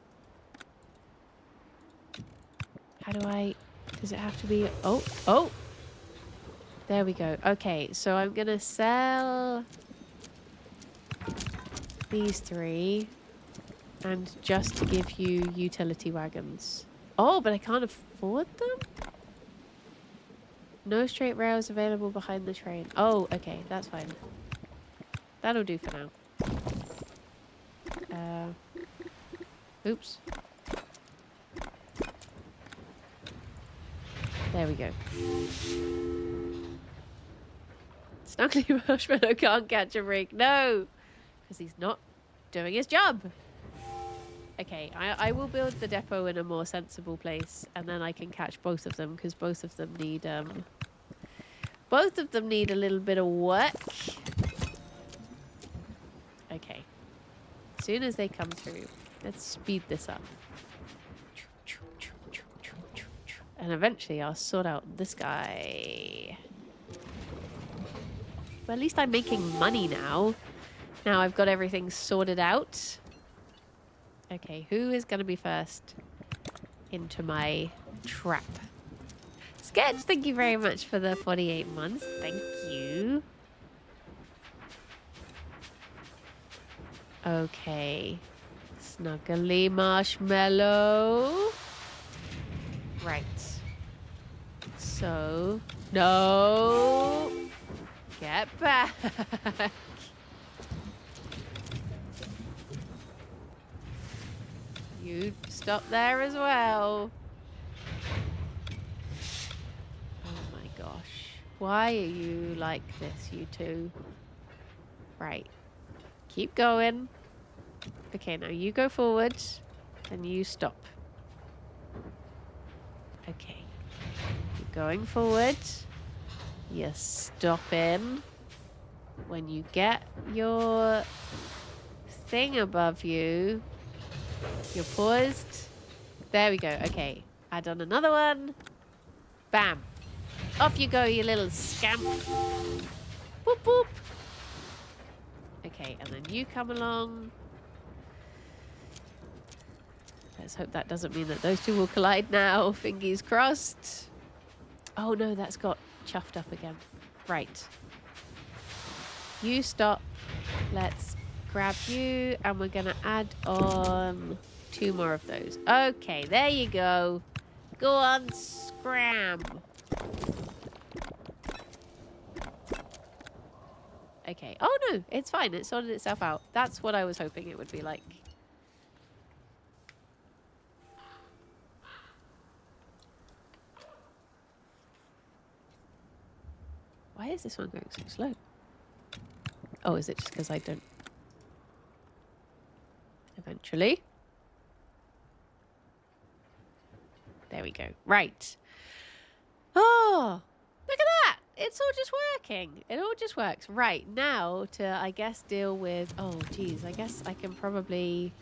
How do I... Does it have to be... Oh! There we go. Okay, so I'm gonna sell these 3 and just give you utility wagons. Oh, but I can't afford them? No straight rails available behind the train. Oh, okay, that's fine. That'll do for now. Oops. There we go. Snuggly Marshmallow can't catch a break. No! Because he's not doing his job. Okay, I will build the depot in a more sensible place, and then I can catch both of them, because both of them need a little bit of work. Okay. As soon as they come through, let's speed this up. And eventually I'll sort out this guy. Well, at least I'm making money now. Now I've got everything sorted out. Okay, who is going to be first into my trap? Sketch, thank you very much for the 48 months. Thank you. Okay. Snuggly Marshmallow. Right. So, no. Get back. You stop there as well. Oh my gosh. Why are you like this, you two? Right. Keep going. Okay, now you go forward and you stop. Okay. Keep going forward. You're stopping. When you get your thing above you, you're paused. There we go. Okay. Add on another one. Bam. Off you go, you little scamp. Boop, boop. Okay, and then you come along. Let's hope that doesn't mean that those two will collide now. Fingers crossed. Oh no, that's got chuffed up again. Right. You stop. Let's grab you, and we're gonna add on 2 more of those. Okay, there you go. Go on, scram. Okay. Oh no, it's fine. It sorted itself out. That's what I was hoping it would be like. Why is this one going so slow? Oh, is it just because I don't... Eventually. There we go. Right. Oh, look at that. It's all just working. It all just works. Right, now to, I guess, deal with... Oh, geez. I guess I can probably...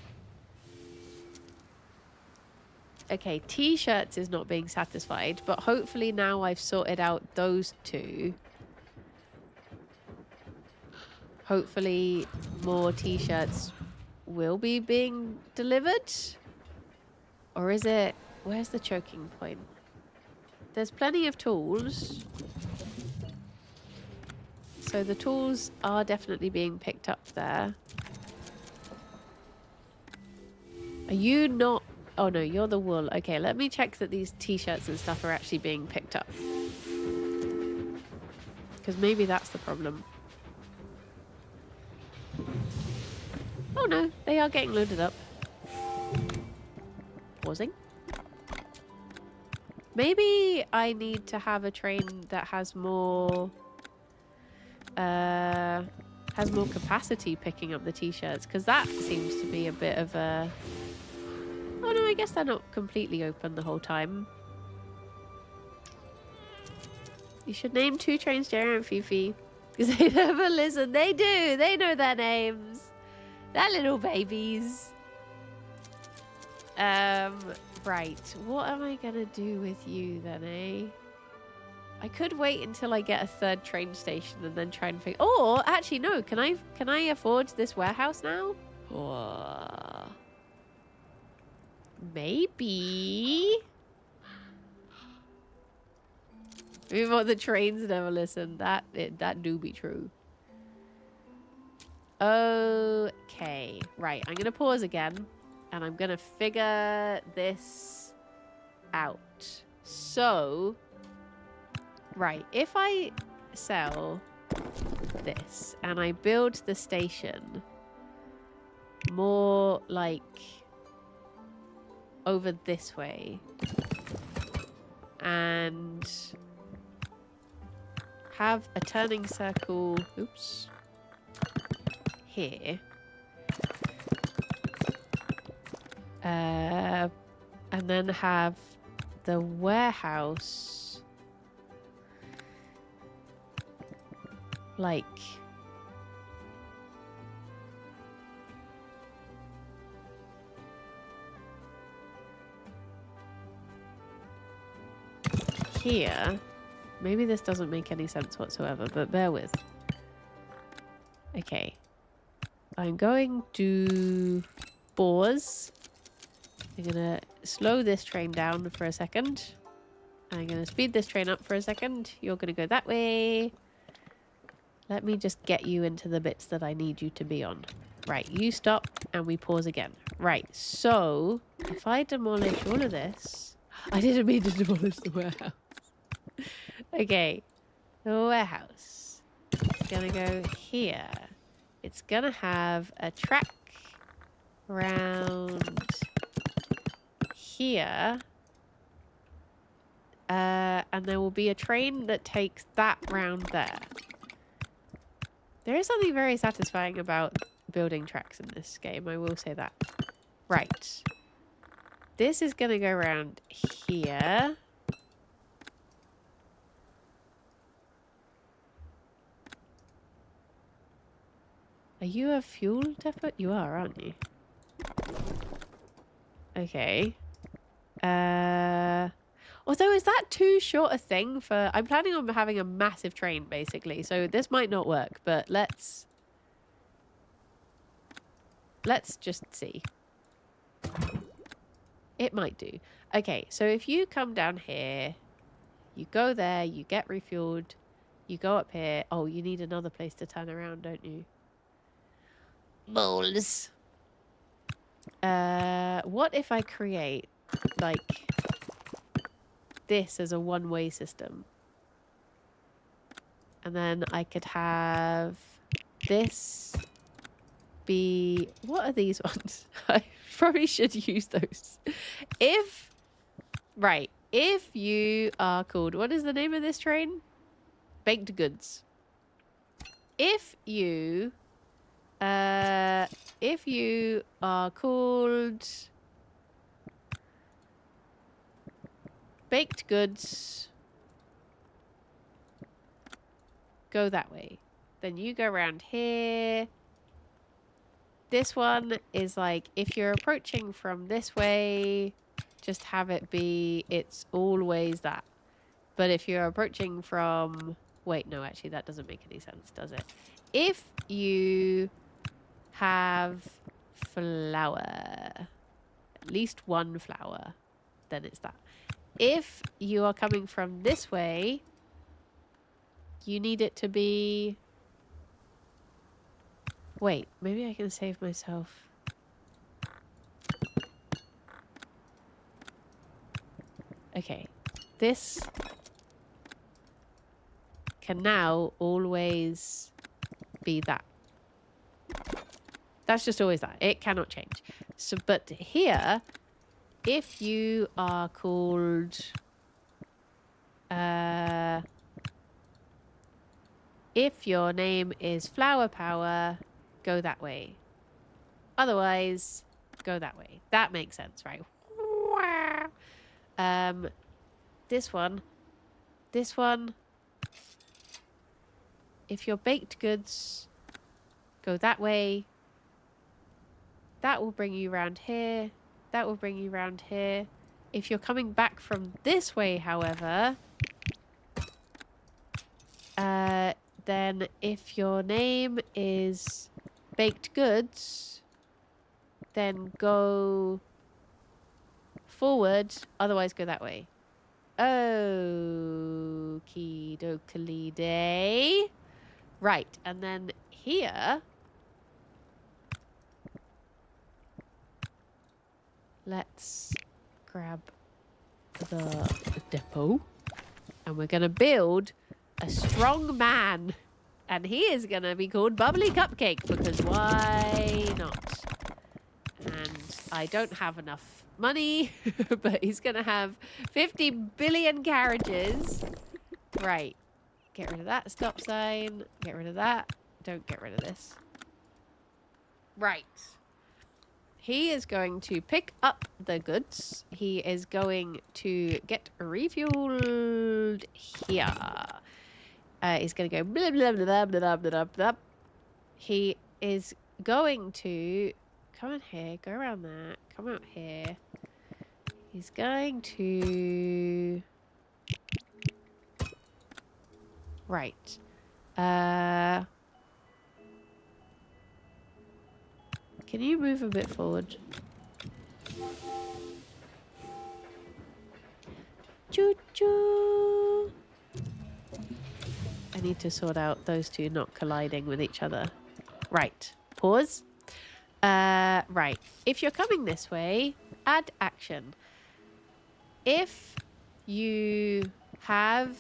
Okay, T-shirts is not being satisfied, but hopefully now I've sorted out those two. Hopefully more T-shirts will be being delivered. Or is it... Where's the choking point? There's plenty of tools. So the tools are definitely being picked up there. Are you not... Oh no, you're the wool. Okay, let me check that these T-shirts and stuff are actually being picked up. Because maybe that's the problem. Oh no, they are getting loaded up. Pausing. Maybe I need to have a train that has more capacity picking up the T-shirts, because that seems to be a bit of a... Oh no, I guess they're not completely open the whole time. You should name 2 trains Jerry and Fifi, because they never listen. They do. They know their names. They're little babies. Right. What am I gonna do with you then, eh? I could wait until I get a 3rd train station and then try and figure... Or, actually, no. Can I afford this warehouse now? Oh. Maybe. Maybe what the trains never listen. That do be true. Okay. Right. I'm going to pause again. And I'm going to figure this out. So... Right. If I sell this and I build the station more like over this way and have a turning circle, oops, here, and then have the warehouse like here. Maybe this doesn't make any sense whatsoever, but bear with. Okay. I'm going to pause. I'm gonna slow this train down for a second. I'm gonna speed this train up for a second. You're gonna go that way. Let me just get you into the bits that I need you to be on. Right, you stop and we pause again. Right, so if I demolish all of this... I didn't mean to demolish the warehouse. Okay, the warehouse. It's gonna go here. It's gonna have a track round here. And there will be a train that takes that round there. There is something very satisfying about building tracks in this game, I will say that. Right. This is going to go around here. Are you a fuel depot? You are, aren't you? Okay. Although, is that too short a thing for... I'm planning on having a massive train, basically. So this might not work, but let's just see. It might do. Okay, so if you come down here, you go there, you get refueled, you go up here. Oh, you need another place to turn around, don't you? Balls. What if I create, like... this as a one-way system, and then I could have this be... What are these ones? I probably should use those. If you are called... What is the name of this train? baked goods. If you are called baked goods, go that way. Then you go around here. This one is like, if you're approaching from this way, just have it be, it's always that. But if you're approaching from, wait, no, actually that doesn't make any sense, does it? If you have flour, at least one flour, then it's that. If you are coming from this way, you need it to be... Wait, maybe I can save myself. Okay, this can now always be that. That's just always that. It cannot change. So, but here, if you are called... if your name is Flower Power, go that way. Otherwise, go that way. That makes sense, right? This one. If you're baked goods, go that way. That will bring you around here. That will bring you around here. If you're coming back from this way, however, then if your name is baked goods, then go forward. Otherwise, go that way. Okie dokie day. Right, and then here, let's grab the depot, and we're gonna build a strong man, and he is gonna be called Bubbly Cupcake, because why not? And I don't have enough money, but he's gonna have 50 billion carriages. Right. Get rid of that stop sign. Get rid of that. Don't get rid of this. Right. He is going to pick up the goods. He is going to get refueled here. He's going to go blah, blah, blah, blah, blah, blah, blah. He is going to come in here, go around that, come out here. He's going to... Right. Can you move a bit forward? Choo-choo! I need to sort out those two not colliding with each other. Right. Pause. Right. If you're coming this way, add action. If you have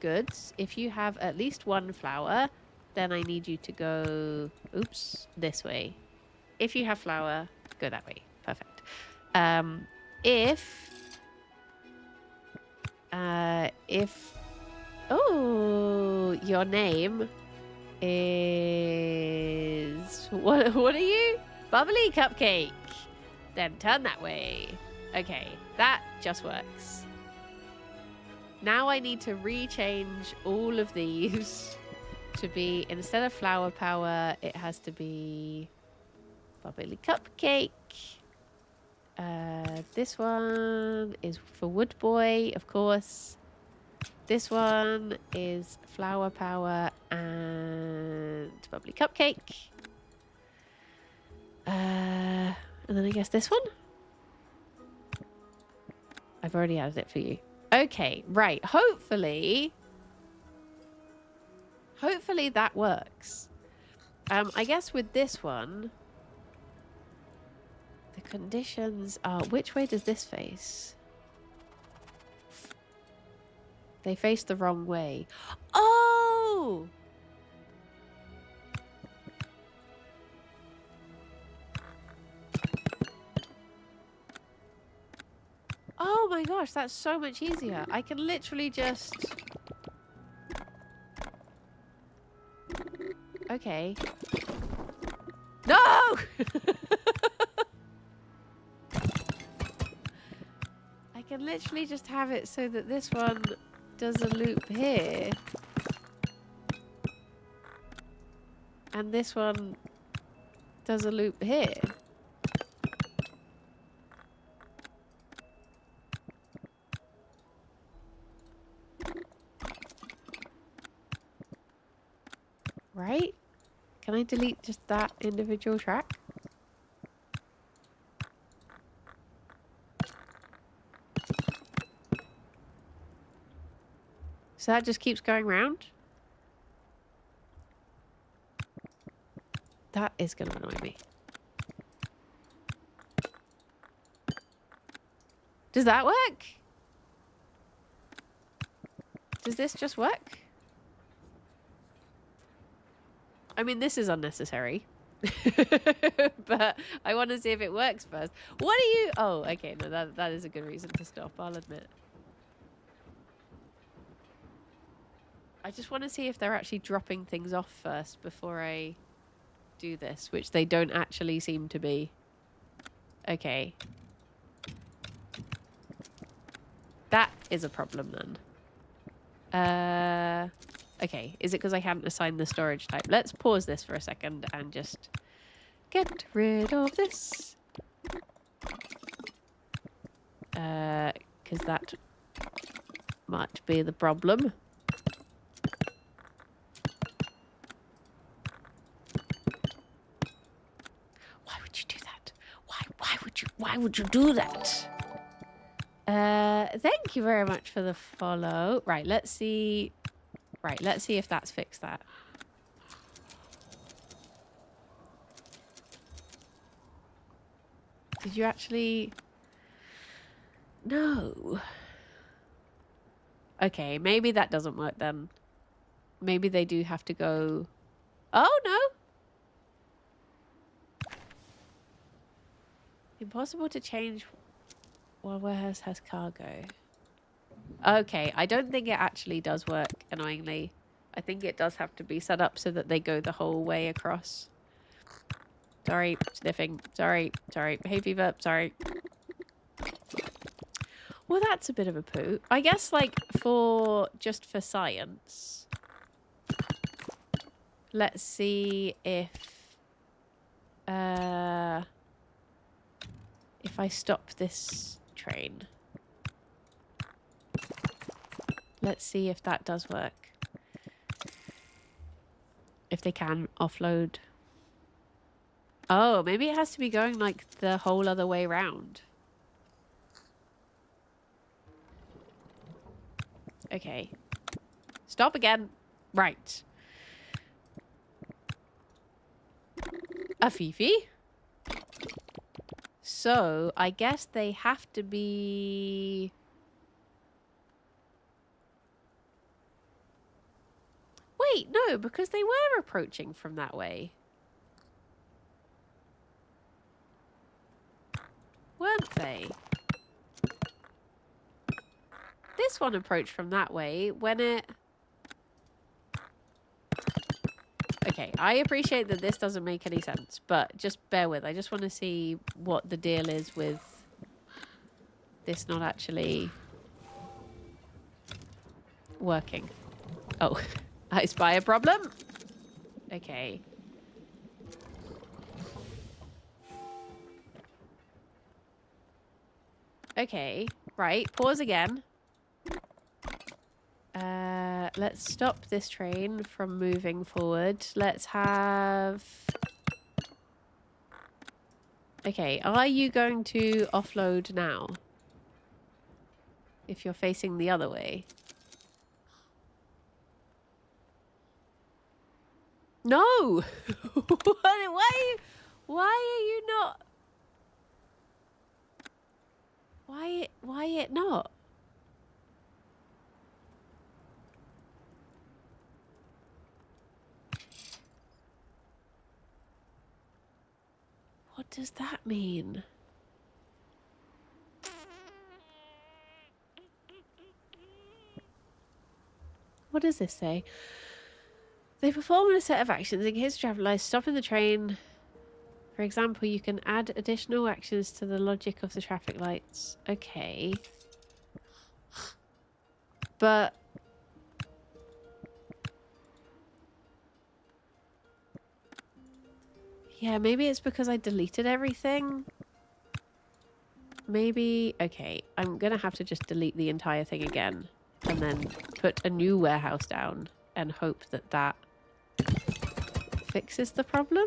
goods, if you have at least one flour, then I need you to go, oops, this way. If you have flour, go that way. Perfect. Oh, your name is, what are you? Bubbly Cupcake. Then turn that way. Okay, that just works. Now I need to rechange all of these to be, instead of Flower Power, it has to be Bubbly Cupcake. This one is for Wood Boy, of course. This one is Flower Power and Bubbly Cupcake. And then I guess this one? I've already added it for you. Okay, right. Hopefully that works. I guess with this one, the conditions are... Which way does this face? They face the wrong way. Oh! Oh my gosh, that's so much easier. I can literally just... Okay. No! I can literally just have it so that this one does a loop here. And this one does a loop here. Right? Can I delete just that individual track? So that just keeps going round? That is going to annoy me. Does that work? Does this just work? I mean, this is unnecessary. But I want to see if it works first. What are you... Oh, okay. No, that is a good reason to stop, I'll admit. I just want to see if they're actually dropping things off first before I do this, which they don't actually seem to be. Okay. That is a problem then. Okay. Is it because I haven't assigned the storage type? Let's pause this for a second and just get rid of this. Because that might be the problem. Why would you do that? Why would you do that? Thank you very much for the follow. Right, let's see. Right, let's see if that's fixed that. Did you actually... No. Okay, maybe that doesn't work then. Maybe they do have to go... Oh, no. Impossible to change while warehouse has cargo. Okay, I don't think it actually does work, annoyingly. I think it does have to be set up so that they go the whole way across. Sorry, sniffing. Sorry. Hay fever, sorry. Well, that's a bit of a poo. I guess, like, just for science. Let's see if I stop this train. Let's see if that does work. If they can offload. Oh, maybe it has to be going like the whole other way round. Okay. Stop again. Right. Afifi. So, I guess they have to be... Wait, no, because they were approaching from that way. Weren't they? This one approached from that way when it... Okay, I appreciate that this doesn't make any sense, but just bear with. I just want to see what the deal is with this not actually working. Oh, I spy a problem. Okay. Okay, right. Pause again. Let's stop this train from moving forward. Let's have... Okay, are you going to offload now? If you're facing the other way. No! Why are you not... Why it not? What does that mean? What does this say? They perform a set of actions in case of traffic lights, stopping the train. For example, you can add additional actions to the logic of the traffic lights. Okay. But... yeah, maybe it's because I deleted everything. Maybe... okay, I'm gonna have to just delete the entire thing again. And then put a new warehouse down. And hope that that fixes the problem.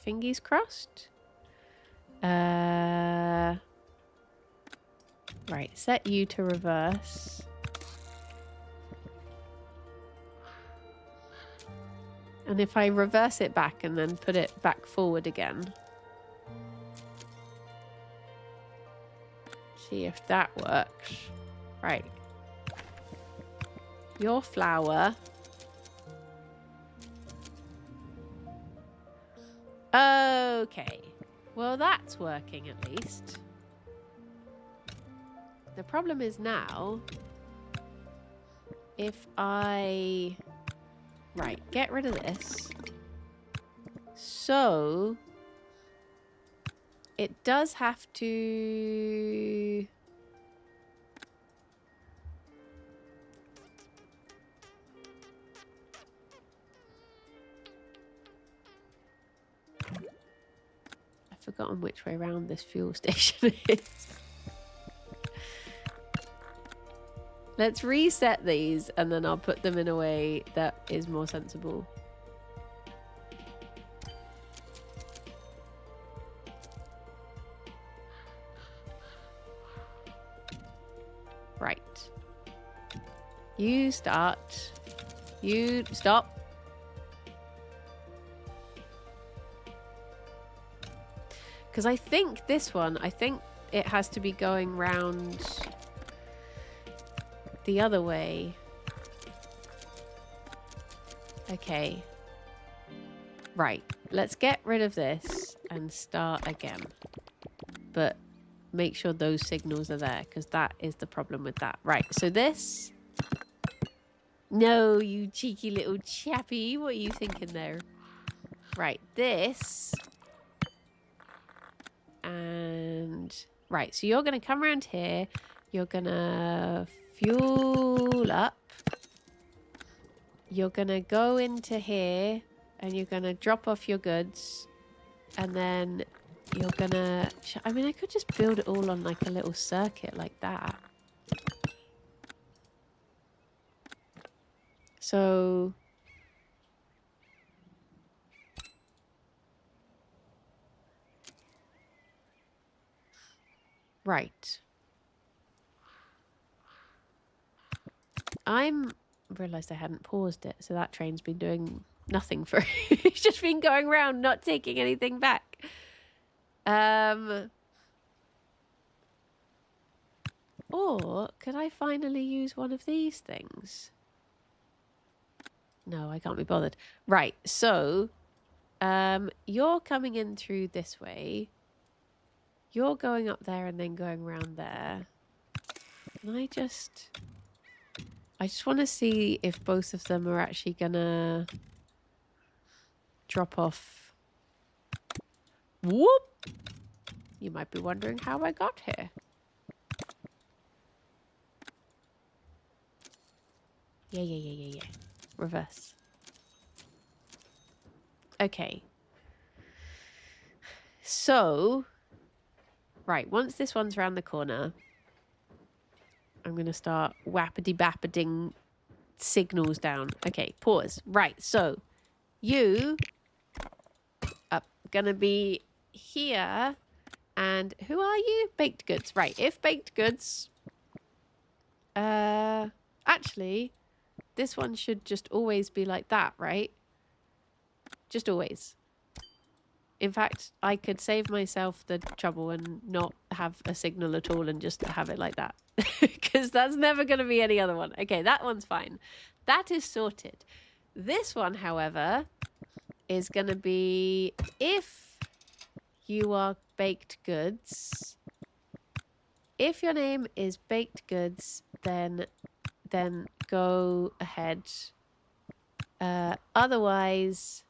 Fingies crossed. Right, set you to reverse. And if I reverse it back and then put it back forward again. See if that works. Right. Your flower. Okay. Well, that's working at least. The problem is now, if I... right, get rid of this. So, it does have to... I've forgotten which way around this fuel station is. Let's reset these and then I'll put them in a way that is more sensible. Right. You start. You stop. Because I think this one, I think it has to be going round the other way. Okay. Right. Let's get rid of this and start again. But make sure those signals are there, because that is the problem with that. Right. So this... no, you cheeky little chappy. What are you thinking there? Right. This... and... right. So you're going to come around here. You're going to fuel up. You're going to go into here and you're going to drop off your goods. And then you're going to... I mean, I could just build it all on like a little circuit like that. So... right. I'm realized I hadn't paused it, so that train's been doing nothing for it's just been going around not taking anything back. Or could I finally use one of these things? No, I can't be bothered. Right, so you're coming in through this way. You're going up there and then going around there. And I just want to see if both of them are actually gonna drop off. Whoop! You might be wondering how I got here. Yeah. Reverse. Okay. So, right, once this one's around the corner, I'm going to start whappity-bappiding signals down. Okay, pause. Right, so you are going to be here. And who are you? Baked goods. Right, if baked goods... actually, this one should just always be like that, right? Just always. In fact, I could save myself the trouble and not have a signal at all and just have it like that. Because that's never going to be any other one. Okay, that one's fine. That is sorted. This one, however, is going to be if you are baked goods, if your name is baked goods, then go ahead. Otherwise,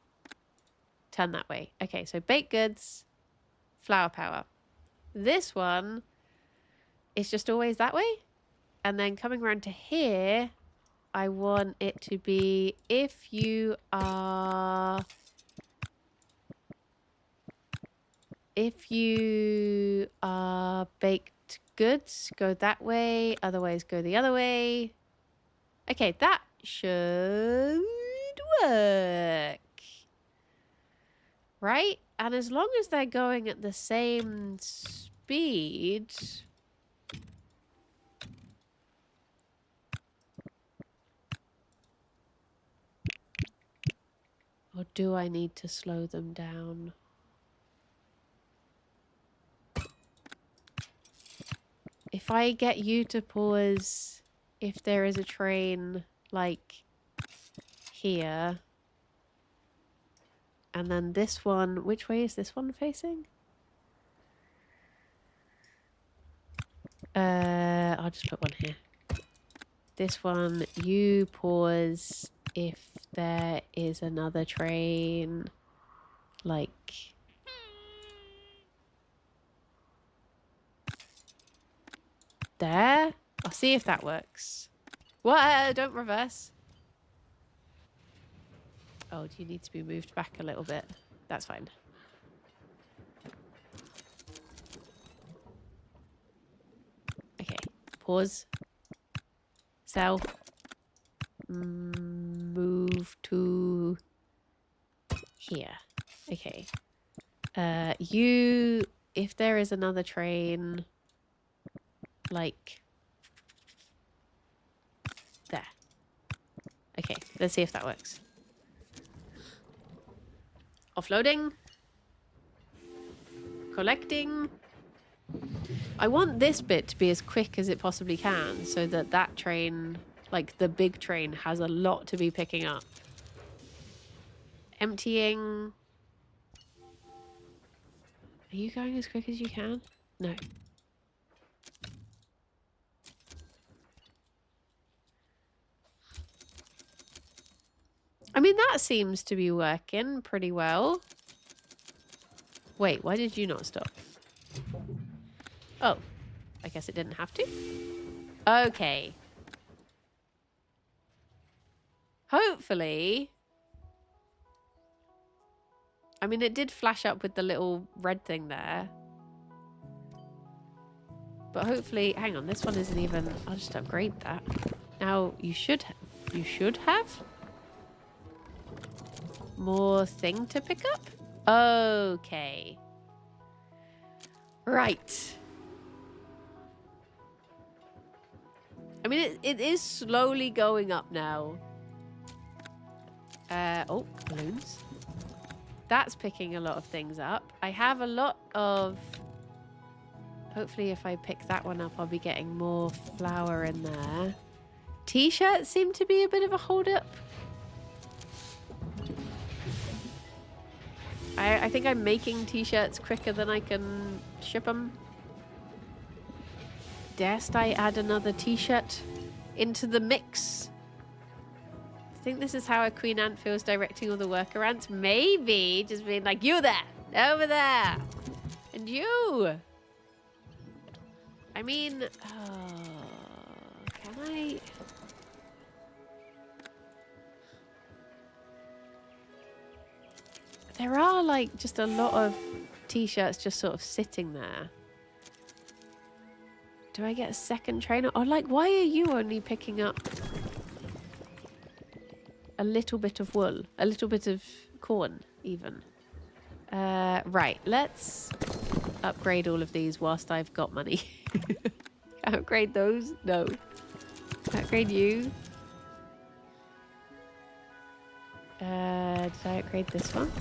turn that way. Okay, so baked goods, flower power. This one is just always that way. And then coming around to here, I want it to be if you are baked goods, go that way. Otherwise, go the other way. Okay, that should work. Right? And as long as they're going at the same speed... Or do I need to slow them down? If I get you to pause if there is a train, like, here. And then this one, which way is this one facing? I'll just put one here. This one, you pause if there is another train, like... there? I'll see if that works. What? Don't reverse. Oh, do you need to be moved back a little bit? That's fine. Okay. Pause. Sell. Move to here. Okay. You, if there is another train, like there. Okay, let's see if that works. Offloading. Collecting. I want this bit to be as quick as it possibly can so that that train, like the big train, has a lot to be picking up. Emptying. Are you going as quick as you can? No. I mean, that seems to be working pretty well. Wait, why did you not stop? Oh, I guess it didn't have to. Okay. Hopefully... I mean, it did flash up with the little red thing there. But hopefully... Hang on, this one isn't even... I'll just upgrade that. Now, you should have more thing to pick up? Okay. Right. I mean, it is slowly going up now. Oh, balloons. That's picking a lot of things up. I have a lot of... Hopefully if I pick that one up, I'll be getting more flour in there. T-shirts seem to be a bit of a hold-up. I think I'm making T-shirts quicker than I can ship them. Darest I add another T-shirt into the mix? I think this is how a Queen Ant feels directing all the worker ants. Maybe just being like, you there, over there, and you. I mean, can I? There are like just a lot of T-shirts just sort of sitting there. Do I get a second trainer? Or like, why are you only picking up a little bit of wool? A little bit of corn, even. Right, let's upgrade all of these whilst I've got money. Upgrade those? No. Upgrade you. Did I upgrade this one?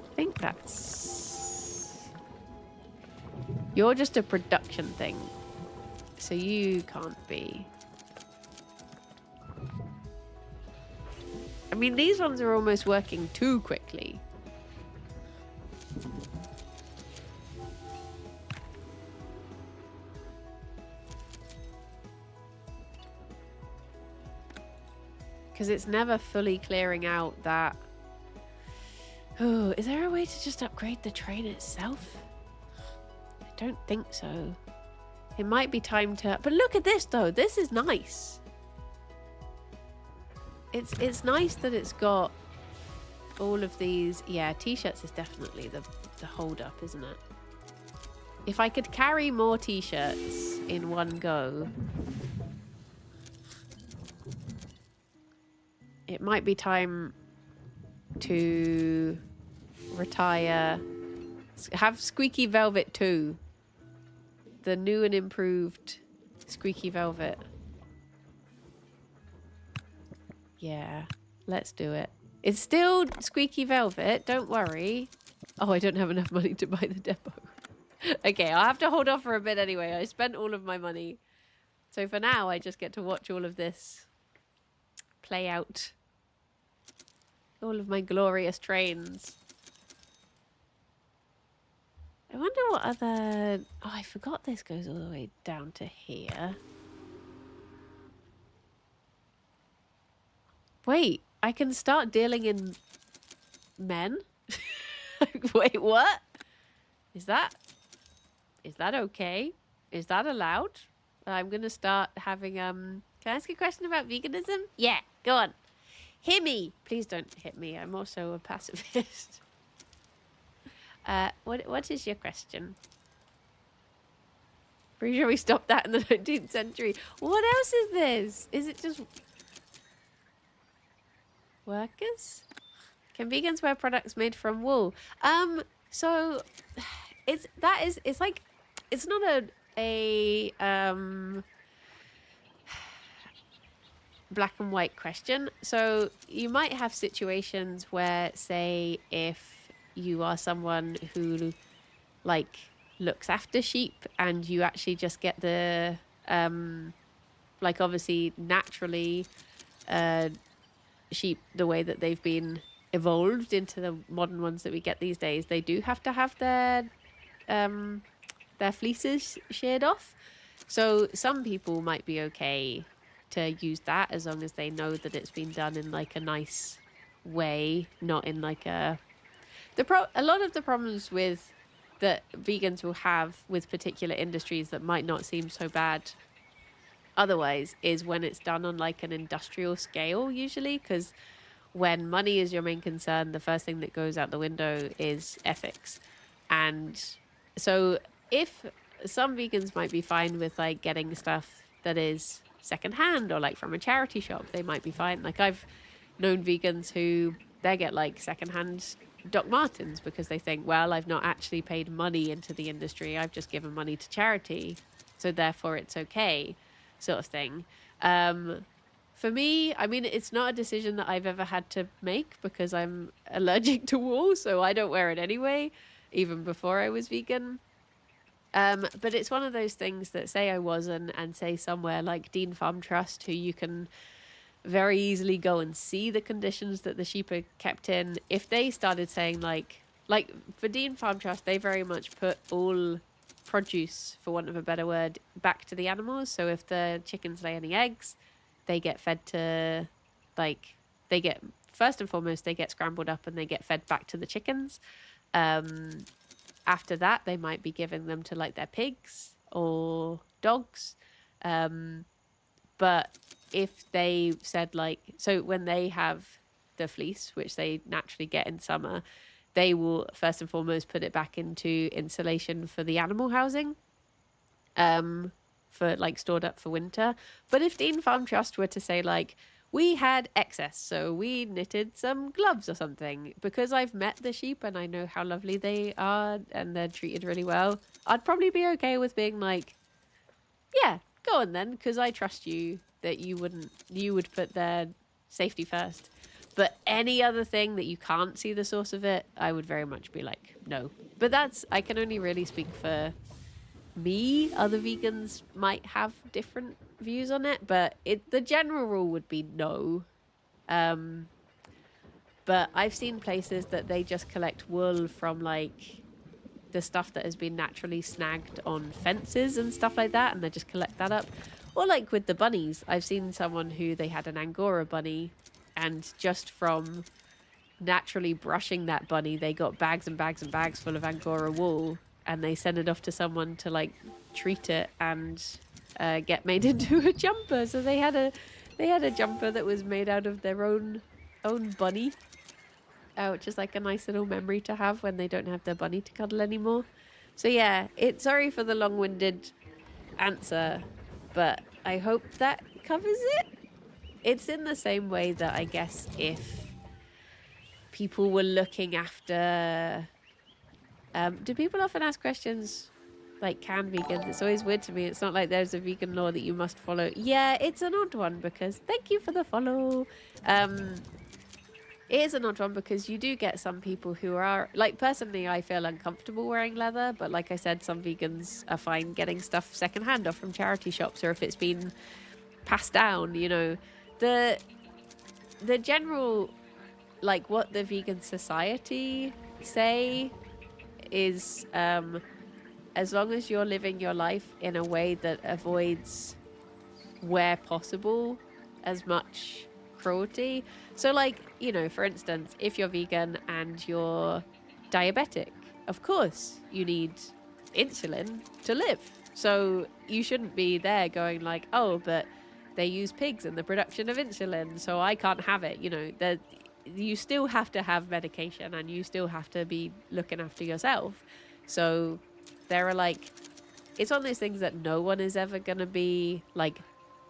I think that's... You're just a production thing, so you can't be. I mean, these ones are almost working too quickly. Because it's never fully clearing out that... Oh, is there a way to just upgrade the train itself? I don't think so. It might be time to... But look at this, though. This is nice. It's nice that it's got all of these... Yeah, t-shirts is definitely the hold-up, isn't it? If I could carry more t-shirts in one go... It might be time to retire... Have Squeaky Velvet 2. The new and improved Squeaky Velvet. Yeah, let's do it. It's still Squeaky Velvet, don't worry. Oh, I don't have enough money to buy the depot. Okay, I'll have to hold off for a bit anyway. I spent all of my money. So for now, I just get to watch all of this play out. All of my glorious trains. I wonder what other... Oh, I forgot this goes all the way down to here. Wait, I can start dealing in men? Wait, what? Is that okay? Is that allowed? I'm going to start having... Can I ask a question about veganism? Yeah, go on. Hit me! Please don't hit me. I'm also a pacifist. What is your question? Pretty sure we stopped that in the 19th century. What else is this? Is it just... Workers? Can vegans wear products made from wool? So... It's like... It's not a black and white question. So you might have situations where, say, if you are someone who like looks after sheep and you actually just get the like obviously naturally sheep, the way that they've been evolved into the modern ones that we get these days, they do have to have their fleeces sheared off. So some people might be okay to use that as long as they know that it's been done in like a nice way, not in like a lot of the problems with that vegans will have with particular industries that might not seem so bad otherwise is when it's done on like an industrial scale usually, because when money is your main concern, the first thing that goes out the window is ethics. And so if some vegans might be fine with like getting stuff that is secondhand or like from a charity shop, they might be fine. Like I've known vegans who they get like secondhand Doc Martens because they think, well, I've not actually paid money into the industry, I've just given money to charity, so therefore it's okay, sort of thing. For me, I mean, it's not a decision that I've ever had to make because I'm allergic to wool, so I don't wear it anyway, even before I was vegan. But it's one of those things that say I wasn't, and say somewhere like Dean Farm Trust, who you can very easily go and see the conditions that the sheep are kept in. If they started saying like for Dean Farm Trust, they very much put all produce, for want of a better word, back to the animals. So if the chickens lay any eggs, they get fed to first and foremost, they get scrambled up and they get fed back to the chickens. After that, they might be giving them to like their pigs or dogs. But if they said like, so when they have the fleece, which they naturally get in summer, they will first and foremost put it back into insulation for the animal housing, for like stored up for winter. But if Dean Farm Trust were to say like, we had excess, so we knitted some gloves or something, because I've met the sheep and I know how lovely they are and they're treated really well, I'd probably be okay with being like, yeah, go on then, because I trust you that you would put their safety first. But any other thing that you can't see the source of it, I would very much be like, no. But I can only really speak for me. Other vegans might have different views on it, but the general rule would be no. But I've seen places that they just collect wool from like the stuff that has been naturally snagged on fences and stuff like that, and they just collect that up. Or like with the bunnies, I've seen someone who they had an Angora bunny And just from naturally brushing that bunny, they got bags and bags and bags full of Angora wool, and they sent it off to someone to like treat it and get made into a jumper. So they had a jumper that was made out of their own bunny, which is like a nice little memory to have when they don't have their bunny to cuddle anymore. So yeah, sorry for the long-winded answer, but I hope that covers it. It's in the same way that I guess if people were looking after do people often ask questions like, can vegans? It's always weird to me. It's not like there's a vegan law that you must follow. Yeah, it's an odd one because thank you for the follow. It is an odd one because you do get some people who are like, personally I feel uncomfortable wearing leather, but like I said, some vegans are fine getting stuff secondhand or from charity shops, or if it's been passed down, you know. The general, like, what the vegan society say is as long as you're living your life in a way that avoids, where possible, as much cruelty. So like, you know, for instance, if you're vegan and you're diabetic, of course you need insulin to live. So you shouldn't be there going like, oh, but they use pigs in the production of insulin, so I can't have it. You know, that you still have to have medication and you still have to be looking after yourself. So there are like, it's one of those things that no one is ever going to be like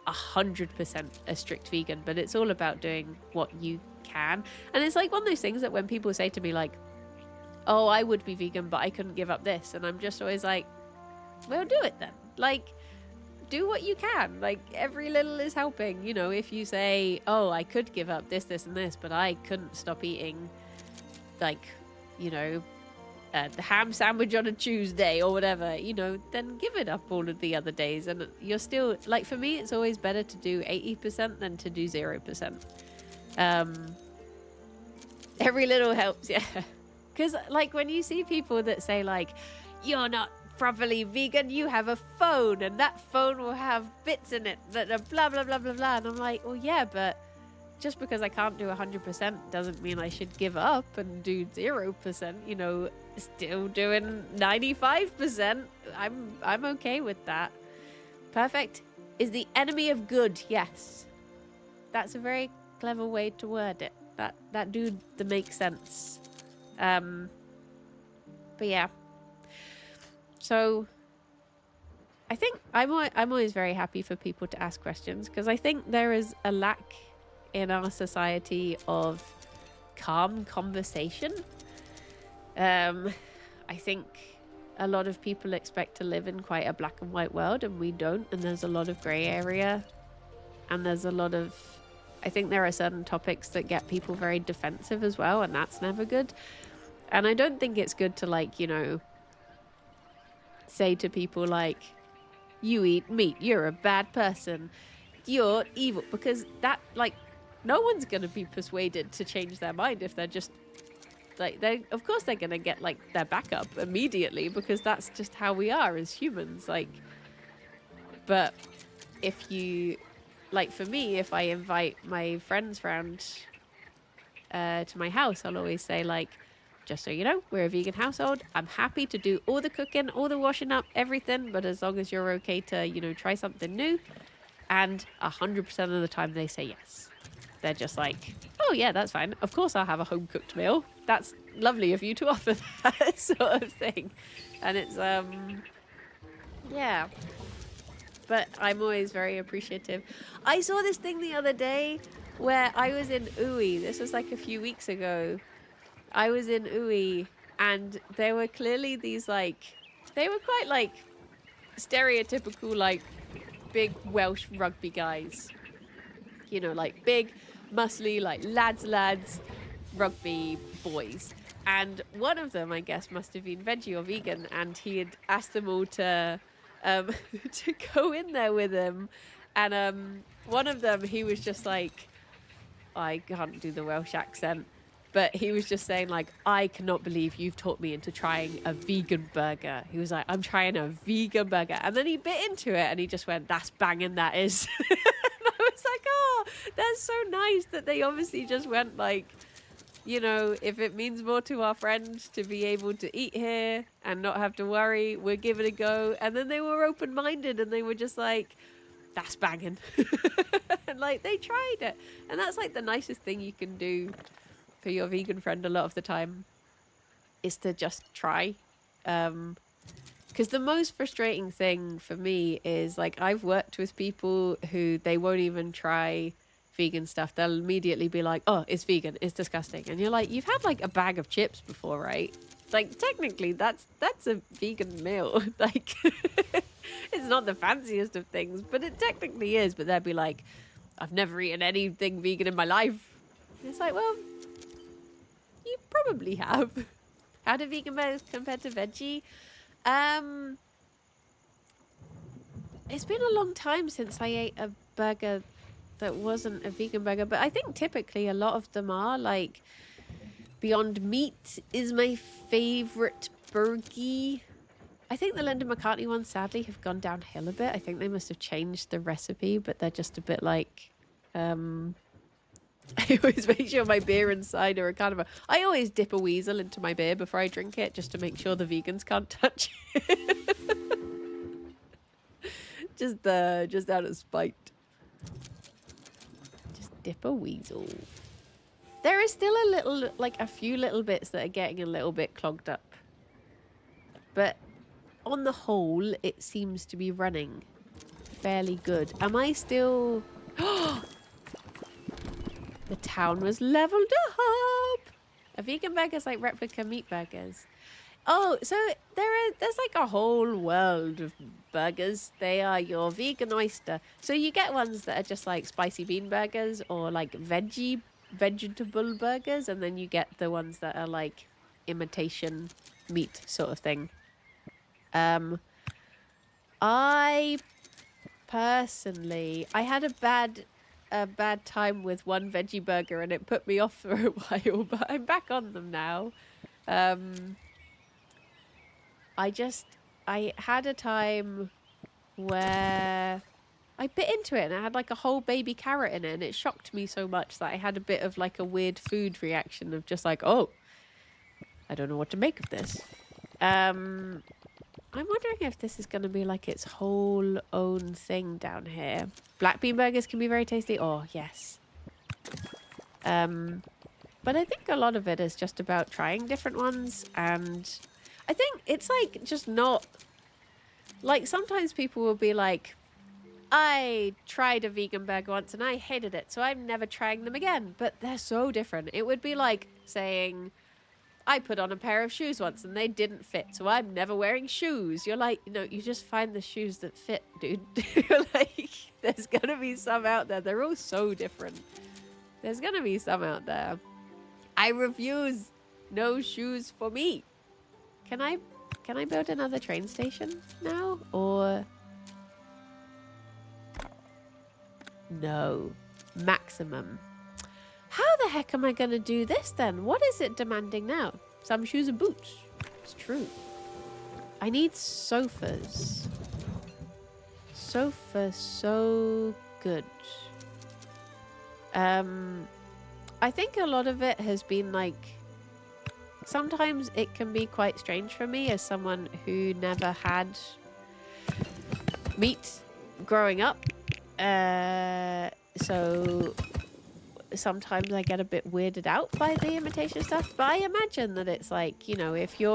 100% a strict vegan, but it's all about doing what you can. And it's like one of those things that when people say to me like, oh, I would be vegan, but I couldn't give up this. And I'm just always like, well, do it then. Like, do what you can. Like, every little is helping. You know, if you say, oh, I could give up this, this, and this, but I couldn't stop eating, like, you know, the ham sandwich on a Tuesday or whatever, you know, then give it up all of the other days. And you're still, like, for me, it's always better to do 80% than to do 0%. Every little helps, yeah. Because, like, when you see people that say, like, you're not properly vegan, you have a phone, and that phone will have bits in it that are blah, blah, blah, blah, blah. And I'm like, well, yeah, but just because I can't do 100% doesn't mean I should give up and do 0%, you know, still doing 95%. I'm okay with that. Perfect is the enemy of good, yes. That's a very clever way to word it. That dude, that makes sense. But yeah. So I think I'm always very happy for people to ask questions, because I think there is a lack in our society of calm conversation. I think a lot of people expect to live in quite a black and white world, and we don't, and there's a lot of gray area, and there's a lot of, I think there are certain topics that get people very defensive as well, and that's never good. And I don't think it's good to, like, you know, say to people like, you eat meat, you're a bad person, you're evil, because that, like, no one's going to be persuaded to change their mind if they're just like, they, of course they're going to get like their back up immediately, because that's just how we are as humans. Like, but if you, like, for me, if I invite my friends round to my house, I'll always say, like, just so you know, we're a vegan household. I'm happy to do all the cooking, all the washing up, everything, but as long as you're okay to, you know, try something new. And 100% of the time they say yes. They're just like, oh yeah, that's fine. Of course I'll have a home cooked meal. That's lovely of you to offer that sort of thing. And it's, yeah. But I'm always very appreciative. I saw this thing the other day where I was in Ui. This was like a few weeks ago. I was in Ui, and there were clearly these, like, they were quite like stereotypical, like, big Welsh rugby guys, you know, like big, muscly, like lads rugby boys. And one of them, I guess, must have been veggie or vegan, and he had asked them all to to go in there with him. And one of them, he was just like, I can't do the Welsh accent, but he was just saying, like, I cannot believe you've taught me into trying a vegan burger. He was like, I'm trying a vegan burger. And then he bit into it and he just went, that's banging, that is. And I was like, oh, That's so nice that they obviously just went like, you know, if it means more to our friends to be able to eat here and not have to worry, we'll give it a go. And then they were open-minded and they were just like, that's banging. And like they tried it. And that's like the nicest thing you can do for your vegan friend a lot of the time is to just try. Because the most frustrating thing for me is like I've worked with people who they won't even try vegan stuff. They'll immediately be like, oh, it's vegan, it's disgusting. And you're like, you've had like a bag of chips before, right? Like technically that's a vegan meal. Like it's not the fanciest of things, but it technically is. But they'll be like, I've never eaten anything vegan in my life. And it's like, well, you probably have. How do vegan burgers compare to veggie? It's been a long time since I ate a burger that wasn't a vegan burger, but I think typically a lot of them are. Like Beyond Meat is my favorite burger. I think the Linda McCartney ones sadly have gone downhill a bit. I think they must have changed the recipe, but they're just a bit like I always make sure my beer and cider are kind of I always dip a weasel into my beer before I drink it just to make sure the vegans can't touch it. Just out of spite. Just dip a weasel. There is still a few little bits that are getting a little bit clogged up. But on the whole, it seems to be running fairly good. Am I still... The town was leveled up. A vegan burger's like replica meat burgers. Oh, so there's like a whole world of burgers. They are your vegan oyster. So you get ones that are just like spicy bean burgers or like vegetable burgers, and then you get the ones that are like imitation meat sort of thing. I personally, I had a bad time with one veggie burger and it put me off for a while, but I'm back on them now. I had a time where I bit into it and it had like a whole baby carrot in it, and it shocked me so much that I had a bit of like a weird food reaction of just like, oh, I don't know what to make of this. I'm wondering if this is going to be like its whole own thing down here. Black bean burgers can be very tasty. Oh, yes. But I think a lot of it is just about trying different ones. And I think it's like just not... Like sometimes people will be like, I tried a vegan burger once and I hated it, so I'm never trying them again. But they're so different. It would be like saying... I put on a pair of shoes once and they didn't fit, so I'm never wearing shoes. You're like, no, you just find the shoes that fit, dude. Like, there's gonna be some out there. They're all so different. There's gonna be some out there. I refuse. No shoes for me. Can I build another train station now? Or... No. Maximum. How the heck am I going to do this then? What is it demanding now? Some shoes and boots. It's true. I need sofas. Sofa, so good. I think a lot of it has been like... Sometimes it can be quite strange for me as someone who never had meat growing up. So... Sometimes I get a bit weirded out by the imitation stuff, but I imagine that it's like, you know, if you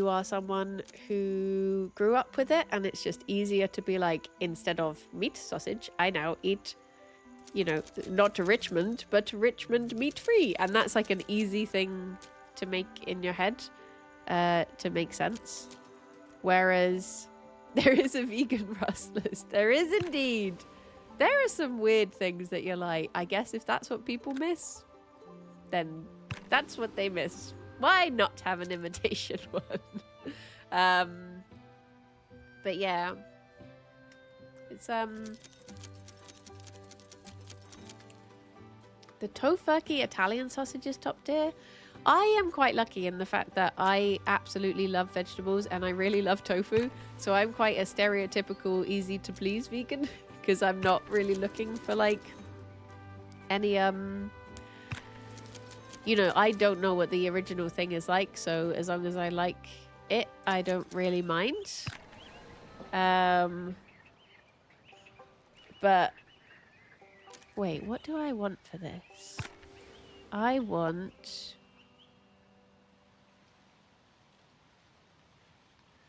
are someone who grew up with it and it's just easier to be like, instead of meat sausage, I now eat, you know, not to Richmond, but to Richmond meat free. And that's like an easy thing to make in your head, to make sense. Whereas there is a vegan rustlers. There is indeed. There are some weird things that you're like, I guess if that's what people miss, then that's what they miss. Why not have an imitation one? But yeah. It's, the Tofurkey Italian sausage is top tier. I am quite lucky in the fact that I absolutely love vegetables and I really love tofu. So I'm quite a stereotypical, easy to please vegan. because I'm not really looking for like any you know, I don't know what the original thing is like, so as long as I like it, I don't really mind. But wait, what do I want for this? I want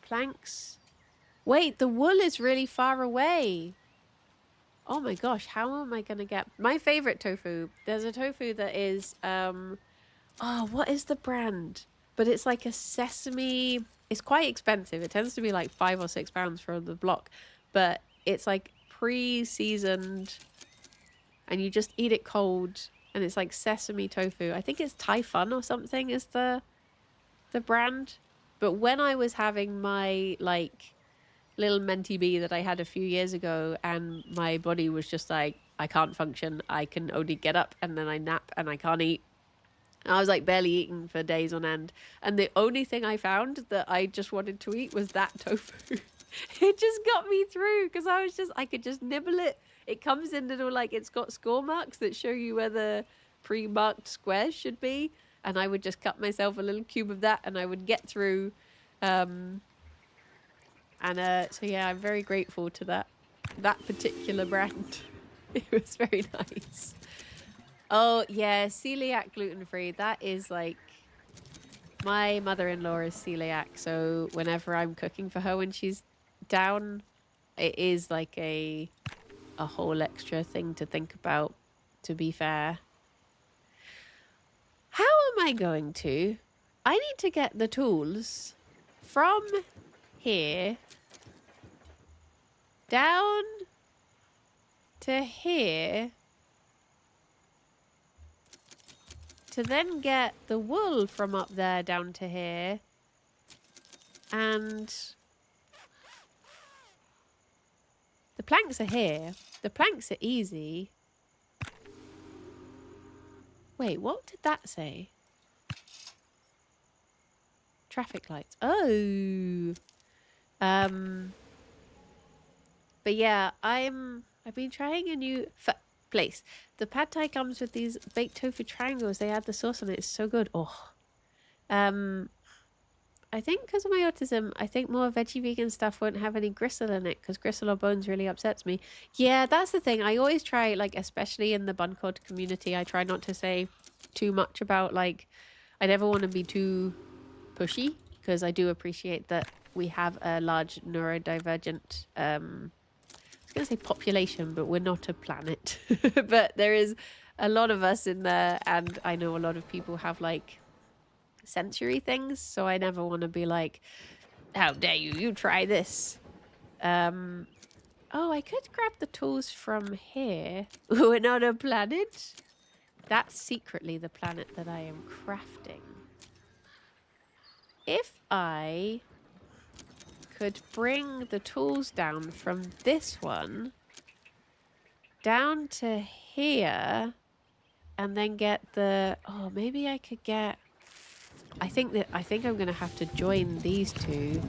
planks. Wait, the wool is really far away. Oh my gosh, how am I gonna get my favorite tofu? There's a tofu that is oh, what is the brand? But it's like a sesame. It's quite expensive. It tends to be like £5 or £6 for the block, but it's like pre-seasoned, and you just eat it cold. And it's like sesame tofu. I think it's Thai Fun or something is the brand. But when I was having my like little menti bee that I had a few years ago, and my body was just like, I can't function. I can only get up and then I nap and I can't eat. And I was like barely eating for days on end. And the only thing I found that I just wanted to eat was that tofu. It just got me through because I could just nibble it. It comes in little, like, it's got score marks that show you where the pre-marked squares should be. And I would just cut myself a little cube of that and I would get through. So yeah, I'm very grateful to that particular brand. It was very nice. Oh yeah, celiac gluten-free. That is like, my mother-in-law is celiac, so whenever I'm cooking for her when she's down, it is like a whole extra thing to think about, to be fair. How am I going to? I need to get the tools from here down to here to then get the wool from up there down to here. And the planks are here. The planks are easy. Wait, what did that say? Traffic lights. Oh. But yeah, I've been trying a new place. The pad thai comes with these baked tofu triangles. They add the sauce on it. It's so good. Oh. I think because of my autism, I think more veggie vegan stuff won't have any gristle in it because gristle or bones really upsets me. Yeah, that's the thing. I always try, like, especially in the bun cod community, I try not to say too much about, like, I never want to be too pushy because I do appreciate that we have a large neurodivergent, I was going to say population, but we're not a planet. But there is a lot of us in there, and I know a lot of people have, like, sensory things, so I never want to be like, how dare you try this. Oh, I could grab the tools from here. We're not a planet. That's secretly the planet that I am crafting. If I could bring the tools down from this one down to here and then get the, oh, maybe I could get, I think I'm going to have to join these two.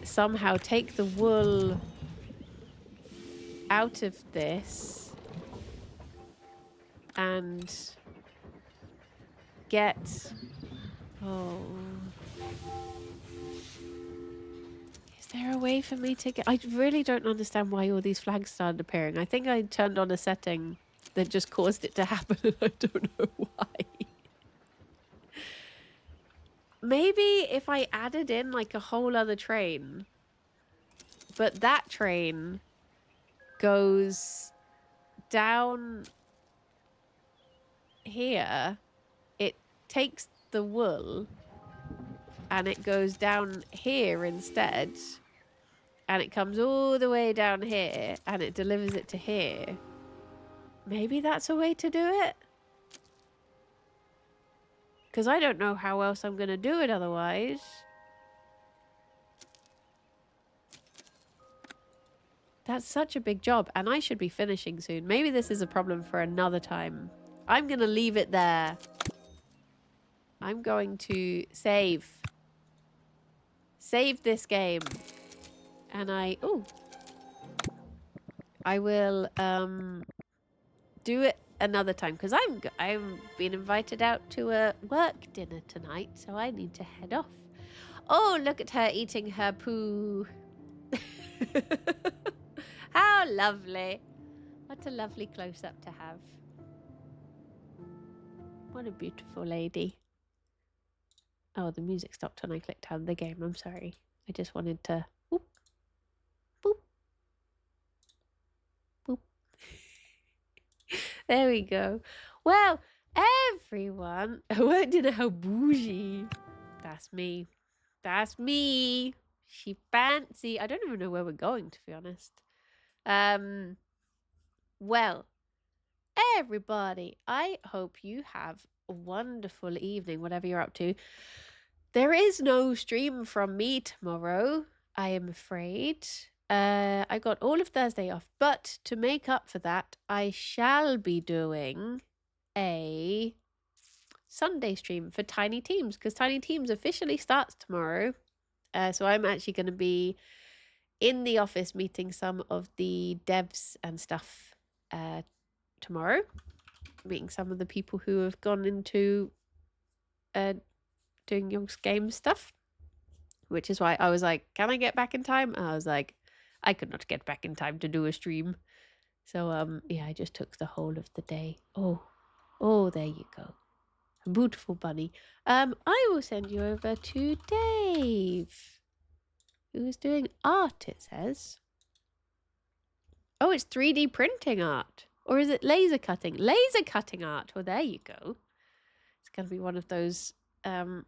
Somehow take the wool out of this and get, oh, is there a way for me to get, I really don't understand why all these flags started appearing. I think I turned on a setting that just caused it to happen and I don't know why. Maybe if I added in like a whole other train, but that train goes down here, it takes the wool and it goes down here instead, and it comes all the way down here and it delivers it to here. Maybe that's a way to do it, because I don't know how else I'm gonna do it otherwise. That's such a big job, and I should be finishing soon. Maybe this is a problem for another time. I'm gonna leave it there. I'm going to save this game. And ooh, I will do it another time because I'm being invited out to a work dinner tonight, so I need to head off. Oh, look at her eating her poo. How lovely. What a lovely close-up to have. What a beautiful lady. Oh, the music stopped when I clicked out of the game. I'm sorry. I just wanted to... Boop. Boop. Boop. There we go. Well, everyone... I didn't know how bougie. That's me. That's me. She fancy. I don't even know where we're going, to be honest. Well, everybody, I hope you have a wonderful evening, whatever you're up to. There is no stream from me tomorrow, I am afraid. I got all of Thursday off, but to make up for that, I shall be doing a Sunday stream for Tiny Teams because Tiny Teams officially starts tomorrow. So I'm actually going to be in the office meeting some of the devs and stuff tomorrow. Meeting some of the people who have gone into doing Young's game stuff. Which is why I was like, can I get back in time? And I was like, I could not get back in time to do a stream. So, yeah, I just took the whole of the day. Oh, there you go. A beautiful bunny. I will send you over to Dave, who is doing art, it says. Oh, it's 3D printing art. Or is it laser cutting? Laser cutting art. Well, there you go. It's going to be one of those,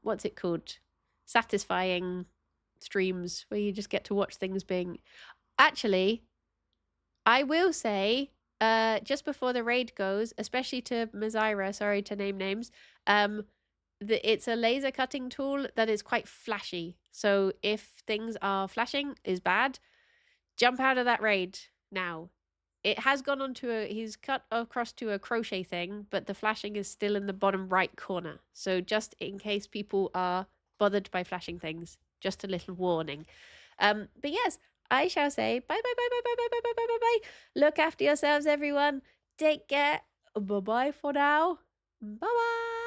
what's it called? Satisfying streams where you just get to watch things being... Actually, I will say, just before the raid goes, especially to Mazira, sorry to name names, it's a laser cutting tool that is quite flashy. So if things are flashing is bad, jump out of that raid now. It has gone on to he's cut across to a crochet thing, but the flashing is still in the bottom right corner. So just in case people are bothered by flashing things, just a little warning. But yes, I shall say bye, bye, bye, bye, bye, bye, bye, bye, bye, bye, bye. Look after yourselves, everyone. Take care. Bye-bye for now. Bye-bye.